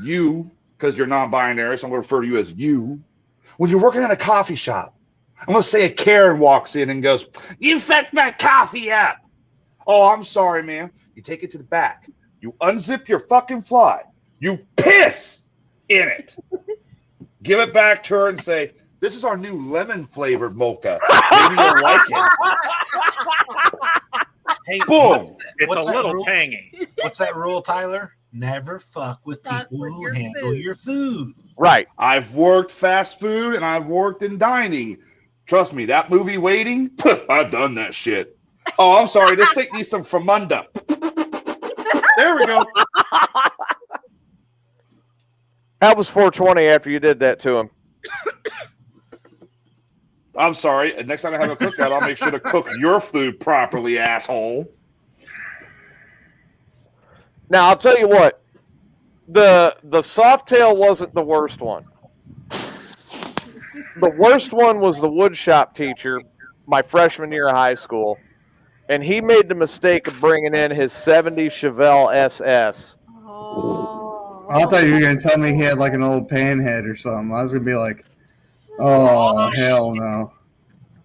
You, because you're non-binary, so I'm going to refer to you as you. When you're working at a coffee shop, I'm going to say a Karen walks in and goes, "You fucked my coffee up." "Oh, I'm sorry, ma'am." You take it to the back. You unzip your fucking fly. You piss in it. Give it back to her and say, "This is our new lemon-flavored mocha. Maybe you'll like it." Hey, Boom. It's a that little rule? tangy. What's that rule, Tyler? Never fuck with people who handle your food. Right. I've worked fast food and I've worked in dining. Trust me, that movie Waiting, I've done that shit. "Oh, I'm sorry. Let's take me some Famunda." There we go. That was 420 after you did that to him. I'm sorry. And next time I have a cookout, I'll make sure to cook your food properly, asshole. Now, I'll tell you what. The Softail wasn't the worst one. The worst one was the woodshop teacher, my freshman year of high school. And he made the mistake of bringing in his 70 Chevelle SS. I thought you were going to tell me he had like an old panhead or something. I was going to be like, oh, hell no.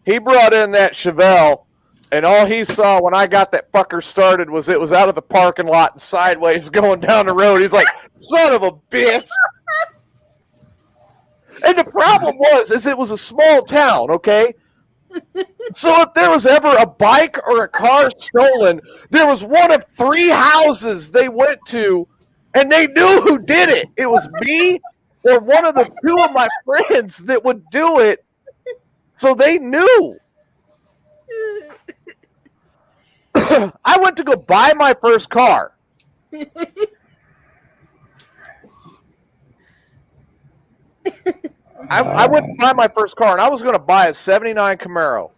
He brought in that Chevelle, and all he saw when I got that fucker started was it was out of the parking lot and sideways going down the road. He's like, "Son of a bitch." And the problem is it was a small town, okay? So if there was ever a bike or a car stolen, there was one of 3 houses they went to, and they knew who did it. It was me or one of the 2 of my friends that would do it. So they knew. I went to go buy my first car. I went to buy my first car, and I was going to buy a 79 Camaro.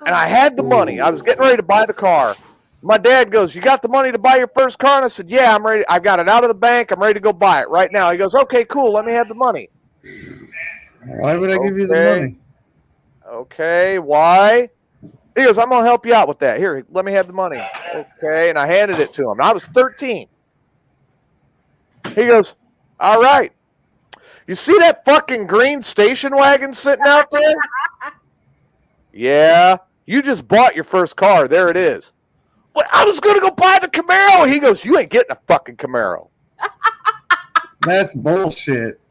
And I had the money. I was getting ready to buy the car. My dad goes, "You got the money to buy your first car?" And I said, "Yeah, I'm ready. I've got it out of the bank. I'm ready to go buy it right now." He goes, "Okay, cool. Let me have the money." Why would I give you the money? Okay, why? He goes, "I'm going to help you out with that. Here, let me have the money." Okay, and I handed it to him. I was 13. He goes, "All right. You see that fucking green station wagon sitting out there?" "Yeah. You just bought your first car. There it is." "Well, I was going to go buy the Camaro." He goes, "You ain't getting a fucking Camaro." That's bullshit.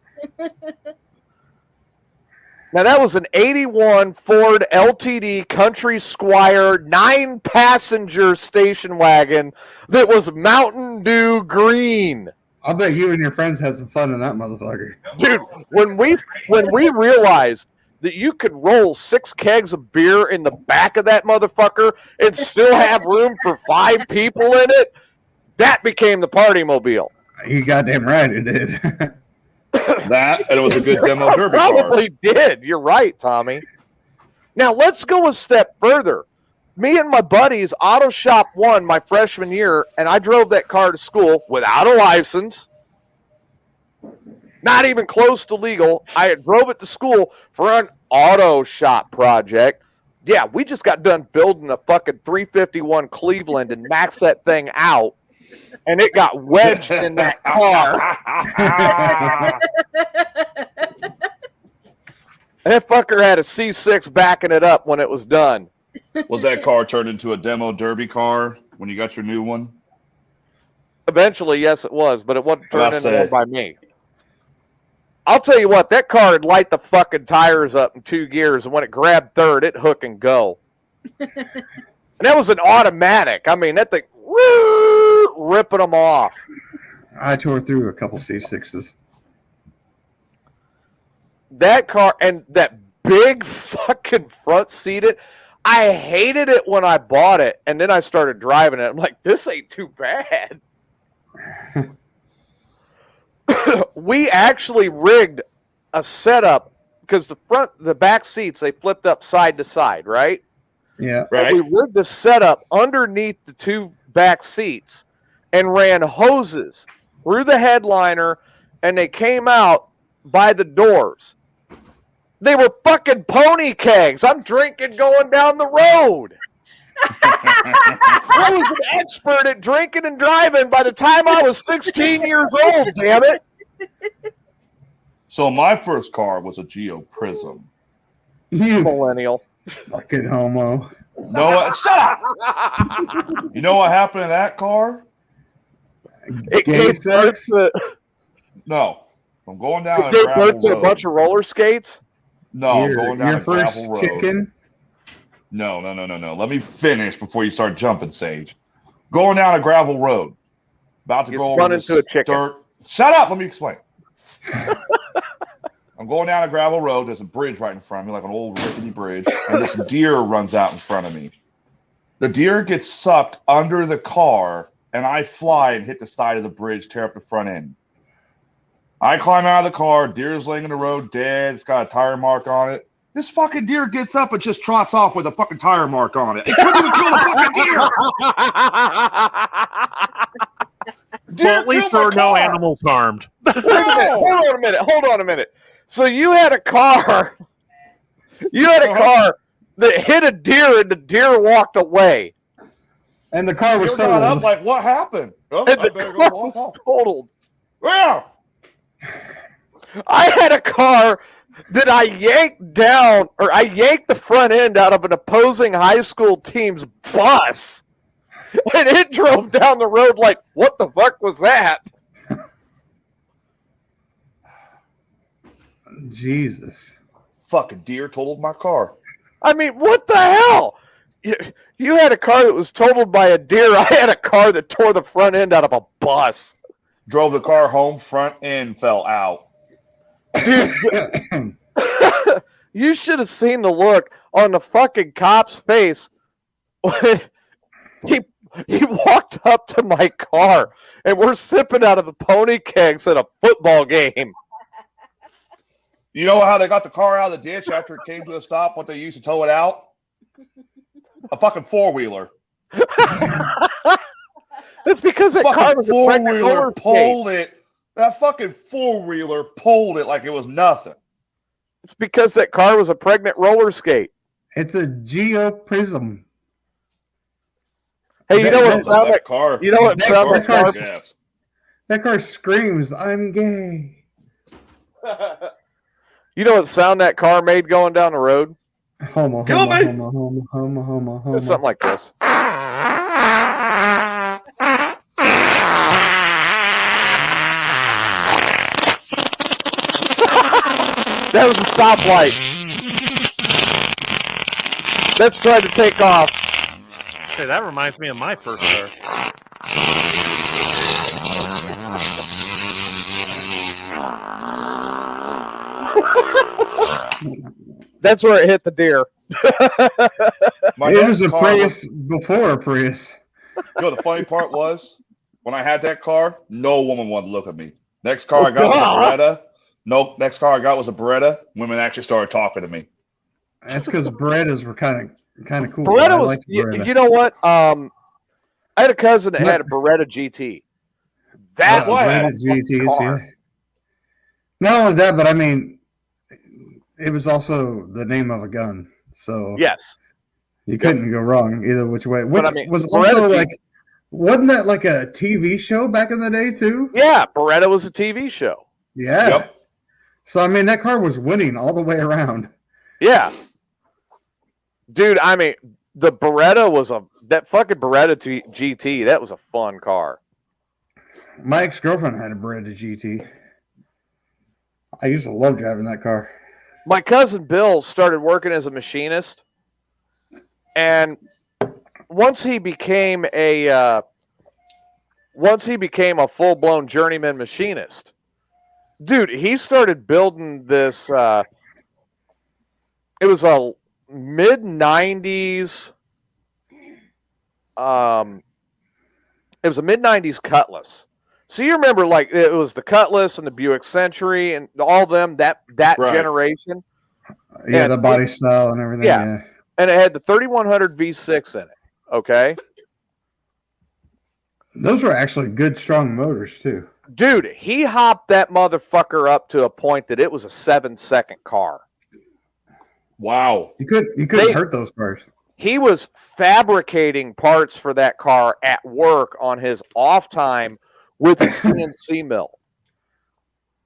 Now, that was an 81 Ford LTD Country Squire 9-passenger station wagon that was Mountain Dew green. I bet you and your friends had some fun in that motherfucker. Dude, when we realized that you could roll 6 kegs of beer in the back of that motherfucker and still have room for 5 people in it, that became the party mobile. You goddamn right it did. That, and it was a good demo derby car. Probably did. You're right, Tommy. Now, let's go a step further. Me and my buddies auto shop one my freshman year, and I drove that car to school without a license. Not even close to legal. I drove it to school for an auto shop project. Yeah, we just got done building a fucking 351 Cleveland and maxed that thing out, and it got wedged in that car. That fucker had a C6 backing it up when it was done. Was that car turned into a demo derby car when you got your new one? Eventually, yes, it was, but it wasn't turned into one by me. I'll tell you what, that car would light the fucking tires up in 2 gears, and when it grabbed third, it hook and go. And that was an automatic. I mean, that thing, woo, ripping them off. I tore through a couple C6s. That car, and that big fucking front seated, I hated it when I bought it, and then I started driving it. I'm like, this ain't too bad. We actually rigged a setup because the back seats, they flipped up side to side, right? Yeah. Right. And we rigged the setup underneath the 2 back seats and ran hoses through the headliner, and they came out by the doors. They were fucking pony kegs. I'm drinking going down the road. I was an expert at drinking and driving by the time I was 16 years old, damn it. So my first car was a Geo Prism. You millennial. fucking homo. No, what? Shut up! You know what happened to that car? It Gay gave sex? birth No. I'm going down to, a it gave gravel birth to a road. bunch of roller skates. No, I'm Your- going down your a gravel first road. chicken? No. Let me finish before you start jumping, Sage. Going down a gravel road. About to You go spun over into this a chicken. dirt. Shut up! Let me explain. I'm going down a gravel road. There's a bridge right in front of me, like an old rickety bridge, and this deer runs out in front of me. The deer gets sucked under the car, and I fly and hit the side of the bridge, tear up the front end. I climb out of the car. Deer's laying in the road, dead. It's got a tire mark on it. This fucking deer gets up and just trots off with a fucking tire mark on it. It couldn't even kill the fucking deer. Well, at least there were no animals harmed. Wait a minute. Hold on a minute. So you had a car. You had a car that hit a deer, and the deer walked away. And the car was Deer got up totaled. like, what happened? Oh, And I the better car go walk was off. totaled. Yeah. I had a car that I yanked the front end out of an opposing high school team's bus. And it drove down the road like, what the fuck was that? Jesus. Fucking deer totaled my car. I mean, what the hell? You had a car that was totaled by a deer. I had a car that tore the front end out of a bus. Drove the car home, front end fell out. You should have seen the look on the fucking cop's face when he walked up to my car, and we're sipping out of the pony kegs at a football game. You know how they got the car out of the ditch after it came to a stop? What they used to tow it out? A fucking four-wheeler. It's because that car was a pregnant four-wheeler roller skate. pulled it. That fucking four-wheeler pulled it like it was nothing. It's because that car was a pregnant roller skate. It's a geoprism. Hey, you know what That sound like? car? You know what sound like? That car screams, "I'm gay." You know what sound that car made going down the road? Homo, Kill homo, me! homo, homo, homo, homo, homo. It's something like this. That was a stoplight. Let's try to take off. Hey, that reminds me of my first car. That's where it hit the deer. It was a Prius before a Prius. You know, the funny part was, when I had that car, no woman wanted to look at me. Next car I got was a Beretta. Nope, next car I got was a Beretta. Women actually started talking to me. That's because Berettas were kind of cool. Beretta I was, liked Beretta. you know what? I had a cousin that had a Beretta GT. That was Beretta GTs, yeah. Not only that, but I mean, it was also the name of a gun. So yes, you couldn't go wrong either which way. Which But, I mean, was Beretta also GT like, wasn't that like a TV show back in the day too? Yeah, Beretta was a TV show. Yeah. Yep. So I mean, that car was winning all the way around. Yeah. Dude, I mean, the Beretta was that fucking Beretta GT, that was a fun car. My ex-girlfriend had a Beretta GT. I used to love driving that car. My cousin Bill started working as a machinist, and once he became a full-blown journeyman machinist, dude, he started building this. It was a mid-90s. It was a mid-90s Cutlass. So you remember, like, it was the Cutlass and the Buick Century and all them, that Right. generation. Yeah, And the body style and everything. Yeah. And it had the 3100 V6 in it. Okay. Those were actually good, strong motors too. Dude, he hopped that motherfucker up to a point that it was a 7-second car. Wow. You couldn't hurt those cars. He was fabricating parts for that car at work on his off time with a CNC mill.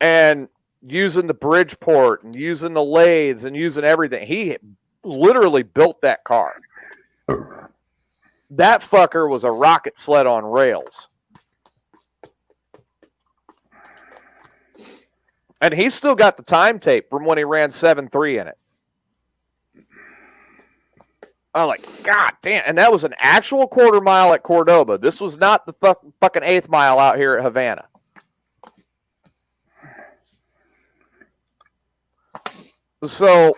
And using the Bridgeport and using the lathes and using everything. He literally built that car. That fucker was a rocket sled on rails. And he's still got the time tape from when he ran 7.3 in it. I'm like, God damn. And that was an actual quarter mile at Cordoba. This was not the fucking 8th mile out here at Havana. So,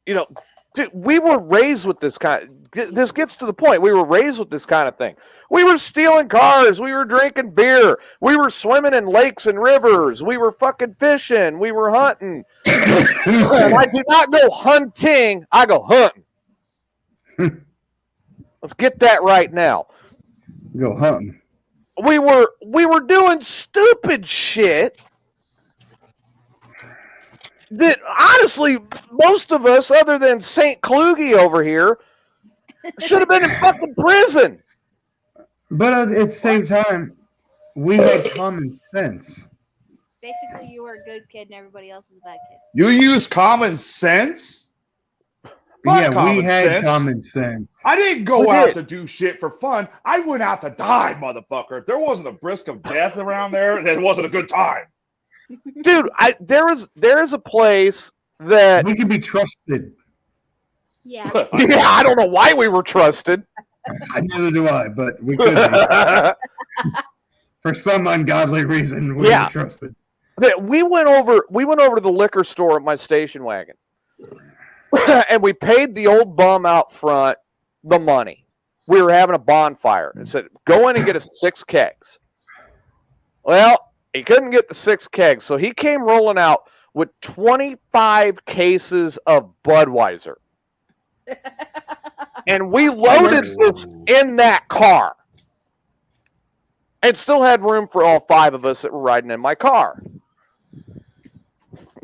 you know, dude, we were raised with this this gets to the point. We were raised with this kind of thing. We were stealing cars. We were drinking beer. We were swimming in lakes and rivers. We were fucking fishing. We were hunting. And I do not go hunting. I go hunting. Let's get that right now. Go hunting. We were doing stupid shit that honestly most of us, other than St. Kluge over here, should have been in fucking prison. But at the same time, we had common sense. Basically, you were a good kid and everybody else was a bad kid. You use common sense? Yeah, we had common sense. I didn't go out to do shit for fun. I went out to die, motherfucker. If there wasn't a brisk of death around there, then it wasn't a good time. Dude, there is a place that we can be trusted. Yeah. Yeah, I don't know why we were trusted. Neither do I, but we could be. For some ungodly reason, we were trusted. We went over to the liquor store at my station wagon. And we paid the old bum out front the money. We were having a bonfire and said, go in and get us 6 kegs. Well, he couldn't get the 6 kegs, so he came rolling out with 25 cases of Budweiser. And we loaded this in that car. And still had room for all 5 of us that were riding in my car.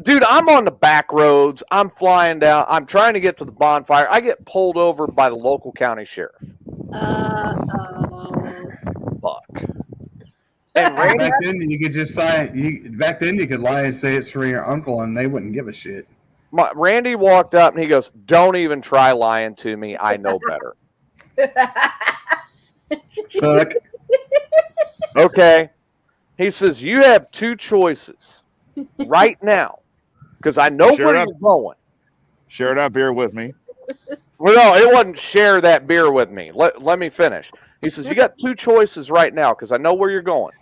Dude, I'm on the back roads. I'm flying down. I'm trying to get to the bonfire. I get pulled over by the local county sheriff. Fuck. And back then, you could just back then, you could lie and say it's for your uncle, and they wouldn't give a shit. Randy walked up and he goes, "Don't even try lying to me. I know better." Fuck. Okay. He says, "You have 2 choices right now, because I know where you're going. Share that beer with me." Well, no, it wasn't share that beer with me. Let me finish. He says, "You got 2 choices right now, because I know where you're going.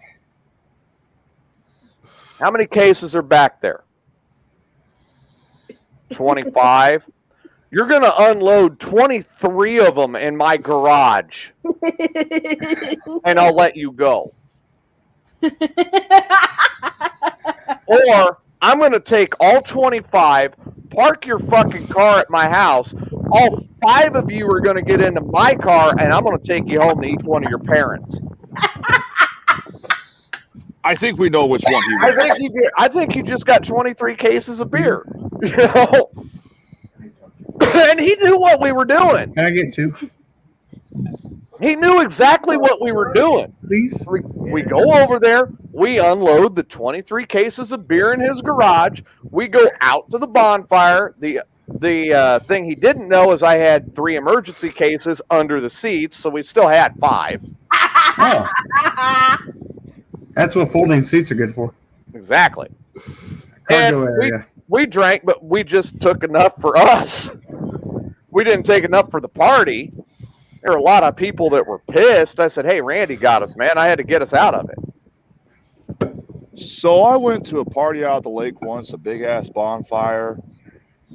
How many cases are back there? 25. You're going to unload 23 of them in my garage, and I'll let you go. Or I'm going to take all 25, park your fucking car at my house. All 5 of you are going to get into my car, and I'm going to take you home to each one of your parents." I think we know which one he wants. I think you just got 23 cases of beer. You know? And he knew what we were doing. Can I get 2? He knew exactly what we were doing. Please. We go over there. We unload the 23 cases of beer in his garage. We go out to the bonfire. The thing he didn't know is I had 3 emergency cases under the seats, so we still had 5. Oh. That's what folding seats are good for. Exactly. Cargo area. We drank, but we just took enough for us. We didn't take enough for the party. There were a lot of people that were pissed. I said, "Hey, Randy got us, man. I had to get us out of it." So I went to a party out at the lake once, a big-ass bonfire,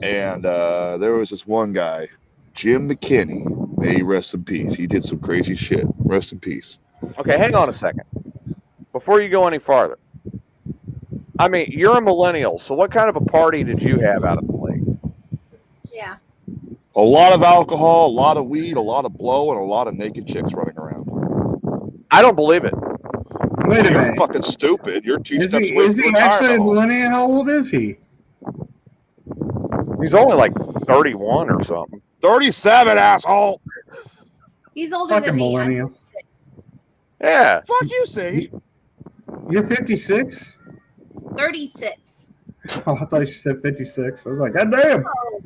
and there was this one guy, Jim McKinney. May he rest in peace. He did some crazy shit. Rest in peace. Okay, hang on a second. Before you go any farther, I mean, you're a millennial, so what kind of a party did you have out at the lake? Yeah. A lot of alcohol, a lot of weed, a lot of blow, and a lot of naked chicks running around. I don't believe it. Wait a minute. You're fucking stupid. You're 2 steps away Is from he actually a retirement. millennial? How old is he? He's only like 31 or something. 37, asshole. He's older Fucking than me. millennial. Yeah. Fuck you, Sage. You're 56? 36. Oh, I thought she said 56. I was like, God damn. Oh,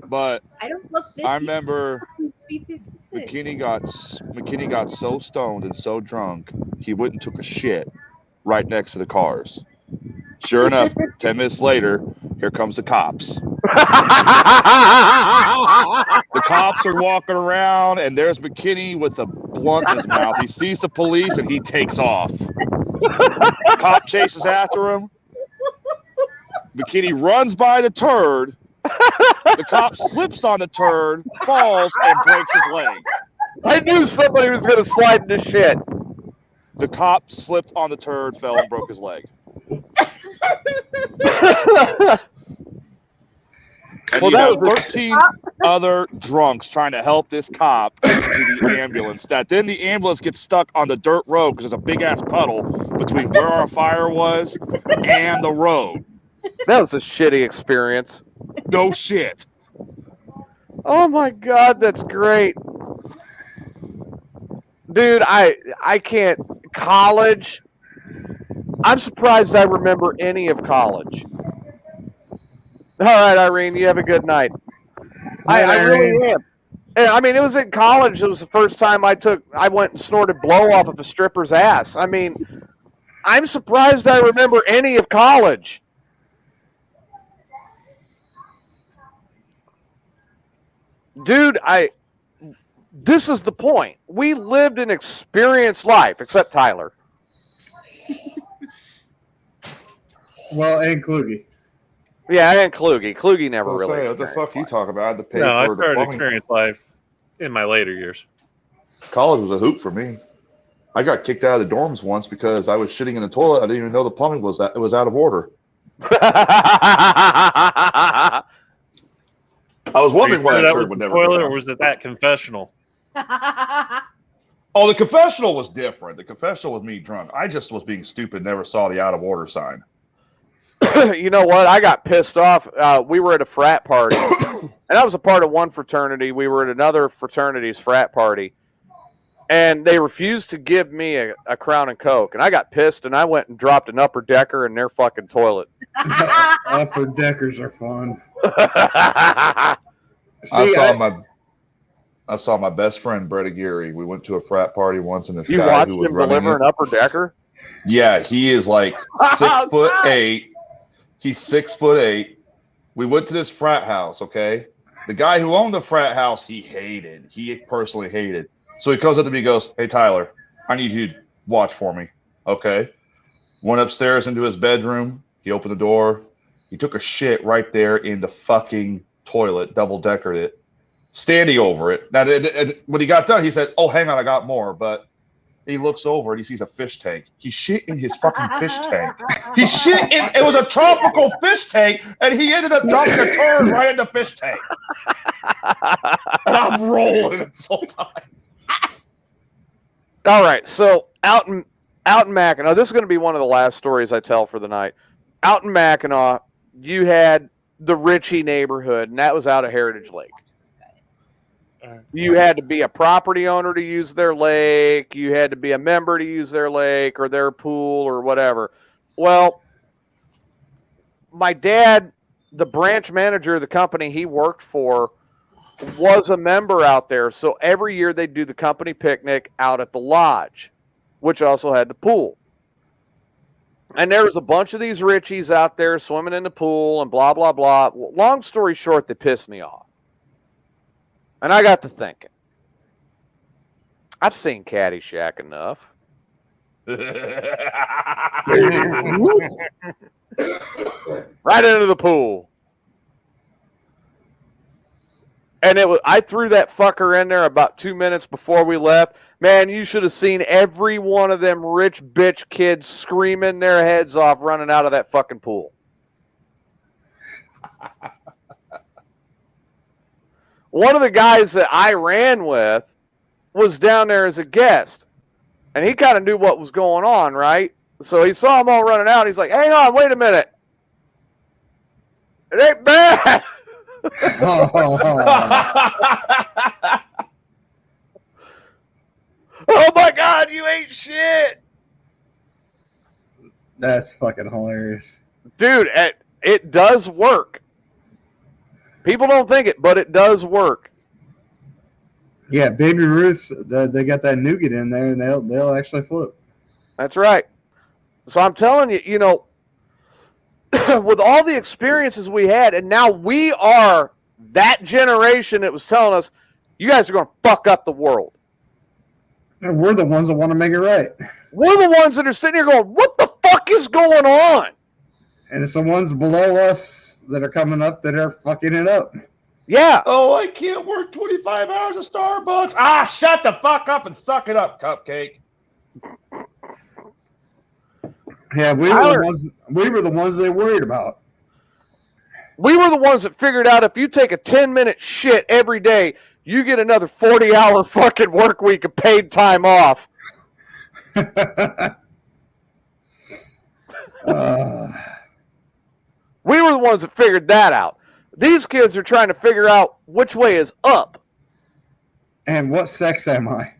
But I don't look this I young. remember I'm 56. McKinney got so stoned and so drunk he went and took a shit right next to the cars. Sure enough, 10 minutes later, here comes the cops. The cops are walking around, and there's McKinney with a blunt in his mouth. He sees the police, and he takes off. Cop chases after him. McKinney runs by the turd. The cop slips on the turd, falls, and breaks his leg. I knew somebody was going to slide into shit. The cop slipped on the turd, fell, and broke his leg. And Well, you that have was 13 other drunks trying to help this cop to the ambulance. Then the ambulance gets stuck on the dirt road because there's a big-ass puddle between where our fire was and the road. That was a shitty experience. No shit. Oh my God, that's great. Dude, I can't. College. I'm surprised I remember any of college. All right, Irene, you have a good night. I really am. I mean, it was in college. It was the first time I went and snorted blow off of a stripper's ass. I mean, I'm surprised I remember any of college. Dude, this is the point. We lived an experienced life, except Tyler. Well, and Kluge. Yeah, and Kluge. Kluge never I'll really. say, what the fuck you talking about? I had to pay No, I for the started plumbing. experience life in my later years. College was a hoop for me. I got kicked out of the dorms once because I was shitting in the toilet. I didn't even know the plumbing was out of order. I was wondering why that was would the never toilet, go or down. was it that confessional? Oh, the confessional was different. The confessional was me drunk. I just was being stupid, never saw the out of order sign. You know what? I got pissed off. We were at a frat party, and I was a part of one fraternity. We were at another fraternity's frat party, and they refused to give me a Crown and Coke. And I got pissed, and I went and dropped an upper decker in their fucking toilet. Upper deckers are fun. I saw my best friend Brett Aguirre. We went to a frat party once, and this You guy watched who was him running deliver it. an upper decker? Yeah, he is like 6'8". He's 6'8". We went to this frat house, okay? The guy who owned the frat house, he personally hated. So he comes up to me and goes, "Hey, Tyler, I need you to watch for me." Okay. Went upstairs into his bedroom. He opened the door. He took a shit right there in the fucking toilet, double-deckered it, standing over it. Now, when he got done, he said, "Oh, hang on, I got more." But he looks over and he sees a fish tank. He shit in his fucking fish tank. He shit in, it was a tropical fish tank, and he ended up dropping a turd right in the fish tank. And I'm rolling this whole time. All right, so out in Mackinac, this is going to be one of the last stories I tell for the night. Out in Mackinac, you had the Ritchie neighborhood, and that was out of Heritage Lake. You had to be a property owner to use their lake. You had to be a member to use their lake or their pool or whatever. Well, my dad, the branch manager of the company he worked for, was a member out there. So every year they'd do the company picnic out at the lodge, which also had the pool. And there was a bunch of these Richies out there swimming in the pool and blah, blah, blah. Long story short, they pissed me off. And I got to thinking, I've seen Caddyshack enough. Right into the pool. And I threw that fucker in there about 2 minutes before we left. Man, you should have seen every one of them rich bitch kids screaming their heads off running out of that fucking pool. One of the guys that I ran with was down there as a guest. And he kind of knew what was going on, right? So he saw them all running out. He's like, "Hang on, wait a minute. It ain't bad." Oh my God, you ain't shit. That's fucking hilarious. Dude, It does work. People don't think it, but it does work. Yeah, Baby Ruth, they got that nougat in there, and they'll actually flip. That's right. So I'm telling you, you know, with all the experiences we had, and now we are that generation that was telling us, you guys are going to fuck up the world. And we're the ones that want to make it right. We're the ones that are sitting here going, what the fuck is going on? And it's the ones below us that are coming up that are fucking it up. Yeah. Oh, I can't work 25 hours at Starbucks. Ah, shut the fuck up and suck it up, Cupcake. Yeah, we were the ones they worried about. We were the ones that figured out if you take a 10-minute shit every day, you get another 40-hour fucking work week of paid time off. We were the ones that figured that out. These kids are trying to figure out which way is up. And what sex am I?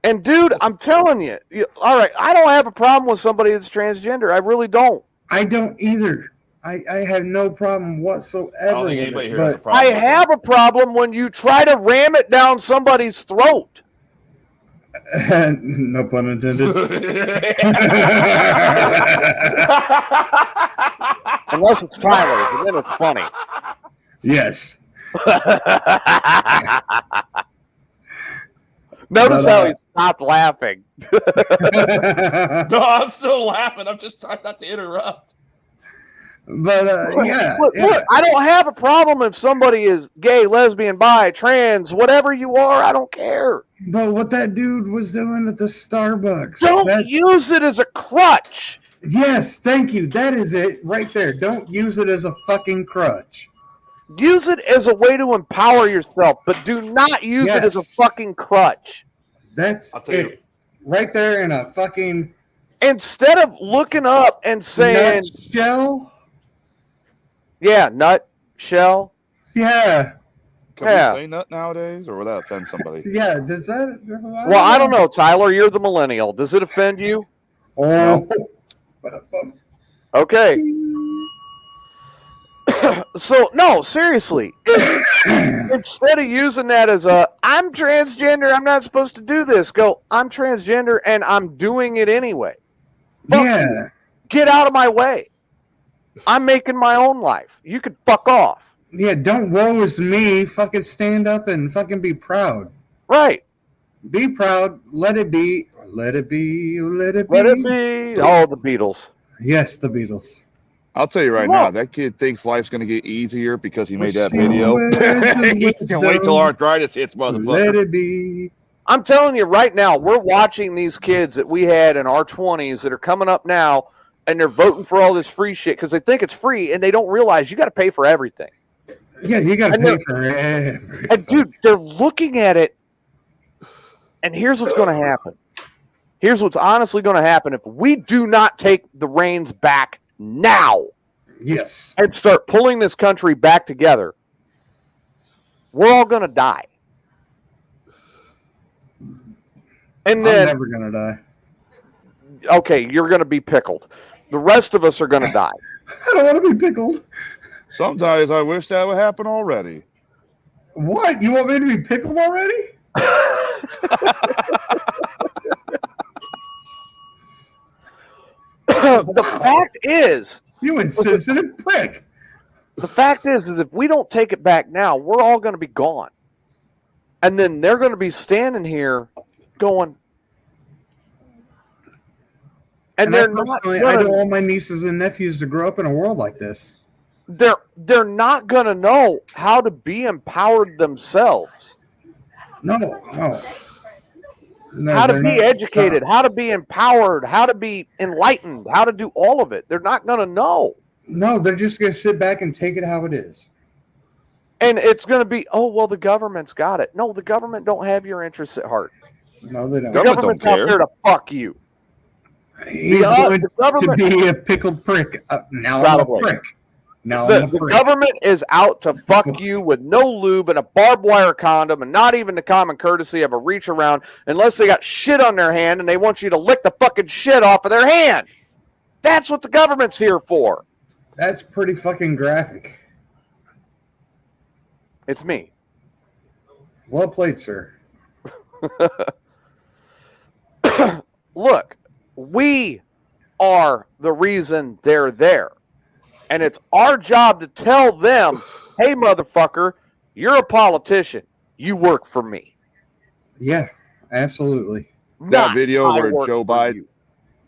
And dude, I'm telling you, all right, I don't have a problem with somebody that's transgender. I really don't. I don't either. I have no problem whatsoever. I don't think anybody here has a problem. I have a problem when you try to ram it down somebody's throat. No pun intended. Unless it's Tyler's, and then it's funny. Yes. Notice how he stopped laughing. No, I'm still laughing. I'm just trying not to interrupt. But yeah, look, I don't have a problem if somebody is gay, lesbian, bi, trans, whatever you are. I don't care. But what that dude was doing at the Starbucks. Don't use it as a crutch. Yes, thank you. That is it right there. Don't use it as a fucking crutch. Use it as a way to empower yourself, but do not use it as a fucking crutch. That's it. Right there in a fucking... Instead of looking up and saying... Nutshell? Yeah, nutshell. Yeah. Can we say nut nowadays, or will that offend somebody? Yeah, does that... Well, I don't know, Tyler. You're the millennial. Does it offend you? Oh. Okay. So, no, seriously. Instead of using that as I'm transgender, I'm not supposed to do this, go, I'm transgender and I'm doing it anyway. Fuck you. Get out of my way. I'm making my own life. You could fuck off. Yeah, don't woe is me. Fucking stand up and fucking be proud. Right. Be proud. Let it be. Let it be. Let it be. Let it be. Oh, the Beatles. Yes, the Beatles. I'll tell you right now, that kid thinks life's going to get easier because he made that video. He's going to wait till arthritis hits, motherfucker. Let it be. I'm telling you right now, we're watching these kids that we had in our 20s that are coming up now, and they're voting for all this free shit because they think it's free, and they don't realize you got to pay for everything. Yeah, you got to pay for everything. And dude, they're looking at it, and here's what's going to happen. Here's what's honestly going to happen if we do not take the reins back now. Yes. And start pulling this country back together. We're all going to die. And then, I'm never going to die. Okay, you're going to be pickled. The rest of us are going to die. I don't want to be pickled. Sometimes I wish that would happen already. What? You want me to be pickled already? The fact is, you insensitive prick. The fact is if we don't take it back now, we're all going to be gone. And then they're going to be standing here going, and they're not. I don't want my nieces and nephews to grow up in a world like this. They're not going to know how to be empowered themselves. No, how to be educated, how to be empowered, how to be enlightened, how to do all of it. They're not going to know. No, they're just going to sit back and take it how it is. And it's going to be, oh, well, the government's got it. No, the government don't have your interests at heart. No, they don't. The government's out there to fuck you. He's going to be a pickled prick. Now I'm a prick. Now the government is out to fuck you with no lube and a barbed wire condom and not even the common courtesy of a reach around unless they got shit on their hand and they want you to lick the fucking shit off of their hand. That's what the government's here for. That's pretty fucking graphic. It's me. Well played, sir. Look, we are the reason they're there. And it's our job to tell them, hey, motherfucker, you're a politician. You work for me. Yeah, absolutely. That video I where work Joe for Biden, you.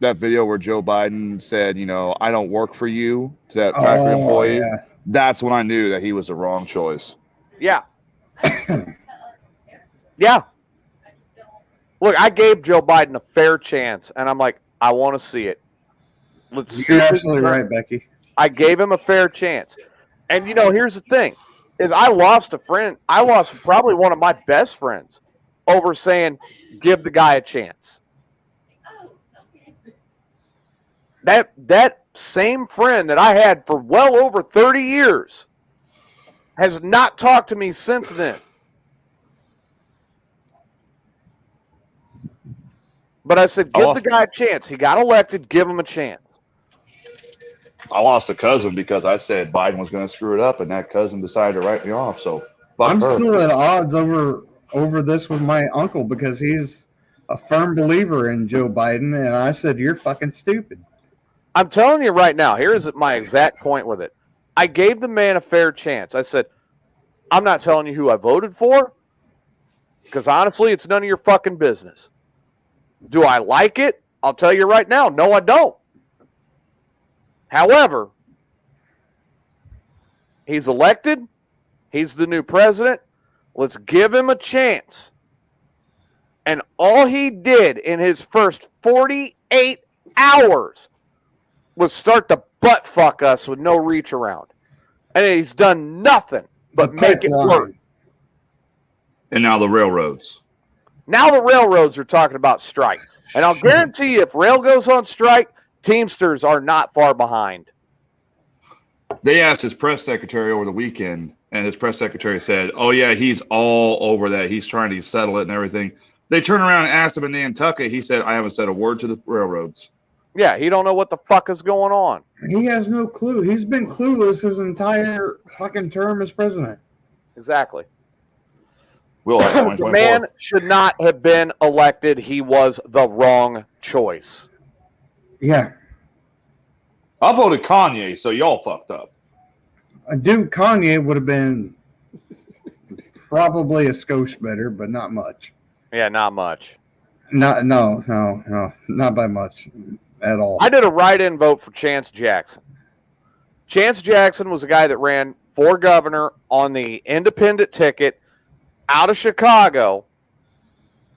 that video where Joe Biden said, I don't work for you to that factory employee. Yeah. That's when I knew that he was the wrong choice. Yeah. Yeah. Look, I gave Joe Biden a fair chance, and I'm like, I want to see it. Let's see. You're absolutely right, Becky. I gave him a fair chance. And, here's the thing, is I lost a friend. I lost probably one of my best friends over saying, give the guy a chance. That same friend that I had for well over 30 years has not talked to me since then. But I said, give the guy a chance. He got elected. Give him a chance. I lost a cousin because I said Biden was going to screw it up, and that cousin decided to write me off. So I'm her. still at odds over this with my uncle because he's a firm believer in Joe Biden, and I said, you're fucking stupid. I'm telling you right now, here's my exact point with it. I gave the man a fair chance. I said, I'm not telling you who I voted for, because honestly, it's none of your fucking business. Do I like it? I'll tell you right now, no, I don't. However, he's elected. He's the new president. Let's give him a chance. And all he did in his first 48 hours was start to butt fuck us with no reach around. And he's done nothing but make it work. And now the railroads. Now the railroads are talking about strike. And I'll guarantee you, if rail goes on strike, Teamsters are not far behind. They asked his press secretary over the weekend, and his press secretary said, oh, yeah, he's all over that. He's trying to settle it and everything. They turned around and asked him in Nantucket. He said, I haven't said a word to the railroads. Yeah, he don't know what the fuck is going on. He has no clue. He's been clueless his entire fucking term as president. Exactly. The man should not have been elected. He was the wrong choice. Yeah. I voted Kanye, so y'all fucked up. Dude, Kanye would have been probably a skosh better, but not much. Yeah, not much. No, not by much at all. I did a write-in vote for Chance Jackson. Chance Jackson was a guy that ran for governor on the independent ticket out of Chicago.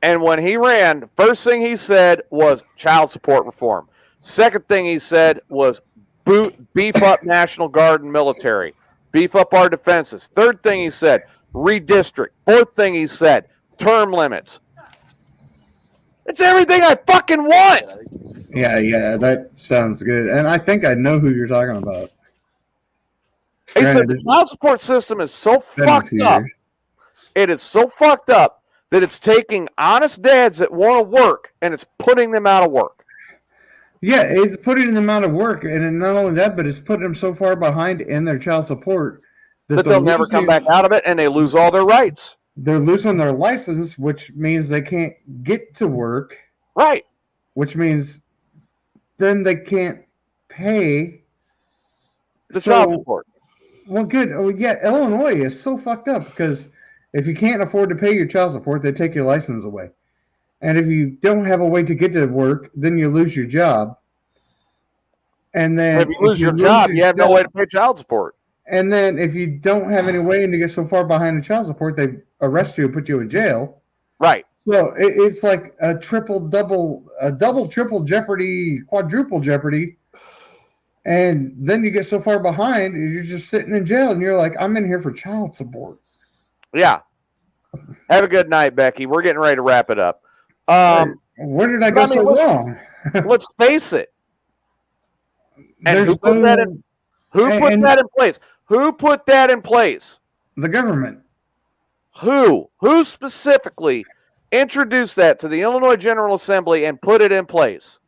And when he ran, first thing he said was child support reform. Second thing he said was beef up National Guard and military. Beef up our defenses. Third thing he said, redistrict. Fourth thing he said, term limits. It's everything I fucking want. Yeah, that sounds good. And I think I know who you're talking about. He said the child support system is so fucked up. It is so fucked up that it's taking honest dads that want to work and it's putting them out of work. Yeah, it's putting them out of work. And not only that, but it's putting them so far behind in their child support that they'll never come back out of it and they lose all their rights. They're losing their license, which means they can't get to work. Right. Which means then they can't pay the child support. Well, good. Oh, yeah, Illinois is so fucked up because if you can't afford to pay your child support, they take your license away. And if you don't have a way to get to work, then you lose your job. And then if you lose your job, you have no way to pay child support. And then if you don't have any way and you get so far behind the child support, they arrest you and put you in jail. Right. So it's like a double, triple jeopardy, quadruple jeopardy. And then you get so far behind, you're just sitting in jail and you're like, I'm in here for child support. Yeah. Have a good night, Becky. We're getting ready to wrap it up. Where did I go so wrong? Let's face it. And who put that in? Who put that in place? Who put that in place? The government. Who? Who specifically introduced that to the Illinois General Assembly and put it in place?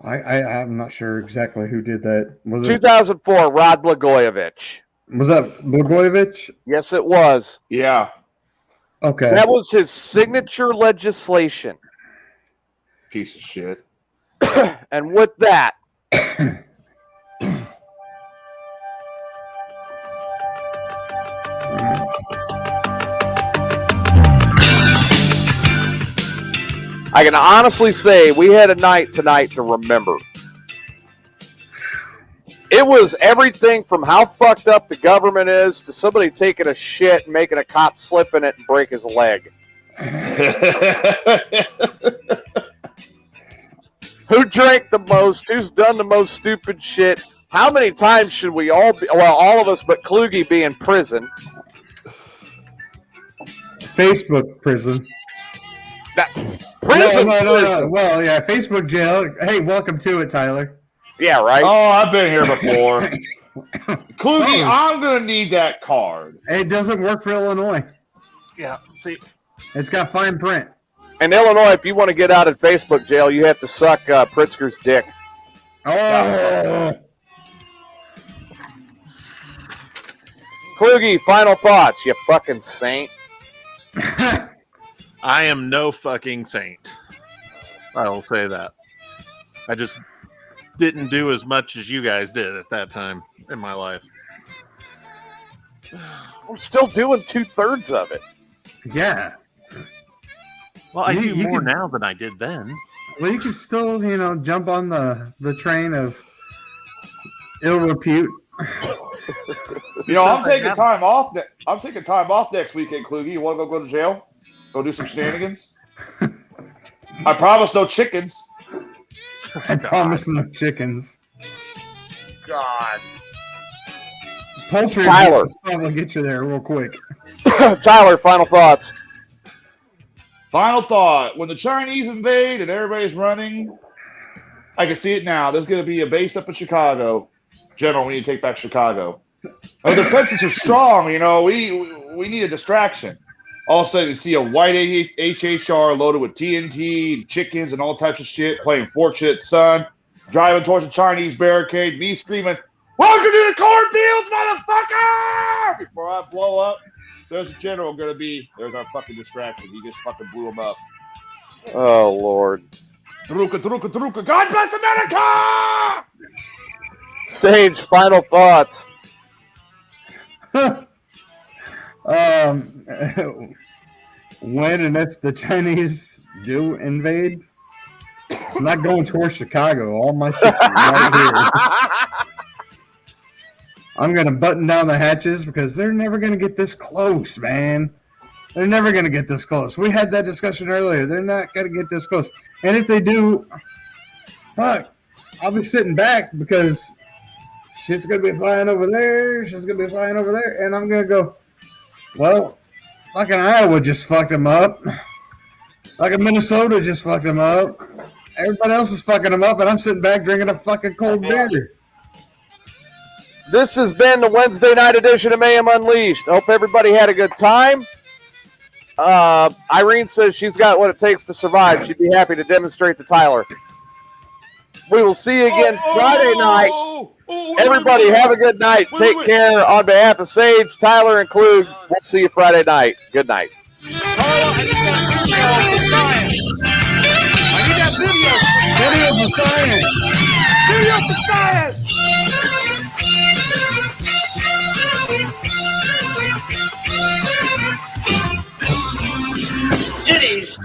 I'm not sure exactly who did that. Was 2004, Rod Blagojevich. Was that Blagojevich? Yes, it was. Yeah. Okay. That was his signature legislation. Piece of shit. And with that, I can honestly say we had a night tonight to remember. It was everything from how fucked up the government is to somebody taking a shit and making a cop slip in it and break his leg. Who drank the most? Who's done the most stupid shit? How many times should we all be, well, all of us but Kluge be in prison? Facebook prison. Prison? No. Well, yeah, Facebook jail. Hey, welcome to it, Tyler. Yeah, right? Oh, I've been here before. Kluge, I'm going to need that card. It doesn't work for Illinois. Yeah, see. It's got fine print. In Illinois, if you want to get out of Facebook jail, you have to suck Pritzker's dick. Oh. Kluge, final thoughts, you fucking saint. I am no fucking saint. I will say that. I just didn't do as much as you guys did at that time in my life. I'm still doing 2/3 of it. Yeah. Well, I do more now than I did then. Well, you can still, jump on the train of ill repute. I'm taking time off. I'm taking time off next weekend, Kluge. You want to go to jail? Go do some shenanigans? I promise no chickens. I promise no chickens. God. Poultry Tyler. will probably get you there real quick. Tyler, final thoughts. Final thought. When the Chinese invade and everybody's running, I can see it now. There's going to be a base up in Chicago. General, we need to take back Chicago. The defenses are strong. We need a distraction. All of a sudden, you see a white HHR loaded with TNT, chickens, and all types of shit, playing Fortunate Son, driving towards the Chinese barricade, me screaming, "Welcome to the cornfields, motherfucker!" Before I blow up, there's a general going to be, there's our fucking distraction. He just fucking blew him up. Oh, Lord. Druka. God bless America! Sage, final thoughts. When and if the Chinese do invade, I'm not going towards Chicago. All my shit's right here. I'm going to button down the hatches because they're never going to get this close, man. They're never going to get this close. We had that discussion earlier. They're not going to get this close. And if they do, fuck, I'll be sitting back because shit's going to be flying over there. Shit's going to be flying over there. And I'm going to go, well, fucking Iowa just fucked them up. Fucking Minnesota just fucked them up. Everybody else is fucking them up, and I'm sitting back drinking a fucking cold beer. This has been the Wednesday night edition of Mayhem Unleashed. Hope everybody had a good time. Irene says she's got what it takes to survive. She'd be happy to demonstrate to Tyler. We will see you again Friday night. Everybody have a good night. Take care. On behalf of Sage, Tyler, and Kluge, we'll see you Friday night. Good night. I need that video for science. Video for science.